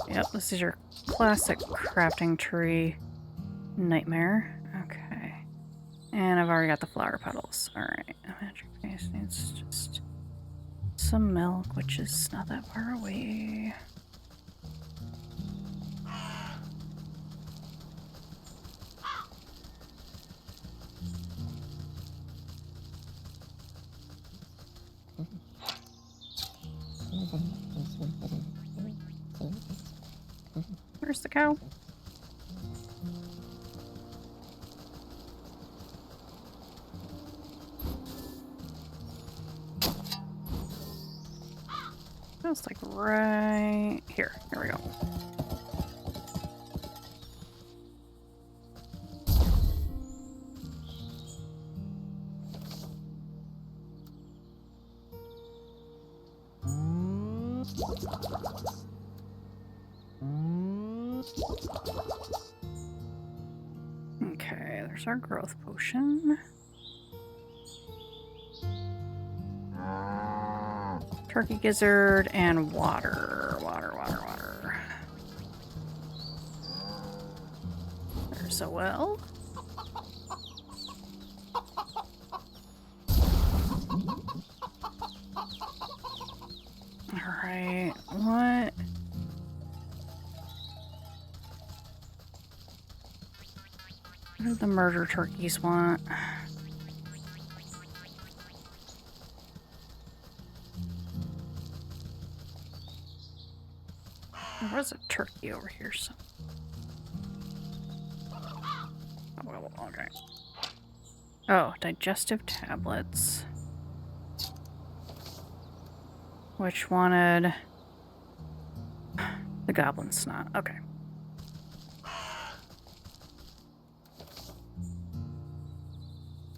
Yep, this is your classic crafting tree nightmare. Okay. And I've already got the flower petals. Alright, magic paste needs just some milk, which is not that far away. Where's the cow? It's like right here. Here we go. Okay, there's our growth potion. Turkey gizzard and water. Water. There's a well. Alright, what do the murder turkeys want? There was a turkey over here, so. Oh, okay. Oh, digestive tablets. Which wanted the goblin snot. Okay.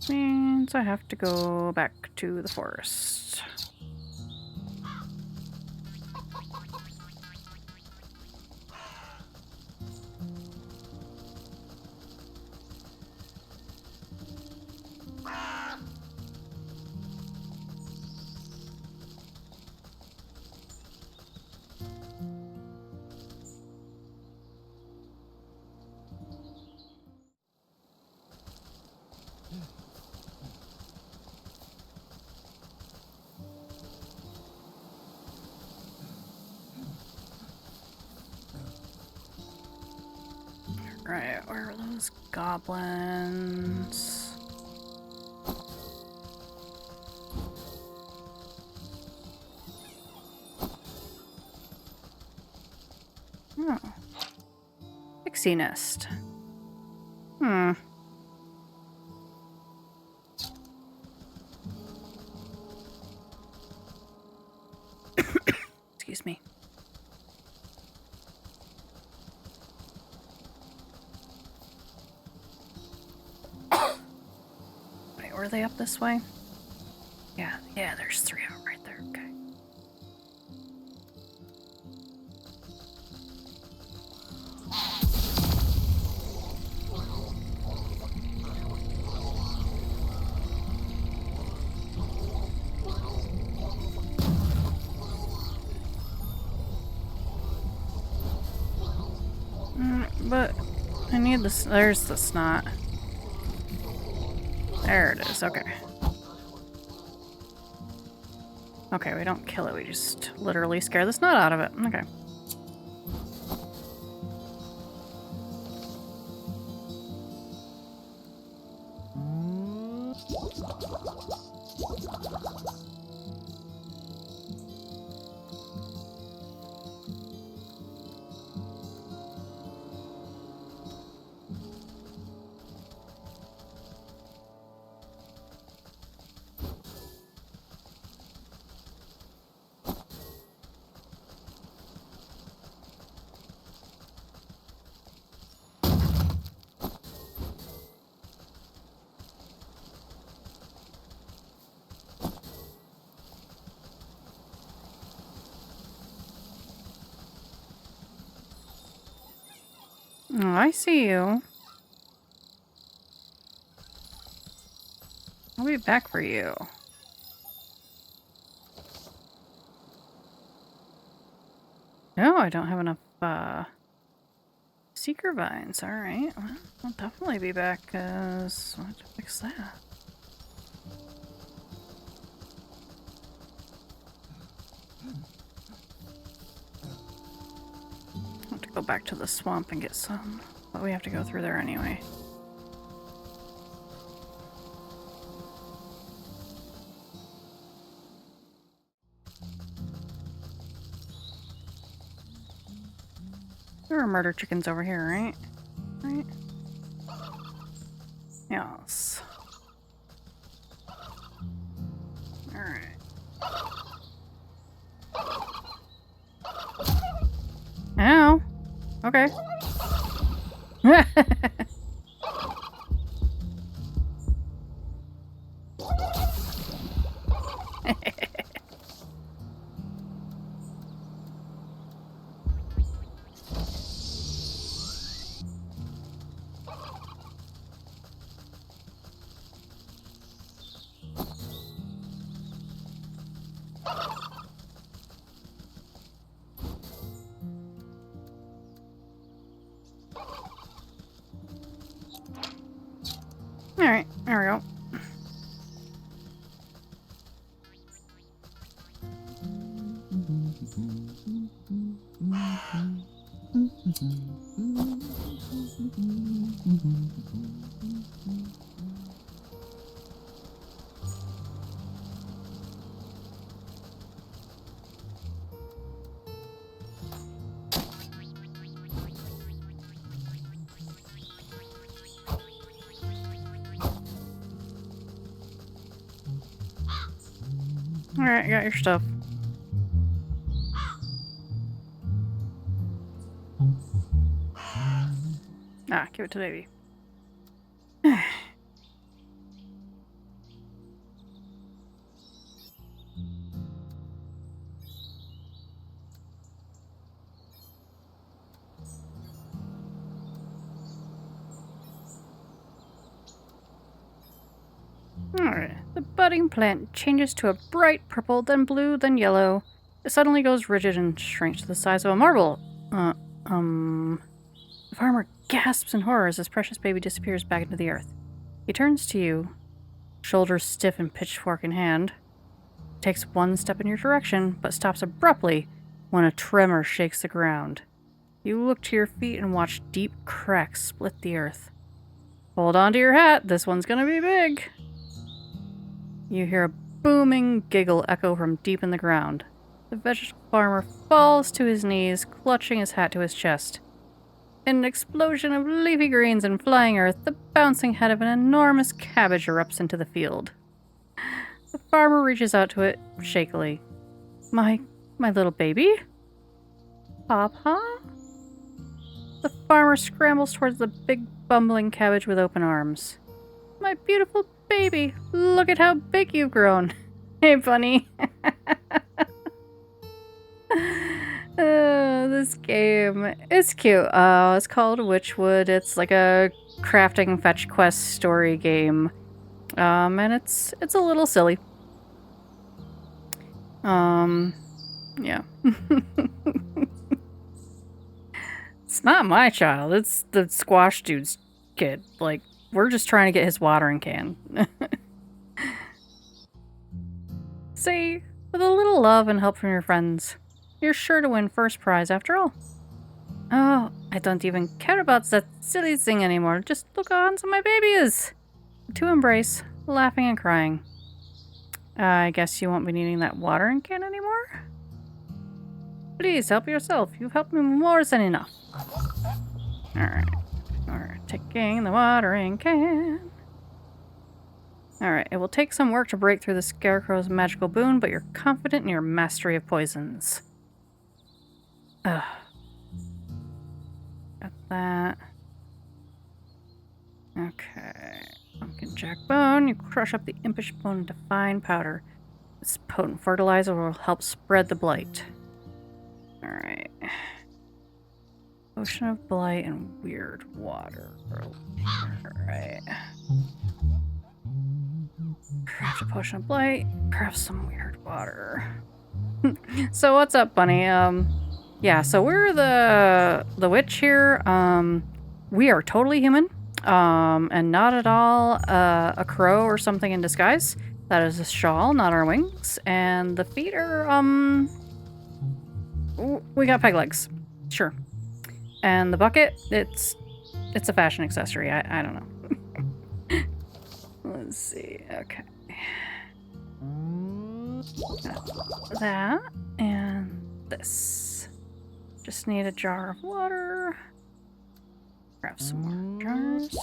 Means I have to go back to the forest. Right, where are those goblins? Oh. Pixie nest. Excuse me. Wait, were they up this way? Yeah, there's 3 of them right there. Okay. But I need this. There's the snot. There it is. Okay. Okay, we don't kill it. We just literally scare the snot out of it. Okay. Oh, I see you. I'll be back for you. No, I don't have enough, seeker vines. Alright, well, I'll definitely be back, because I have to fix that. I have to go back to the swamp and get some, but we have to go through there anyway. There are murder chickens over here, right? Right? Yes. Alright. Ow. Okay. There we go. Alright, I got your stuff. Ah, give it to baby. Alright. The budding plant changes to a bright purple, then blue, then yellow. It suddenly goes rigid and shrinks to the size of a marble. The farmer gasps in horror as his precious baby disappears back into the earth. He turns to you, shoulders stiff and pitchfork in hand. Takes one step in your direction, but stops abruptly when a tremor shakes the ground. You look to your feet and watch deep cracks split the earth. Hold on to your hat, this one's gonna be big. You hear a booming giggle echo from deep in the ground. The vegetable farmer falls to his knees, clutching his hat to his chest. In an explosion of leafy greens and flying earth, the bouncing head of an enormous cabbage erupts into the field. The farmer reaches out to it shakily. My little baby? Papa? The farmer scrambles towards the big bumbling cabbage with open arms. My beautiful baby, look at how big you've grown. Hey, bunny. Oh, this game. It's cute. It's called Wytchwood. It's like a crafting fetch quest story game. And it's a little silly. Yeah. It's not my child. It's the squash dude's kid. Like, we're just trying to get his watering can. See, with a little love and help from your friends, you're sure to win first prize after all. Oh, I don't even care about that silly thing anymore. Just look how handsome my baby is. The two embrace, laughing and crying. I guess you won't be needing that watering can anymore? Please help yourself. You've helped me more than enough. Alright. We're taking the watering can. Alright, it will take some work to break through the Scarecrow's magical boon, but you're confident in your mastery of poisons. Ugh. Got that. Okay. Pumpkin jack bone. You crush up the impish bone into fine powder. This potent fertilizer will help spread the blight. Alright. Potion of blight and weird water. Alright. Craft a potion of blight. Craft some weird water. So what's up, bunny? Yeah, so we're the witch here. We are totally human. And not at all a crow or something in disguise. That is a shawl, not our wings. And the feet are, we got peg legs. Sure. And the bucket, it's a fashion accessory. I don't know. Let's see. Okay. Got that and this. Just need a jar of water. Grab some more jars.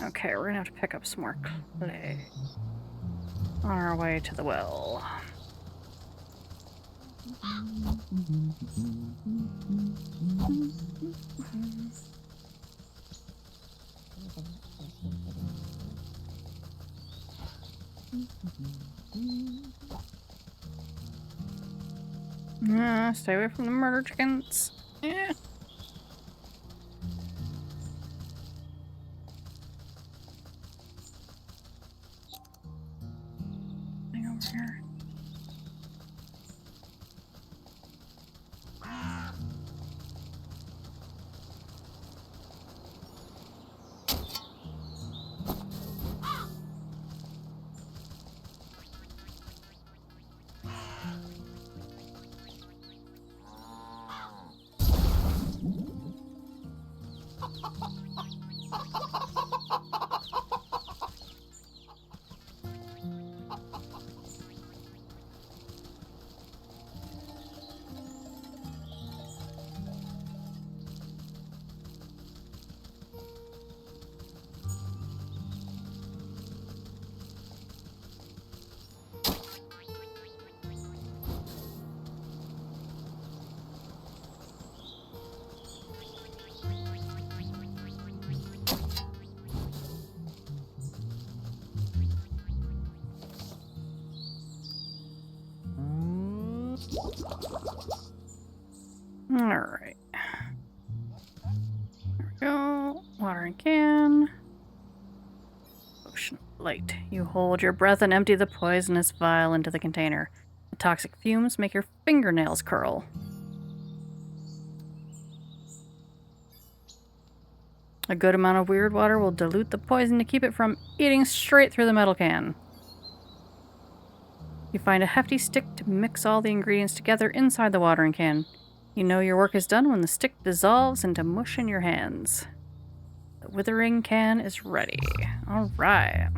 Okay, we're gonna have to pick up some more clay on our way to the well. Stay away from the murder chickens. Yeah. Thing over here. Alright. There we go. Watering can. Potion of light. You hold your breath and empty the poisonous vial into the container. The toxic fumes make your fingernails curl. A good amount of weird water will dilute the poison to keep it from eating straight through the metal can. You find a hefty stick to mix all the ingredients together inside the watering can. You know your work is done when the stick dissolves into mush in your hands. The withering can is ready. All right.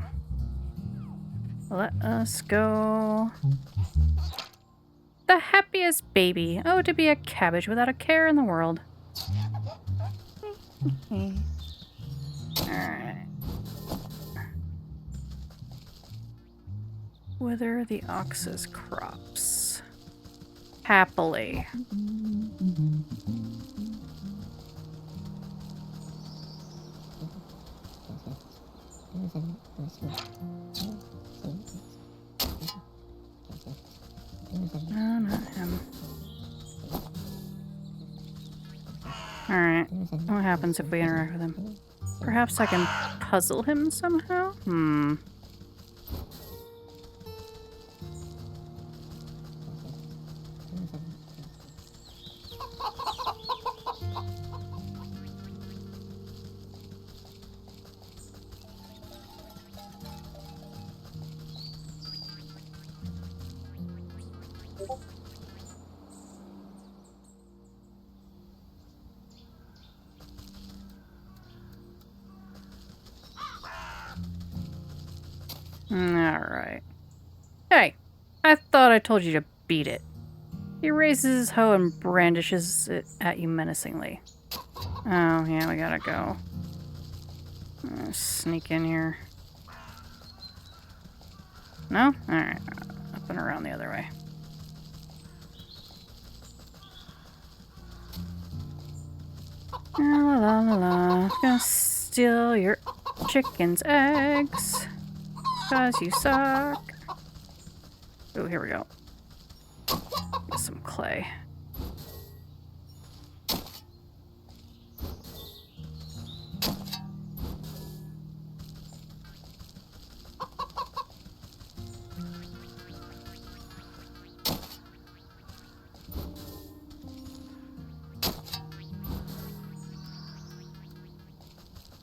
Let us go. The happiest baby. Oh, to be a cabbage without a care in the world. Alright. Wither the ox's crops. Happily. No, not him. Alright. What happens if we interact with him? Perhaps I can puzzle him somehow? Alright. Hey, I thought I told you to beat it. He raises his hoe and brandishes it at you menacingly. Oh, yeah, we gotta go. Sneak in here. No? Alright. Up and around the other way. La la la la. Gonna steal your chicken's eggs. 'Cause you suck. Oh, here we go. Get some clay.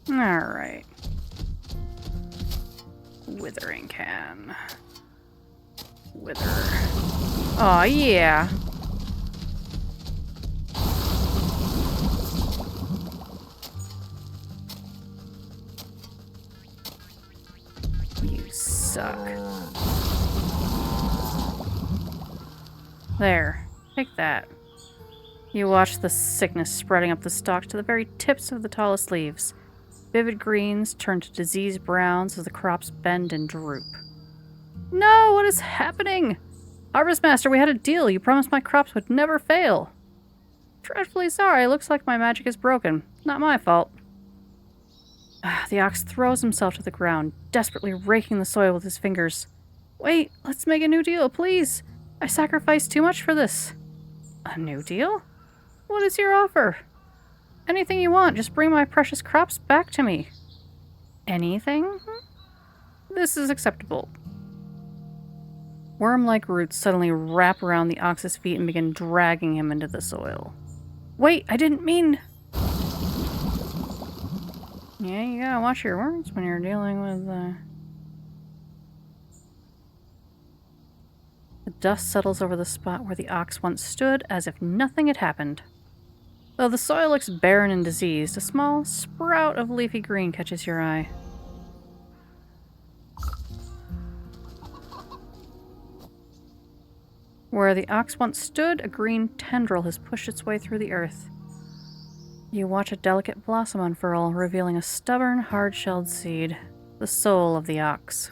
Alright. Withering can. Wither. Aw, yeah. You suck. There. Take that. You watch the sickness spreading up the stalk to the very tips of the tallest leaves. Vivid greens turn to diseased browns as the crops bend and droop. No, what is happening? Harvest Master, we had a deal. You promised my crops would never fail. Dreadfully sorry. Looks like my magic is broken. Not my fault. The ox throws himself to the ground, desperately raking the soil with his fingers. Wait, let's make a new deal, please. I sacrificed too much for this. A new deal? What is your offer? Anything you want, just bring my precious crops back to me. Anything? This is acceptable. Worm-like roots suddenly wrap around the ox's feet and begin dragging him into the soil. Wait, I didn't mean... Yeah, you gotta watch your words when you're dealing with, The dust settles over the spot where the ox once stood as if nothing had happened. Though the soil looks barren and diseased, a small sprout of leafy green catches your eye. Where the ox once stood, a green tendril has pushed its way through the earth. You watch a delicate blossom unfurl, revealing a stubborn, hard-shelled seed, the soul of the ox.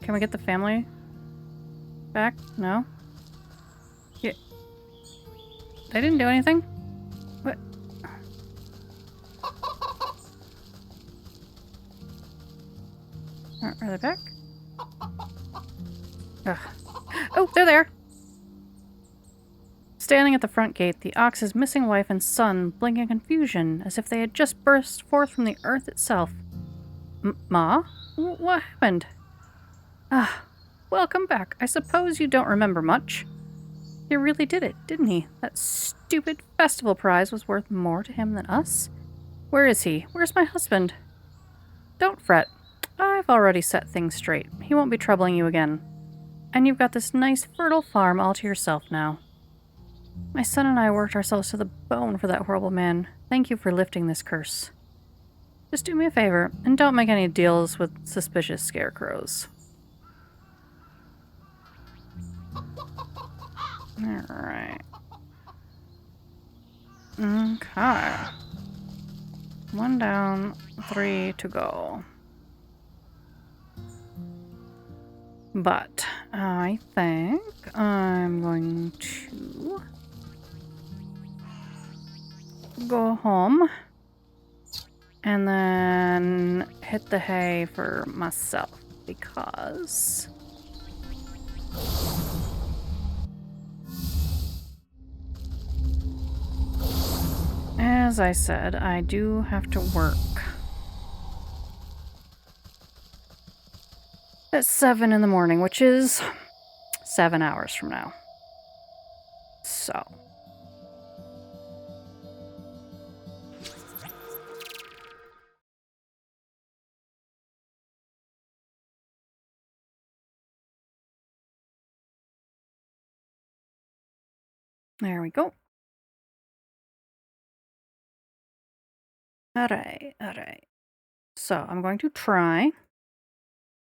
Can we get the family back? No? Yeah. They didn't do anything? What? Are they back? Ugh. Oh, they're there! Standing at the front gate, the Ox's missing wife and son blink in confusion, as if they had just burst forth from the earth itself. Ma? What happened? Ah, welcome back. I suppose you don't remember much. He really did it, didn't he? That stupid festival prize was worth more to him than us. Where is he? Where's my husband? Don't fret. I've already set things straight. He won't be troubling you again. And you've got this nice, fertile farm all to yourself now. My son and I worked ourselves to the bone for that horrible man. Thank you for lifting this curse. Just do me a favor, and don't make any deals with suspicious scarecrows. Alright. Okay. 1 down, 3 to go. But I think I'm going to go home and then hit the hay for myself because as I said, I do have to work at 7 in the morning, which is 7 hours from now. So. There we go. Alright. So I'm going to try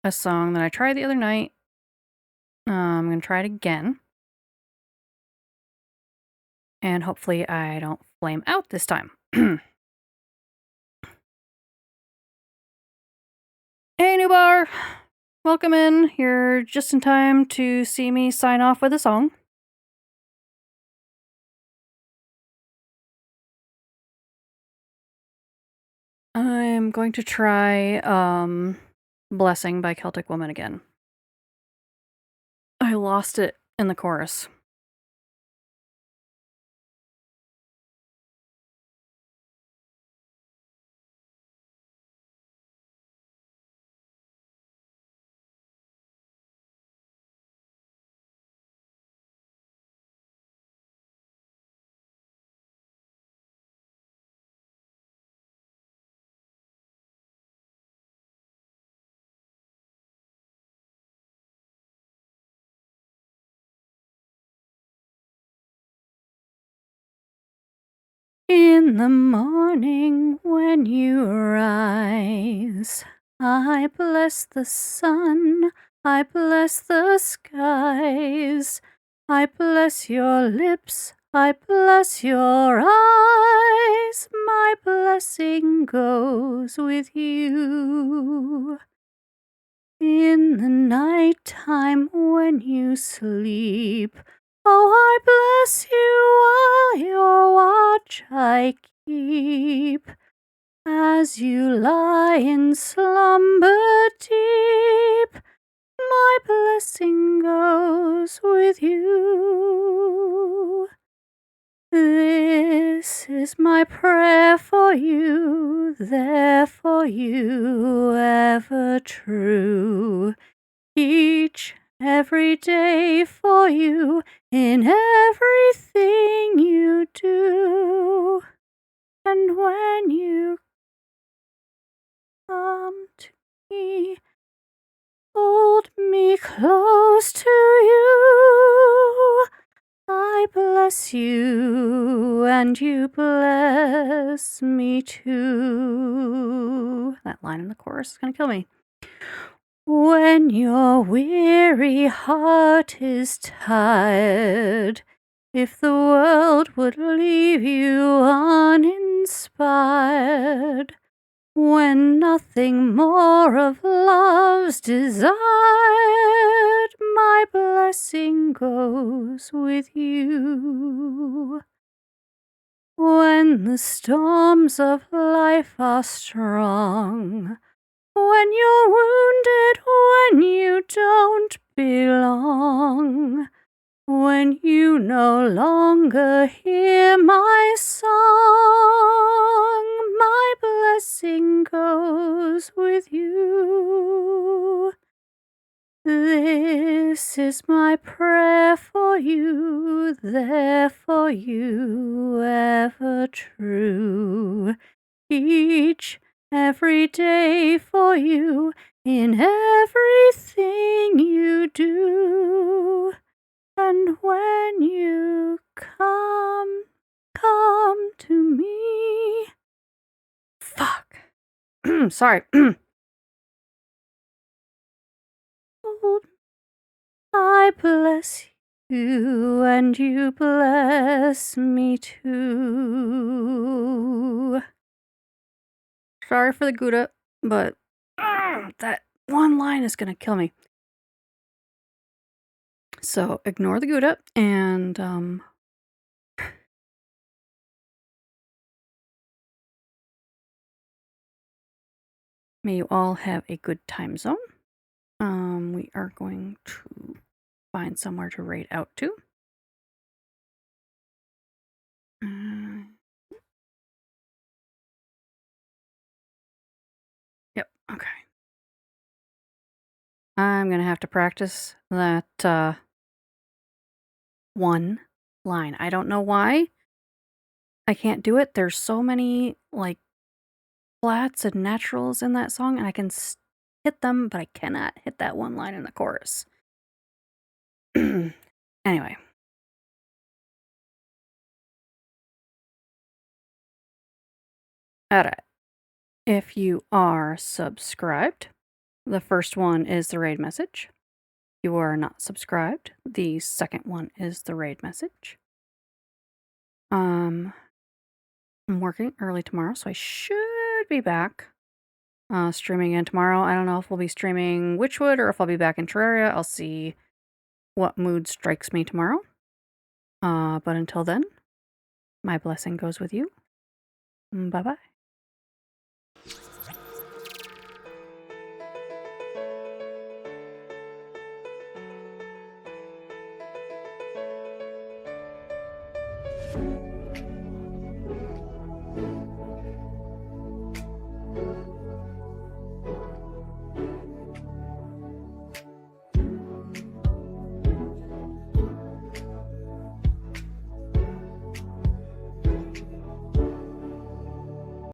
a song that I tried the other night. I'm going to try it again. And hopefully I don't flame out this time. Hey, new bar! Welcome in. You're just in time to see me sign off with a song. I'm going to try Blessing by Celtic Woman again. I lost it in the chorus. In the morning when you rise, I bless the sun, I bless the skies, I bless your lips, I bless your eyes, my blessing goes with you. In the night time when you sleep, oh, I bless you while your watch I keep. As you lie in slumber deep, my blessing goes with you. This is my prayer for you, there for you, ever true. Every day for you, in everything you do. And when you come to me, hold me close to you. I bless you, and you bless me too. That line in the chorus is gonna kill me. When your weary heart is tired, if the world would leave you uninspired, when nothing more of love's desired, my blessing goes with you. when the storms of life are strong, when you're wounded, when you don't belong, when you no longer hear my song, my blessing goes with you. This is my prayer for you, there for you, ever true. Every day for you, in everything you do. And when you come to me. Fuck. Sorry. Hold, I bless you, and you bless me too. Sorry for the Gouda, but that one line is gonna kill me. So ignore the Gouda, and may you all have a good time zone. We are going to find somewhere to raid out to. Yep, okay. I'm gonna have to practice that one line. I don't know why I can't do it. There's so many, like, flats and naturals in that song, and I can hit them, but I cannot hit that one line in the chorus. Anyway. Alright. If you are subscribed, the first one is the raid message. If you are not subscribed, the second one is the raid message. I'm working early tomorrow, so I should be back streaming again tomorrow. I don't know if we'll be streaming Wytchwood or if I'll be back in Terraria. I'll see what mood strikes me tomorrow. But until then, my blessing goes with you. Bye-bye.